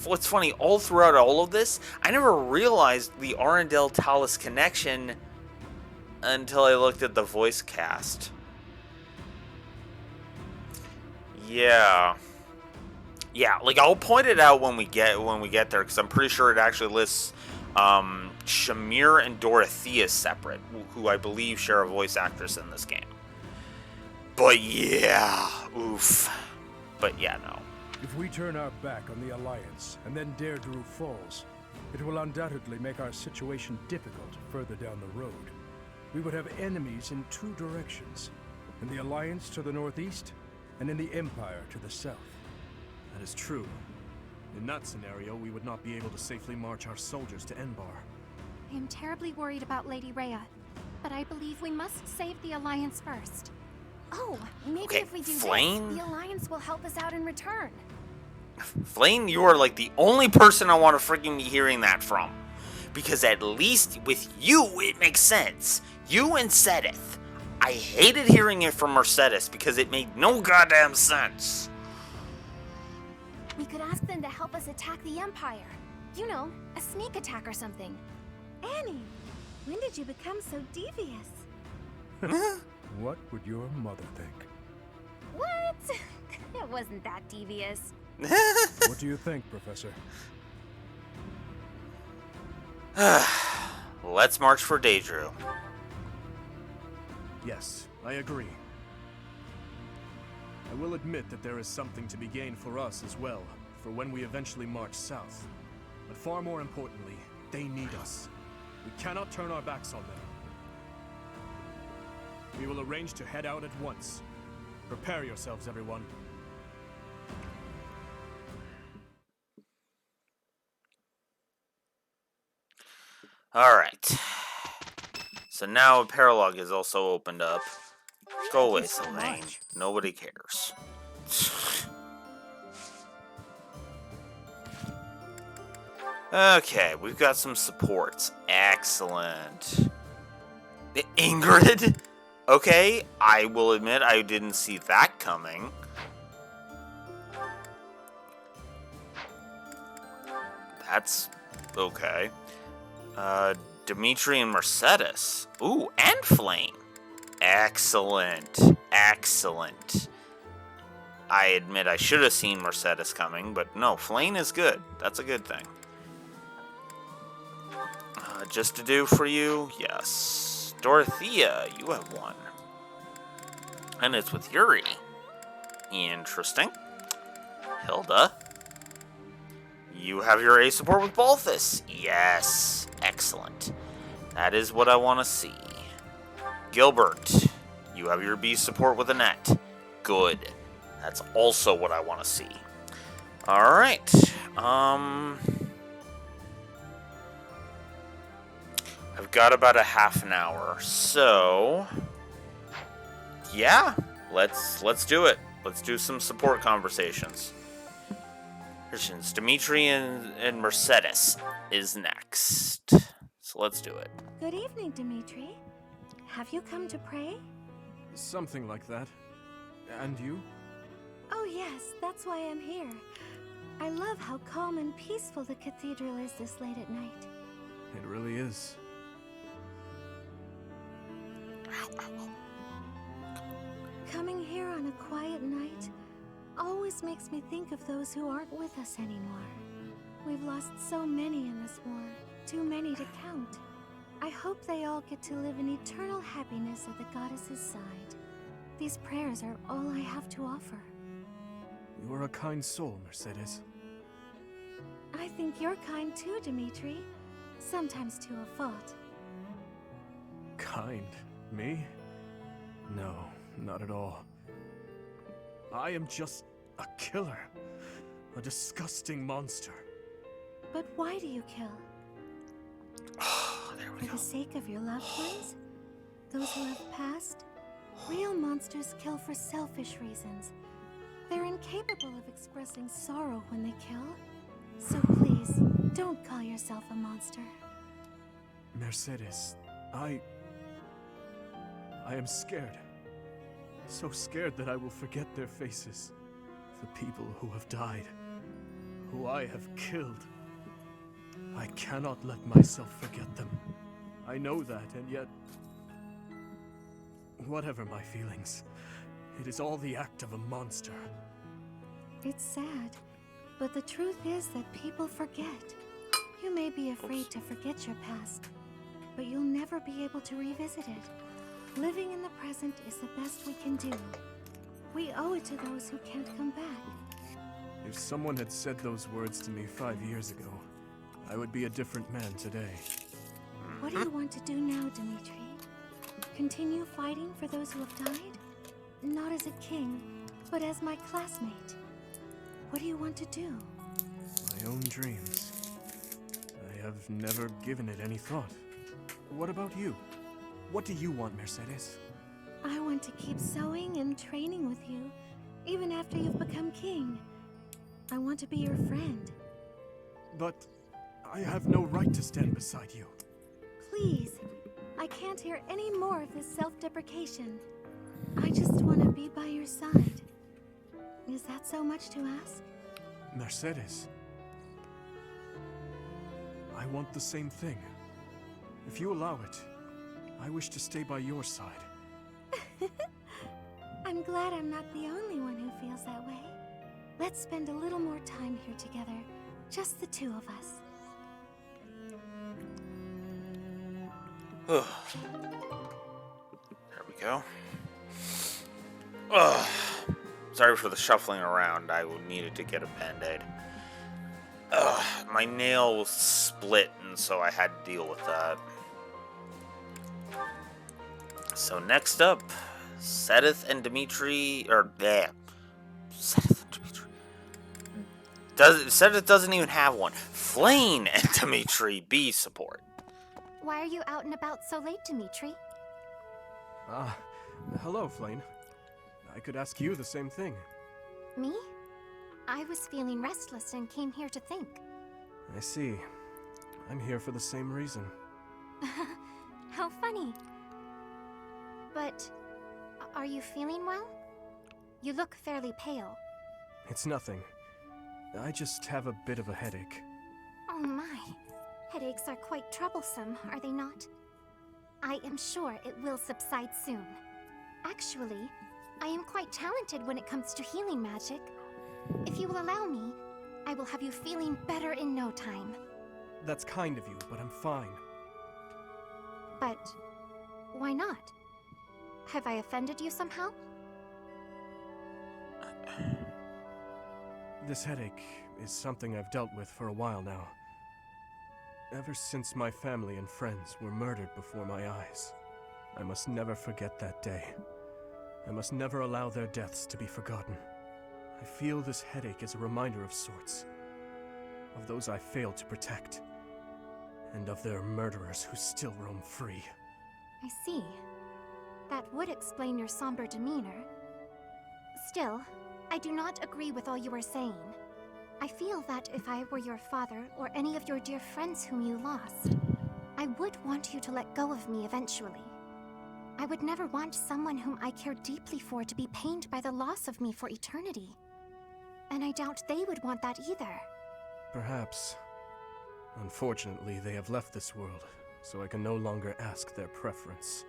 what's funny, all throughout all of this, I never realized the Arundel-Talus connection until I looked at the voice cast. Yeah. Yeah, like, I'll point it out when we get there, because I'm pretty sure it actually lists Shamir and Dorothea separate, who I believe share a voice actress in this game. But yeah, oof. But yeah, no. If we turn our back on the Alliance and then Daredrew falls, it will undoubtedly make our situation difficult further down the road. We would have enemies in 2 directions, in the Alliance to the northeast, and in the Empire to the south. That is true. In that scenario, we would not be able to safely march our soldiers to Enbar. I am terribly worried about Lady Rhea, but I believe we must save the Alliance first. Oh, maybe if we do Flame? this, the Alliance will help us out in return. Flame, you are like the only person I want to freaking be hearing that from. Because at least with you, it makes sense. You and Sedith. I hated hearing it from Mercedes because it made no goddamn sense. We could ask them to help us attack the Empire. You know, a sneak attack or something. Annie, when did you become so devious? What would your mother think? What? It wasn't that devious. What do you think, Professor? Let's march for Daedrew. Yes, I agree. I will admit that there is something to be gained for us as well, for when we eventually march south. But far more importantly, they need us. We cannot turn our backs on them. We will arrange to head out at once. Prepare yourselves, everyone. Alright. So now a paralog is also opened up. Go away, Sylvain. Nobody cares. Okay, we've got some supports. Excellent. Ingrid? Okay, I will admit I didn't see that coming. That's okay. Dimitri and Mercedes. Ooh, and Flame. Excellent. Excellent. I admit I should have seen Mercedes coming, but no, Flame is good. That's a good thing. Just to do for you? Yes. Dorothea, you have one. And it's with Yuri. Interesting. Hilda, you have your A support with Balthus. Yes, excellent. That is what I want to see. Gilbert, you have your B support with Annette. Good. That's also what I want to see. Alright. I've got about a half an hour, so yeah, let's do it. Let's do some support conversations. Christians, Dimitri and Mercedes is next. So let's do it. Good evening, Dimitri. Have you come to pray? Something like that. And you? Oh yes, that's why I'm here. I love how calm and peaceful the cathedral is this late at night. It really is. Coming here on a quiet night always makes me think of those who aren't with us anymore. We've lost so many in this war, too many to count. I hope they all get to live in eternal happiness at the goddess's side. These prayers are all I have to offer. You are a kind soul, Mercedes. I think you're kind too, Dimitri. Sometimes to a fault. Kind? Me? No, not at all. I am just a killer. A disgusting monster. But why do you kill? For the sake of your loved ones? Those who have passed? Real monsters kill for selfish reasons. They're incapable of expressing sorrow when they kill. So please, don't call yourself a monster. Mercedes, I am scared. So scared that I will forget their faces. The people who have died. Who I have killed. I cannot let myself forget them. I know that, and yet... Whatever my feelings, it is all the act of a monster. It's sad, but the truth is that people forget. You may be afraid to forget your past, but you'll never be able to revisit it. Living in the present is the best we can do. We owe it to those who can't come back. If someone had said those words to me 5 years ago, I would be a different man today. What do you want to do now, Dimitri? Continue fighting for those who have died? Not as a king, but as my classmate. What do you want to do? My own dreams. I have never given it any thought. What about you? What do you want, Mercedes? I want to keep sewing and training with you, even after you've become king. I want to be your friend. But I have no right to stand beside you. Please, I can't hear any more of this self-deprecation. I just want to be by your side. Is that so much to ask? Mercedes. I want the same thing. If you allow it, I wish to stay by your side. I'm glad I'm not the only one who feels that way. Let's spend a little more time here together. Just the two of us. There we go. Ugh. Sorry for the shuffling around. I needed to get a band-aid. My nail was split, and so I had to deal with that. So next up, Sedith and Dimitri, or there. Sedith and Dimitri. Sedith doesn't even have one. Flane and Dimitri B support. Why are you out and about so late, Dimitri? Hello, Flane. I could ask you the same thing. Me? I was feeling restless and came here to think. I see. I'm here for the same reason. How funny. But, are you feeling well? You look fairly pale. It's nothing. I just have a bit of a headache. Oh my. Headaches are quite troublesome, are they not? I am sure it will subside soon. Actually, I am quite talented when it comes to healing magic. If you will allow me, I will have you feeling better in no time. That's kind of you, but I'm fine. But Why not? Have I offended you somehow? This headache is something I've dealt with for a while now. Ever since my family and friends were murdered before my eyes. I must never forget that day. I must never allow their deaths to be forgotten. I feel this headache is a reminder of sorts. Of those I failed to protect. And of their murderers who still roam free. I see. That would explain your somber demeanor. Still, I do not agree with all you are saying. I feel that if I were your father or any of your dear friends whom you lost, I would want you to let go of me eventually. I would never want someone whom I care deeply for to be pained by the loss of me for eternity. And I doubt they would want that either. Perhaps. Unfortunately, they have left this world, so I can no longer ask their preference.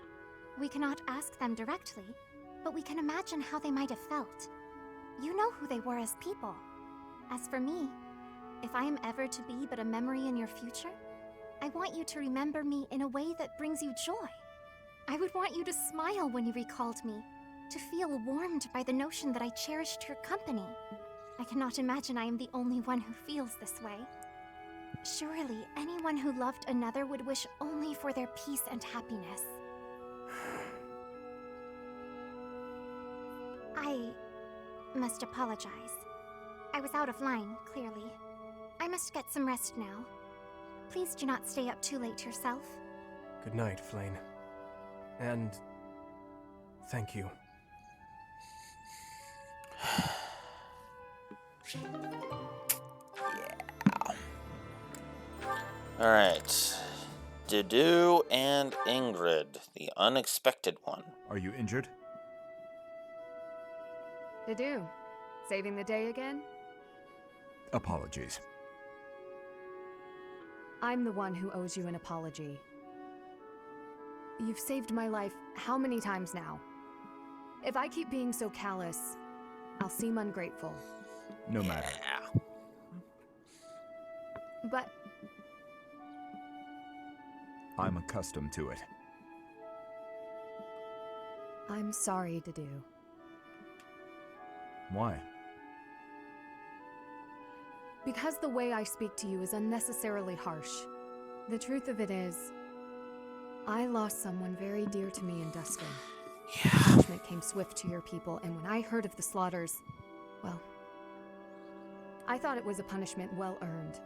We cannot ask them directly, but we can imagine how they might have felt. You know who they were as people. As for me, if I am ever to be but a memory in your future, I want you to remember me in a way that brings you joy. I would want you to smile when you recalled me, to feel warmed by the notion that I cherished your company. I cannot imagine I am the only one who feels this way. Surely, anyone who loved another would wish only for their peace and happiness. I must apologize. I was out of line, clearly. I must get some rest now. Please do not stay up too late yourself. Good night, Flane. And thank you. Alright. Dedu and Ingrid, the unexpected one. Are you injured? Dedu, saving the day again? Apologies. I'm the one who owes you an apology. You've saved my life how many times now? If I keep being so callous, I'll seem ungrateful. No matter. But I'm accustomed to it. I'm sorry, Dedu. Why? Because the way I speak to you is unnecessarily harsh. The truth of it is, I lost someone very dear to me in Duskin. Punishment came swift to your people, and when I heard of the slaughters, well, I thought it was a punishment well earned.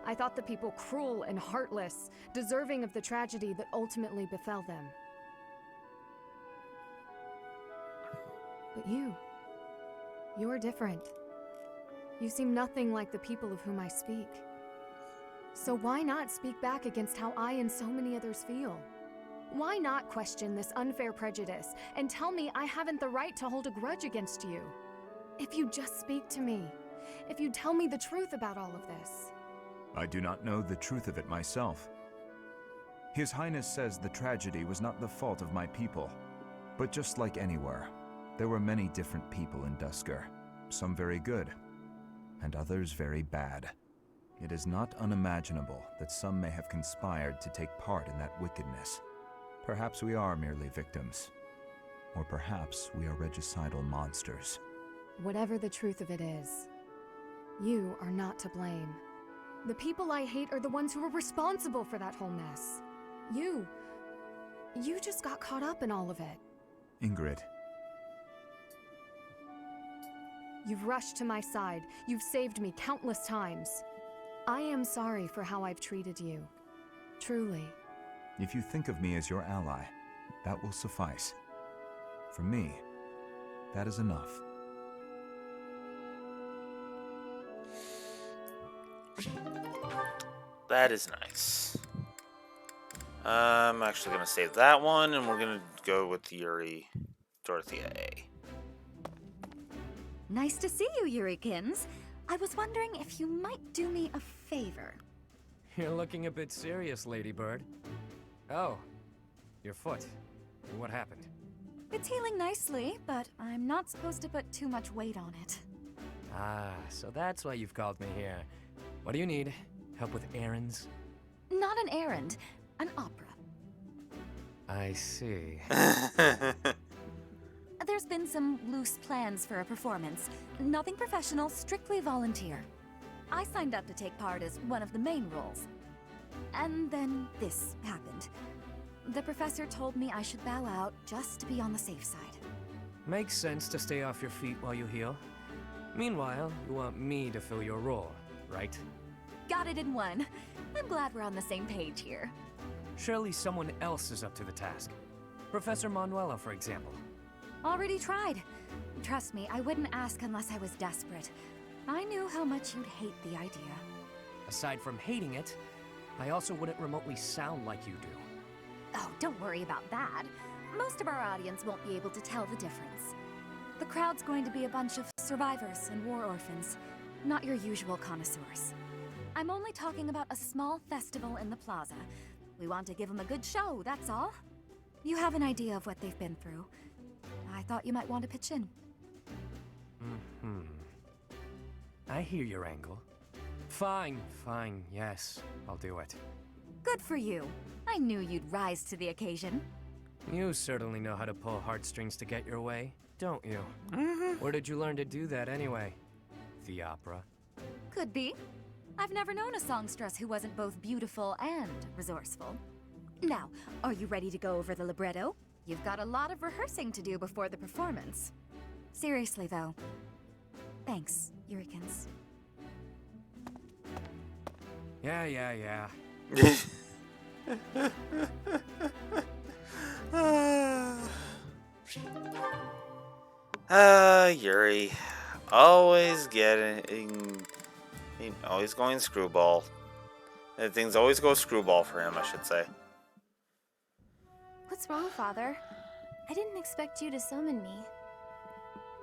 I thought the people cruel and heartless, deserving of the tragedy that ultimately befell them. But you're different. You seem nothing like the people of whom I speak. So why not speak back against how I and so many others feel? Why not question this unfair prejudice and tell me I haven't the right to hold a grudge against you? If you just speak to me, if you tell me the truth about all of this. I do not know the truth of it myself. His Highness says the tragedy was not the fault of my people. But just like anywhere, there were many different people in Duskur. Some very good, and others very bad. It is not unimaginable that some may have conspired to take part in that wickedness. Perhaps we are merely victims. Or perhaps we are regicidal monsters. Whatever the truth of it is, you are not to blame. The people I hate are the ones who are responsible for that whole mess. You just got caught up in all of it. Ingrid. You've rushed to my side. You've saved me countless times. I am sorry for how I've treated you. Truly. If you think of me as your ally, that will suffice. For me, that is enough. That is nice. I'm actually going to save that one, and we're going to go with Dorothea A. Nice to see you, Yurikins. I was wondering if you might do me a favor. You're looking a bit serious, Ladybird. Oh, your foot. What happened? It's healing nicely, but I'm not supposed to put too much weight on it. Ah, so that's why you've called me here. What do you need? Help with errands? Not an errand, an opera. I see. There's been some loose plans for a performance. Nothing professional, strictly volunteer. I signed up to take part as one of the main roles. And then this happened. The professor told me I should bow out just to be on the safe side. Makes sense to stay off your feet while you heal. Meanwhile, you want me to fill your role, right? Got it in one. I'm glad we're on the same page here. Surely someone else is up to the task. Professor Manuela, for example. Already tried. Trust me, I wouldn't ask unless I was desperate. I knew how much you'd hate the idea. Aside from hating it, I also wouldn't remotely sound like you do. Oh, don't worry about that. Most of our audience won't be able to tell the difference. The crowd's going to be a bunch of survivors and war orphans, not your usual connoisseurs. I'm only talking about a small festival in the plaza. We want to give them a good show, that's all. You have an idea of what they've been through. I thought you might want to pitch in. I hear your angle. Fine, yes, I'll do it. Good for you. I knew you'd rise to the occasion. You certainly know how to pull heartstrings to get your way, don't you? Where did you learn to do that anyway? The opera? Could be. I've never known a songstress who wasn't both beautiful and resourceful. Now, are you ready to go over the libretto? You've got a lot of rehearsing to do before the performance. Seriously, though. Thanks, Eurykins. Yeah. Yuri. Always always going screwball. Things always go screwball for him, I should say. What's wrong, Father? I didn't expect you to summon me.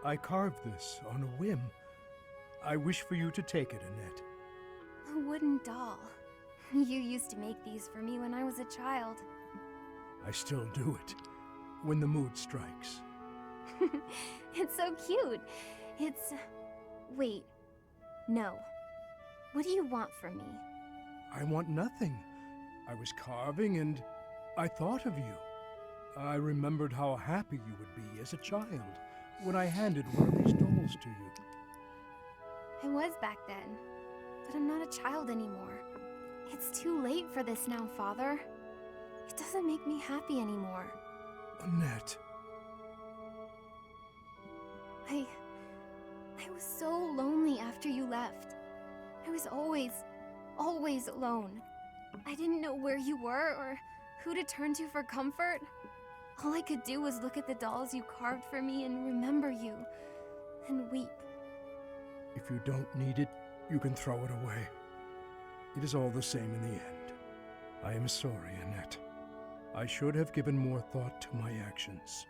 I carved this on a whim. I wish for you to take it, Annette. A wooden doll. You used to make these for me when I was a child. I still do it, when the mood strikes. It's so cute. It's... Wait. No. What do you want from me? I want nothing. I was carving and I thought of you. I remembered how happy you would be as a child when I handed one of these dolls to you. I was back then, but I'm not a child anymore. It's too late for this now, Father. It doesn't make me happy anymore. Annette. I was so lonely after you left. I was always alone. I didn't know where you were or who to turn to for comfort. All I could do was look at the dolls you carved for me and remember you, and weep. If you don't need it, you can throw it away. It is all the same in the end. I am sorry, Annette. I should have given more thought to my actions.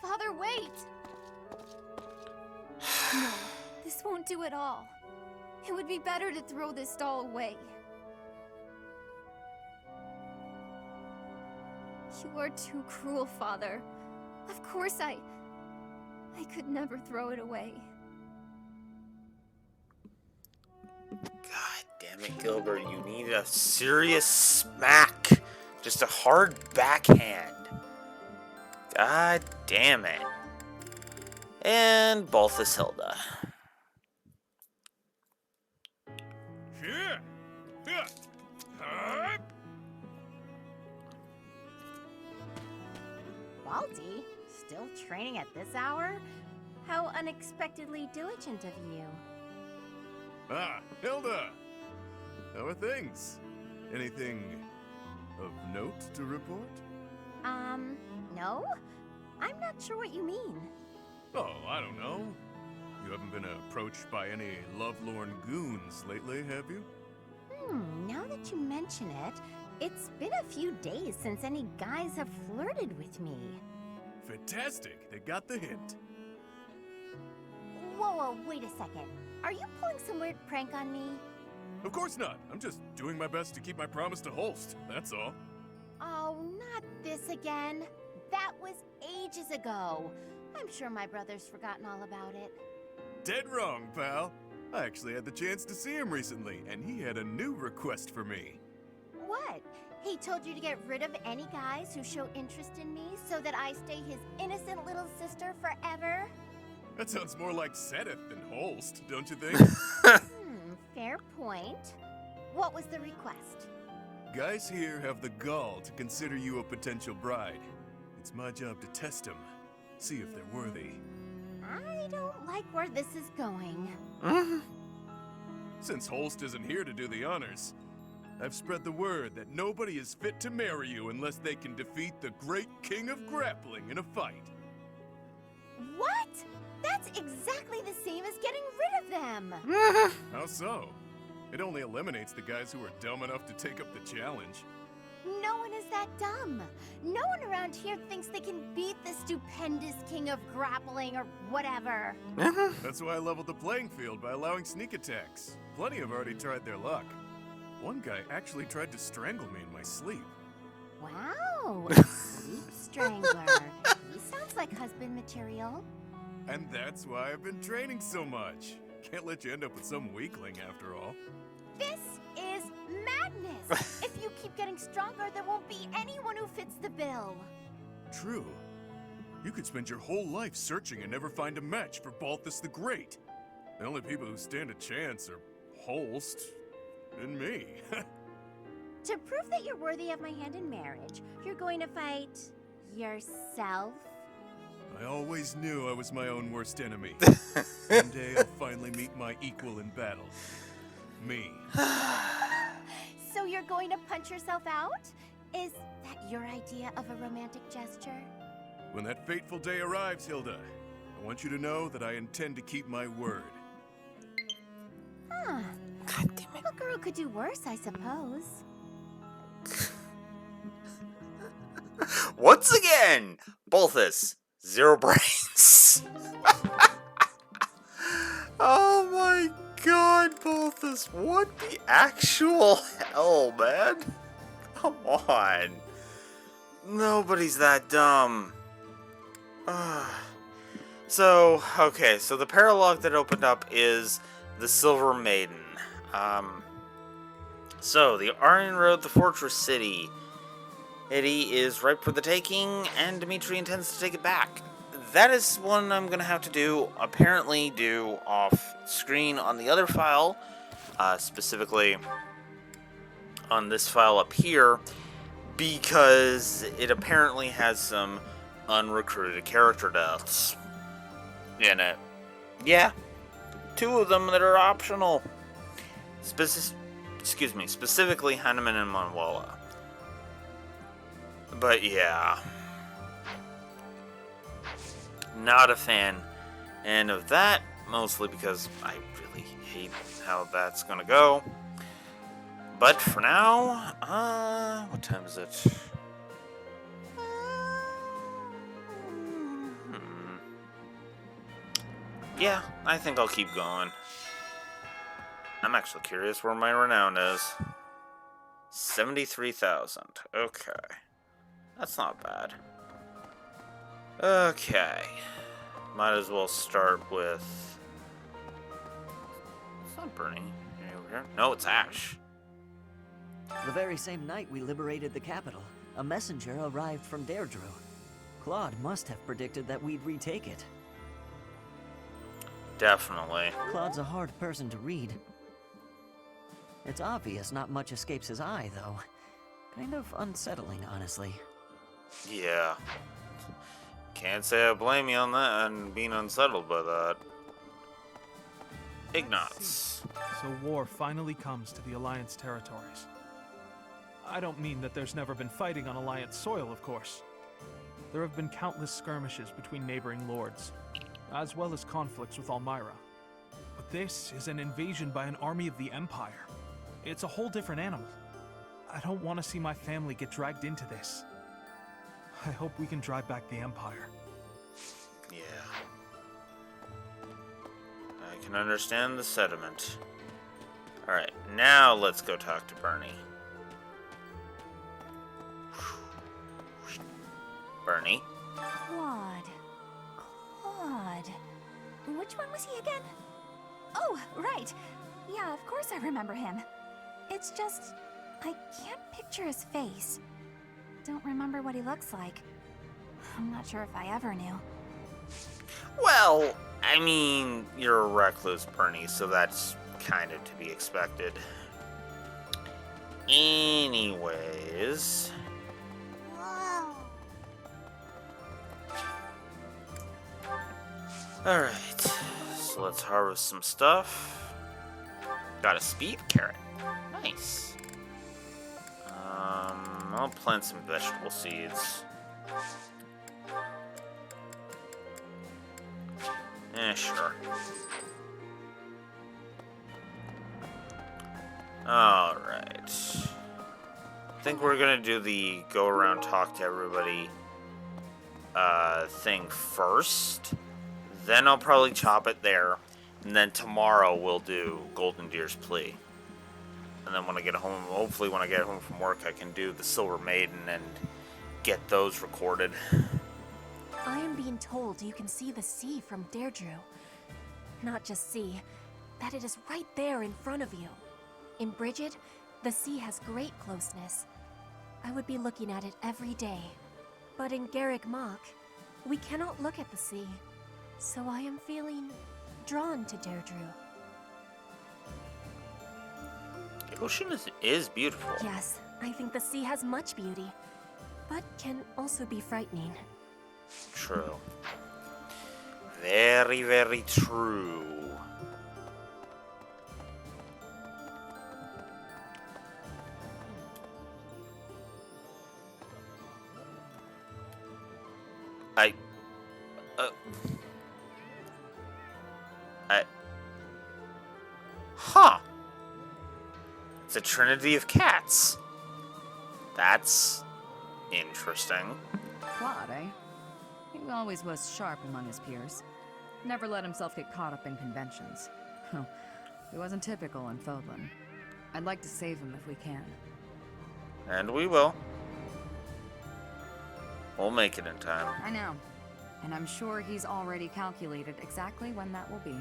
Father, wait! No, this won't do at all. It would be better to throw this doll away. You are too cruel, Father. Of course I could never throw it away. God damn it, Gilbert. You need a serious smack. Just a hard backhand. God damn it. And Balthasar. Baldy? Still training at this hour? How unexpectedly diligent of you. Ah, Hilda! How are things? Anything of note to report? No? I'm not sure what you mean. Oh, I don't know. You haven't been approached by any lovelorn goons lately, have you? Now that you mention it, it's been a few days since any guys have flirted with me. Fantastic! They got the hint. Whoa, wait a second. Are you pulling some weird prank on me? Of course not. I'm just doing my best to keep my promise to Holst, that's all. Oh, not this again. That was ages ago. I'm sure my brother's forgotten all about it. Dead wrong, pal. I actually had the chance to see him recently, and he had a new request for me. What? He told you to get rid of any guys who show interest in me so that I stay his innocent little sister forever? That sounds more like Sedith than Holst, don't you think? Fair point. What was the request? Guys here have the gall to consider you a potential bride. It's my job to test them, see if they're worthy. I don't like where this is going. Since Holst isn't here to do the honors, I've spread the word that nobody is fit to marry you unless they can defeat the great king of grappling in a fight. What? That's exactly the same as getting rid of them. How so? It only eliminates the guys who are dumb enough to take up the challenge. No one is that dumb. No one around here thinks they can beat the stupendous king of grappling or whatever. That's why I leveled the playing field by allowing sneak attacks. Plenty have already tried their luck. One guy actually tried to strangle me in my sleep. Wow, sleep strangler. He sounds like husband material. And that's why I've been training so much. Can't let you end up with some weakling after all. This is madness. If you keep getting stronger, there won't be anyone who fits the bill. True. You could spend your whole life searching and never find a match for Balthus the Great. The only people who stand a chance are Holst and me. To prove that you're worthy of my hand in marriage, you're going to fight yourself? I always knew I was my own worst enemy. Someday I'll finally meet my equal in battle. Me. So you're going to punch yourself out? Is that your idea of a romantic gesture? When that fateful day arrives, Hilda, I want you to know that I intend to keep my word. Huh. God damn it. A girl could do worse, I suppose. Once again, Balthus, 0 brains. Oh my god, Balthus, what the actual hell, man? Come on. Nobody's that dumb. So the paralogue that opened up is the Silver Maiden. So the Aryan Road, the Fortress City. Eddie is ripe for the taking, and Dimitri intends to take it back. That is one I'm going to have to do off screen on the other file, specifically on this file up here, because it apparently has some unrecruited character deaths in it. Yeah, 2 of them that are optional. Specifically Heinemann and Manuela. But yeah, not a fan. And of that, mostly because I really hate how that's gonna go. But for now, what time is it? Yeah, I think I'll keep going. I'm actually curious where my renown is. 73,000. Okay. That's not bad. Okay. Might as well start with... It's not Bernie. Over here. No, it's Ash. The very same night we liberated the capital, a messenger arrived from Deirdre. Claude must have predicted that we'd retake it. Definitely. Claude's a hard person to read. It's obvious not much escapes his eye, though. Kind of unsettling, honestly. Yeah. Can't say I blame you on that and being unsettled by that. Ignatz. So war finally comes to the Alliance territories. I don't mean that there's never been fighting on Alliance soil, of course. There have been countless skirmishes between neighboring lords, as well as conflicts with Almyra. But this is an invasion by an army of the Empire. It's a whole different animal. I don't want to see my family get dragged into this. I hope we can drive back the Empire. Yeah. I can understand the sentiment. Alright, now let's go talk to Bernie. Bernie? Claude. Which one was he again? Oh, right. Yeah, of course I remember him. It's just, I can't picture his face. Don't remember what he looks like. I'm not sure if I ever knew. Well, I mean, you're a recluse, Bernie, so that's kind of to be expected. Anyways... Alright, so let's harvest some stuff. Got a speed carrot. Nice. I'll plant some vegetable seeds. Sure. Alright. I think we're gonna do the go around, talk to everybody thing first. Then I'll probably chop it there. And then tomorrow we'll do Golden Deer's Plea. And then when I get home, hopefully when I get home from work, I can do the Silver Maiden and get those recorded. I am being told you can see the sea from Deirdre. Not just see, that it is right there in front of you. In Bridget, the sea has great closeness. I would be looking at it every day. But in Garrick Mach, we cannot look at the sea. So I am feeling drawn to Deirdre. The ocean is beautiful. Yes, I think the sea has much beauty, but can also be frightening. True. Very, very true. Huh. It's a trinity of cats. That's interesting. Claude, eh? He always was sharp among his peers. Never let himself get caught up in conventions. He wasn't typical in Fodlan. I'd like to save him if we can. And we will. We'll make it in time. I know. And I'm sure he's already calculated exactly when that will be.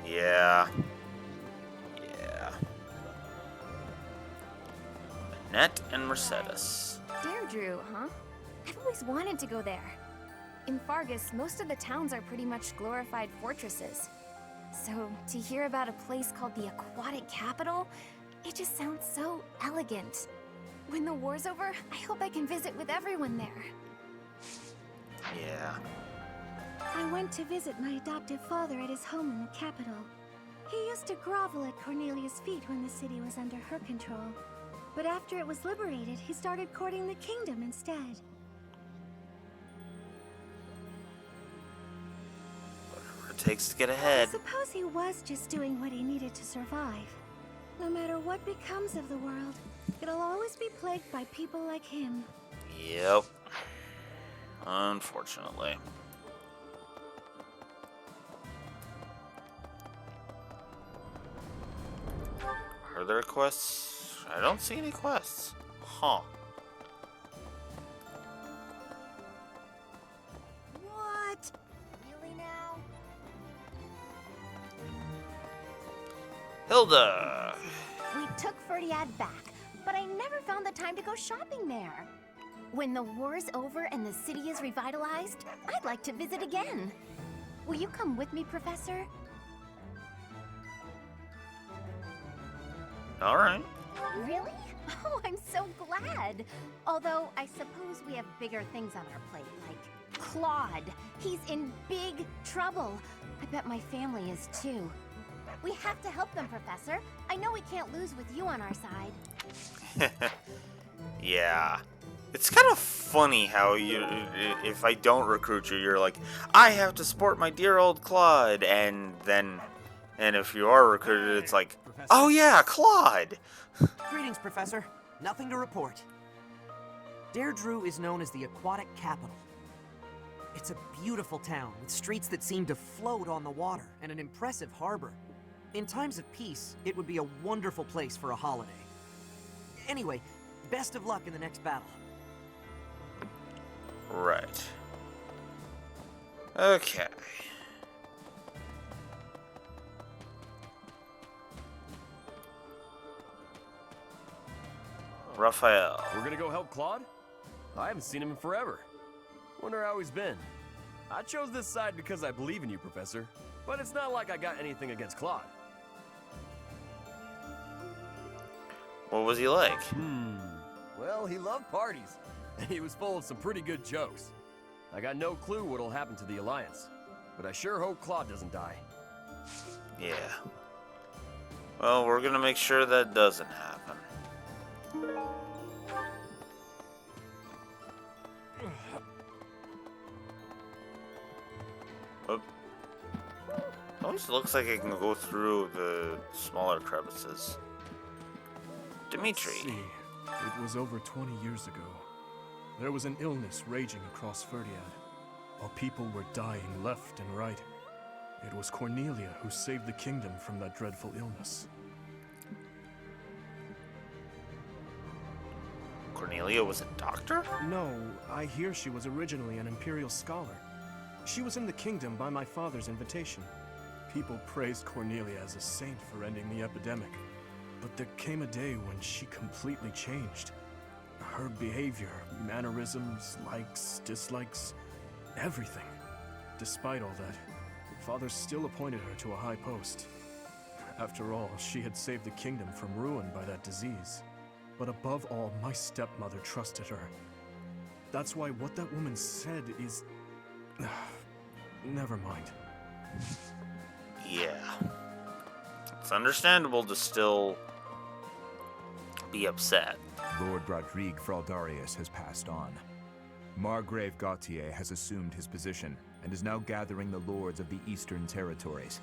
Yeah. Yeah. Annette and Mercedes. Deirdre, huh? I've always wanted to go there. In Fargus, most of the towns are pretty much glorified fortresses. So, to hear about a place called the Aquatic Capital, it just sounds so elegant. When the war's over, I hope I can visit with everyone there. Yeah. I went to visit my adoptive father at his home in the capital. He used to grovel at Cornelia's feet when the city was under her control. But after it was liberated, he started courting the kingdom instead. Whatever it takes to get ahead. I suppose he was just doing what he needed to survive. No matter what becomes of the world, it'll always be plagued by people like him. Yep. Unfortunately. Are there quests? I don't see any quests. Huh. What? Really now? Hilda! We took Ferdiad back, but I never found the time to go shopping there. When the war's over and the city is revitalized, I'd like to visit again. Will you come with me, Professor? Alright. Really? Oh, I'm so glad. Although, I suppose we have bigger things on our plate, like Claude. He's in big trouble. I bet my family is too. We have to help them, Professor. I know we can't lose with you on our side. Yeah. It's kind of funny how if I don't recruit you, you're like, I have to support my dear old Claude, and if you are recruited, it's like, oh yeah, Claude! Greetings, Professor. Nothing to report. Deirdre is known as the Aquatic Capital. It's a beautiful town with streets that seem to float on the water and an impressive harbor. In times of peace, it would be a wonderful place for a holiday. Anyway, best of luck in the next battle. Right. Okay. Raphael. We're gonna go help Claude? I haven't seen him in forever. Wonder how he's been. I chose this side because I believe in you, Professor. But it's not like I got anything against Claude. What was he like? Well, he loved parties. And he was full of some pretty good jokes. I got no clue what'll happen to the Alliance. But I sure hope Claude doesn't die. Yeah. Well, we're gonna make sure that doesn't happen. Oop. Always looks like it can go through the smaller crevices. Dimitri. Let's see. It was over 20 years ago. There was an illness raging across Ferdiad. While people were dying left and right. It was Cornelia who saved the kingdom from that dreadful illness. Cornelia was a doctor? No, I hear she was originally an imperial scholar. She was in the kingdom by my father's invitation. People praised Cornelia as a saint for ending the epidemic. But there came a day when she completely changed. Her behavior, mannerisms, likes, dislikes, everything. Despite all that, Father still appointed her to a high post. After all, she had saved the kingdom from ruin by that disease. But above all, my stepmother trusted her. That's why what that woman said is... Never mind. Yeah. It's understandable to still be upset. Lord Rodrigue Fraldarius has passed on. Margrave Gautier has assumed his position and is now gathering the lords of the Eastern Territories.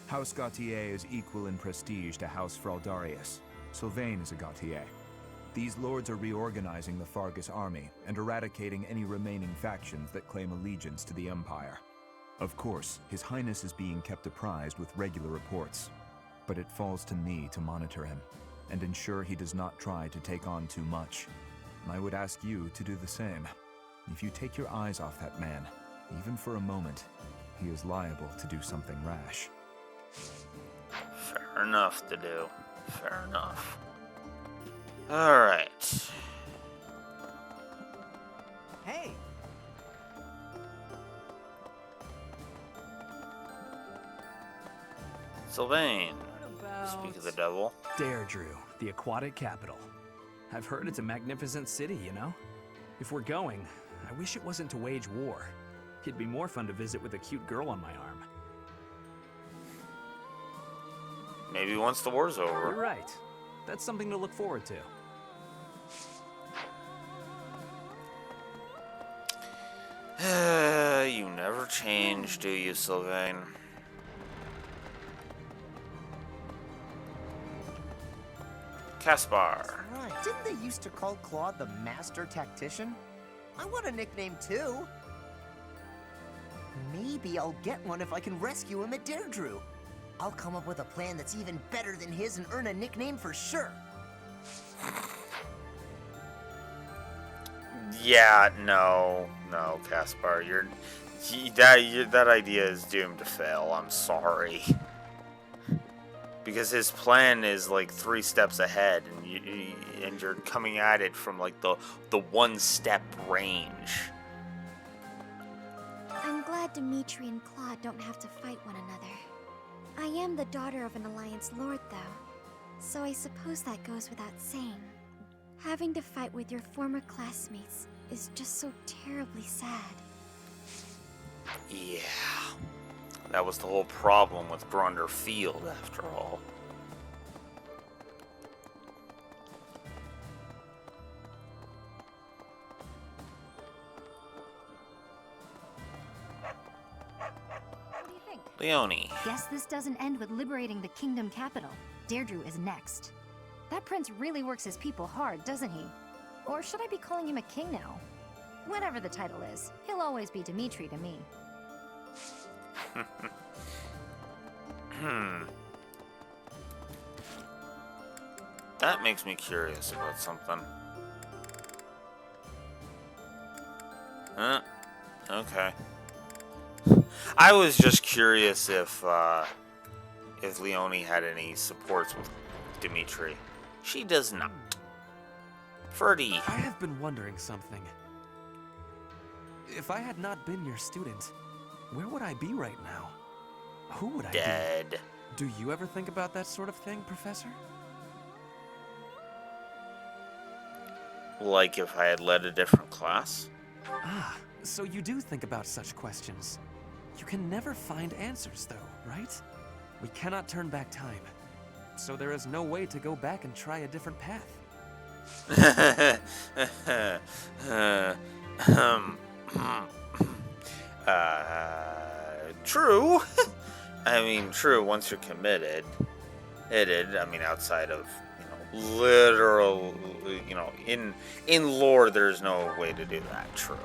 House Gautier is equal in prestige to House Fraldarius. Sylvain is a Gautier. These lords are reorganizing the Fargus army and eradicating any remaining factions that claim allegiance to the Empire. Of course, His Highness is being kept apprised with regular reports, but it falls to me to monitor him and ensure he does not try to take on too much. I would ask you to do the same. If you take your eyes off that man, even for a moment, he is liable to do something rash. Fair enough to do. Fair enough. Alright. Hey! Sylvain. Speak of the devil. Deirdre, the aquatic capital. I've heard it's a magnificent city, you know? If we're going, I wish it wasn't to wage war. It'd be more fun to visit with a cute girl on my arm. Maybe once the war's over. You're right. That's something to look forward to. You never change, do you, Sylvain? Caspar. Right. Didn't they used to call Claude the Master Tactician? I want a nickname too. Maybe I'll get one if I can rescue him at Deirdre. I'll come up with a plan that's even better than his and earn a nickname for sure. Yeah, no, Caspar, that idea is doomed to fail. I'm sorry, because his plan is like 3 steps ahead, and you're coming at it from like the 1-step range. I'm glad Dimitri and Claude don't have to fight one another. I am the daughter of an Alliance Lord, though, so I suppose that goes without saying. Having to fight with your former classmates is just so terribly sad. Yeah, that was the whole problem with Grunder Field, after all. What do you think? Leone. Guess this doesn't end with liberating the kingdom capital. Deirdre is next. That prince really works his people hard, doesn't he? Or should I be calling him a king now? Whatever the title is, he'll always be Dimitri to me. That makes me curious about something. Okay. I was just curious if Leone had any supports with Dimitri. She does not. Ferdy. I have been wondering something. If I had not been your student, where would I be right now? Who would I be? Dead. Do you ever think about that sort of thing, Professor? Like if I had led a different class? Ah, so you do think about such questions. You can never find answers, though, right? We cannot turn back time. So there is no way to go back and try a different path. True. I mean, true, once you're committed. I mean, outside of, literal, in lore, there's no way to do that. True.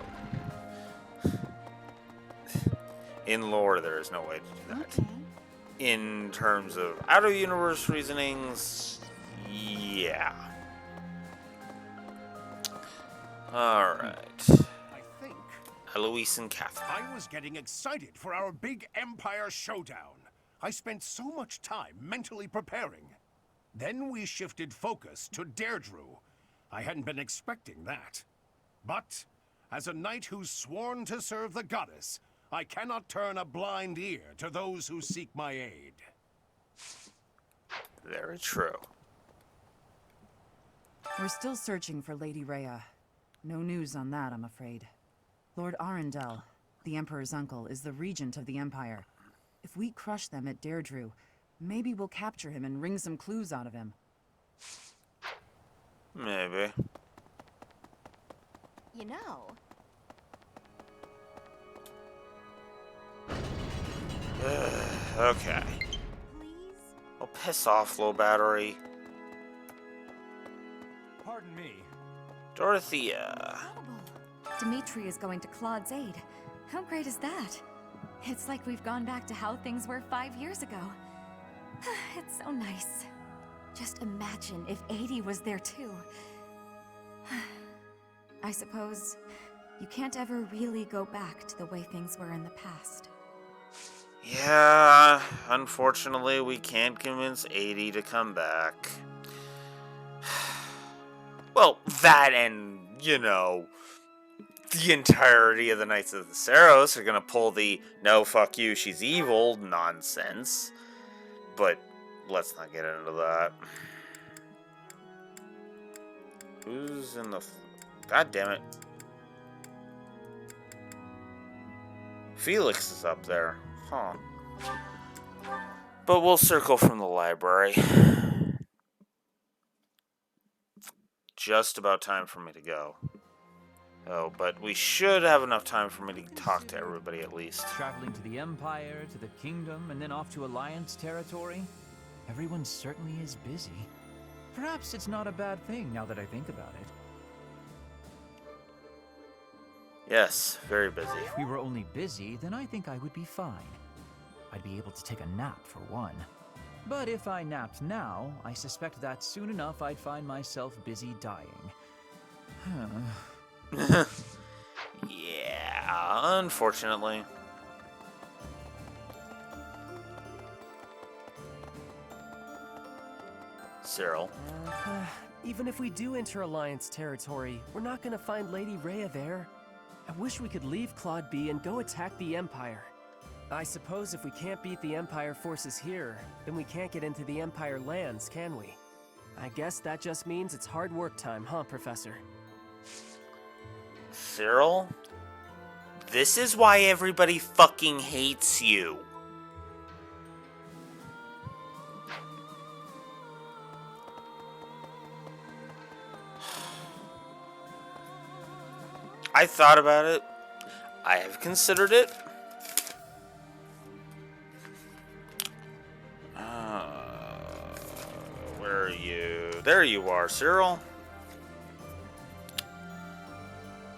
In lore, there is no way to do that. Okay. In terms of out-of-universe reasonings, yeah. Alright. I think Eloise and Catherine. I was getting excited for our big Empire showdown. I spent so much time mentally preparing. Then we shifted focus to Deirdre. I hadn't been expecting that. But, as a knight who's sworn to serve the goddess, I cannot turn a blind ear to those who seek my aid. Very true. We're still searching for Lady Rhea. No news on that, I'm afraid. Lord Arundel, the Emperor's uncle, is the regent of the Empire. If we crush them at Deirdre, maybe we'll capture him and wring some clues out of him. Maybe. You know. Okay. Oh, piss off, low battery. Pardon me. Dorothea. Dimitri is going to Claude's aid. How great is that? It's like we've gone back to how things were 5 years ago. It's so nice. Just imagine if 80 was there too. I suppose you can't ever really go back to the way things were in the past. Yeah, unfortunately, we can't convince 80 to come back. Well, that and, the entirety of the Knights of the Saros are gonna pull the no, fuck you, she's evil nonsense. But let's not get into that. Who's in the... God damn it. Felix is up there. Huh. But we'll circle from the library. Just about time for me to go. Oh, but we should have enough time for me to talk to everybody at least. Traveling to the Empire, to the Kingdom, and then off to Alliance territory? Everyone certainly is busy. Perhaps it's not a bad thing now that I think about it. Yes, very busy. If we were only busy, then I think I would be fine. I'd be able to take a nap for one. But if I napped now, I suspect that soon enough I'd find myself busy dying. Yeah, unfortunately. Cyril. Even if we do enter Alliance territory, we're not gonna find Lady Rhea there. I wish we could leave Claude be and go attack the Empire. I suppose if we can't beat the Empire forces here, then we can't get into the Empire lands, can we? I guess that just means it's hard work time, huh, Professor? Cyril? This is why everybody fucking hates you. I thought about it. I have considered it. Where are you? There you are, Cyril.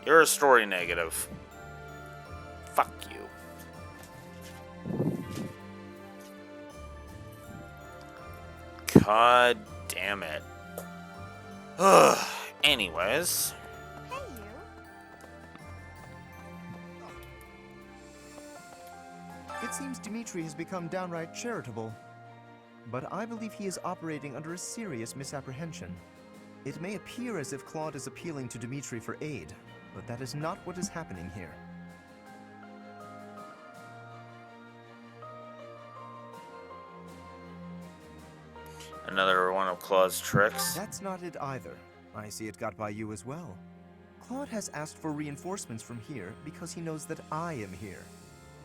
You're a story negative. Fuck you. God damn it. Ugh. Anyways. It seems Dimitri has become downright charitable. But I believe he is operating under a serious misapprehension. It may appear as if Claude is appealing to Dimitri for aid, but that is not what is happening here. Another one of Claude's tricks. That's not it either. I see it got by you as well. Claude has asked for reinforcements from here because he knows that I am here.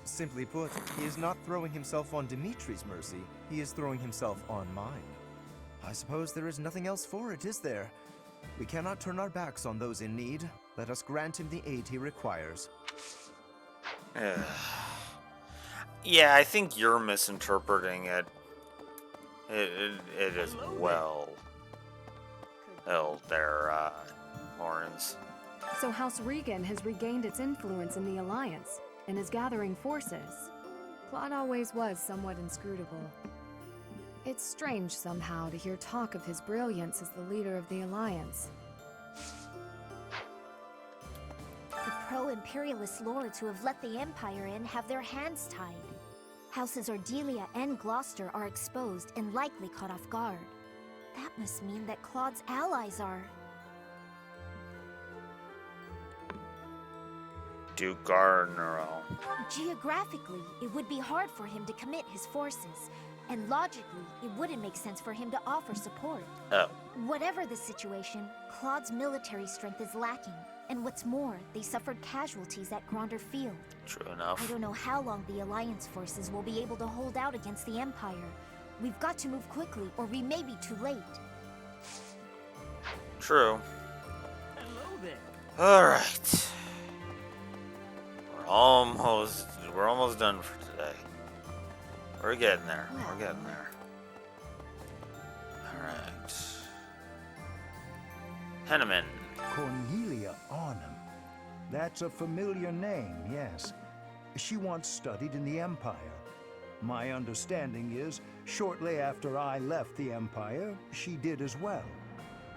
Simply put, he is not throwing himself on Dimitri's mercy, he is throwing himself on mine. I suppose there is nothing else for it, is there? We cannot turn our backs on those in need. Let us grant him the aid he requires. Yeah, I think you're misinterpreting it. It is well held there, Lawrence. So House Regan has regained its influence in the Alliance and is gathering forces. Claude always was somewhat inscrutable. It's strange somehow to hear talk of his brilliance as the leader of the Alliance. The pro-imperialist lords who have let the Empire in have their hands tied. Houses Ordelia and Gloucester are exposed and likely caught off guard. That must mean that Claude's allies are... Duke Gardner. Geographically, it would be hard for him to commit his forces, and logically, it wouldn't make sense for him to offer support. Oh. Whatever the situation, Claude's military strength is lacking, and what's more, they suffered casualties at Gronder Field. True enough. I don't know how long the Alliance forces will be able to hold out against the Empire. We've got to move quickly, or we may be too late. True. Hello there. Alright. We're almost done for today. We're getting there. We're getting there. Alright. Henneman. Cornelia Arnhem. That's a familiar name, yes. She once studied in the Empire. My understanding is, shortly after I left the Empire, she did as well.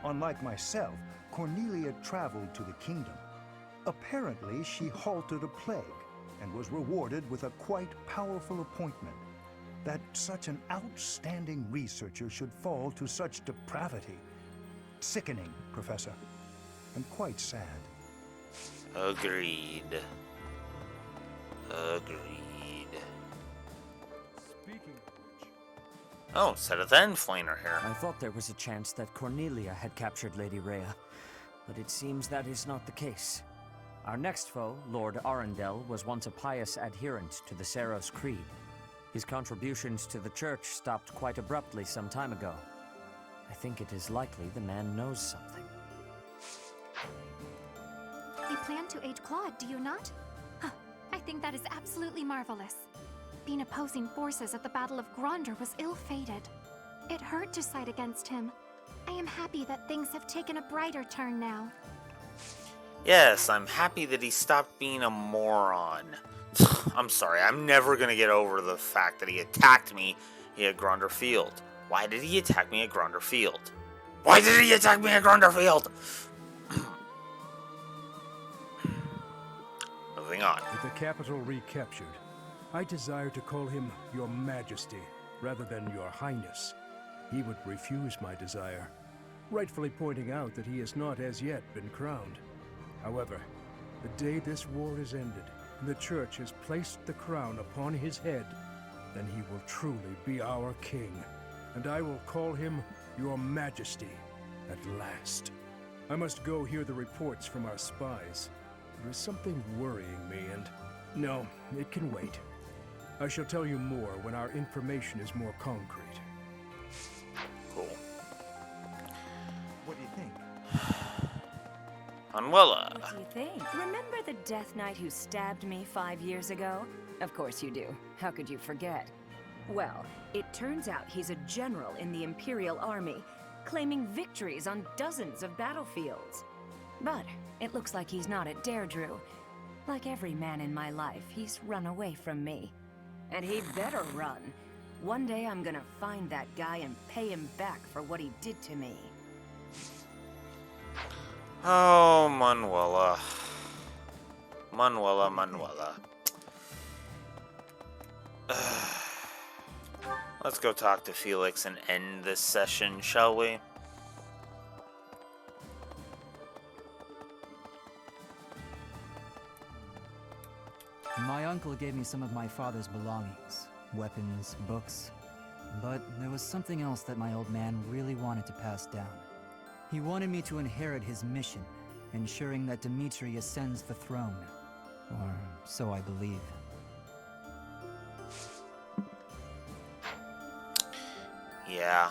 Unlike myself, Cornelia traveled to the kingdom. Apparently, she halted a plague and was rewarded with a quite powerful appointment. That such an outstanding researcher should fall to such depravity. Sickening, Professor, and quite sad. Agreed. Agreed. Speaking of which... Oh, Seteth and Flainer here. I thought there was a chance that Cornelia had captured Lady Rhea, but it seems that is not the case. Our next foe, Lord Arundel, was once a pious adherent to the Seros Creed. His contributions to the church stopped quite abruptly some time ago. I think it is likely the man knows something. You plan to aid Claude, do you not? Huh, I think that is absolutely marvelous. Being opposing forces at the Battle of Gronder was ill-fated. It hurt to side against him. I am happy that things have taken a brighter turn now. Yes, I'm happy that he stopped being a moron. I'm sorry, I'm never gonna get over the fact that he attacked me at Gronder Field. Why did he attack me at Gronder Field? Why did he attack me at Gronder Field? Moving on. With the capital recaptured, I desire to call him Your Majesty rather than Your Highness. He would refuse my desire, rightfully pointing out that he has not as yet been crowned. However, the day this war is ended, and the Church has placed the crown upon his head, then he will truly be our king, and I will call him Your Majesty at last. I must go hear the reports from our spies. There is something worrying me, and... No, it can wait. I shall tell you more when our information is more concrete. Cool. What do you think? Manuela. What do you think? Remember the Death Knight who stabbed me 5 years ago? Of course you do. How could you forget? Well, it turns out he's a general in the Imperial Army, claiming victories on dozens of battlefields. But it looks like he's not at Deirdre. Like every man in my life, he's run away from me. And he'd better run. One day I'm gonna find that guy and pay him back for what he did to me. Oh, Manuela. Manuela. Let's go talk to Felix and end this session, shall we? My uncle gave me some of my father's belongings, weapons, books. But there was something else that my old man really wanted to pass down. He wanted me to inherit his mission, ensuring that Dimitri ascends the throne. Or so I believe. Yeah.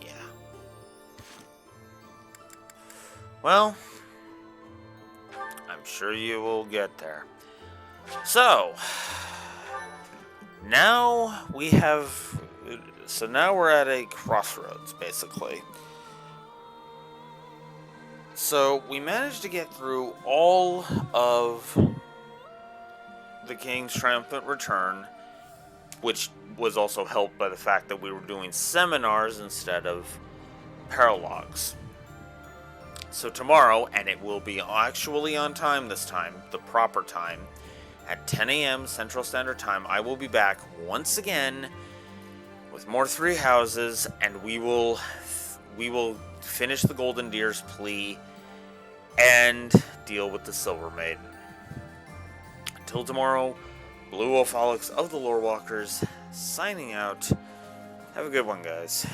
Yeah. Well, I'm sure you will get there. So, now we have... So now we're at a crossroads, basically. So, we managed to get through all of the King's Triumphant Return, which was also helped by the fact that we were doing seminars instead of paralogs. So tomorrow, and it will be actually on time this time, the proper time, at 10 a.m. Central Standard Time, I will be back once again with more Three Houses, and we will finish the Golden Deer's plea and deal with the Silver Maiden. Until tomorrow, Blue Wolfaholics of the Lore Walkers, signing out. Have a good one, guys.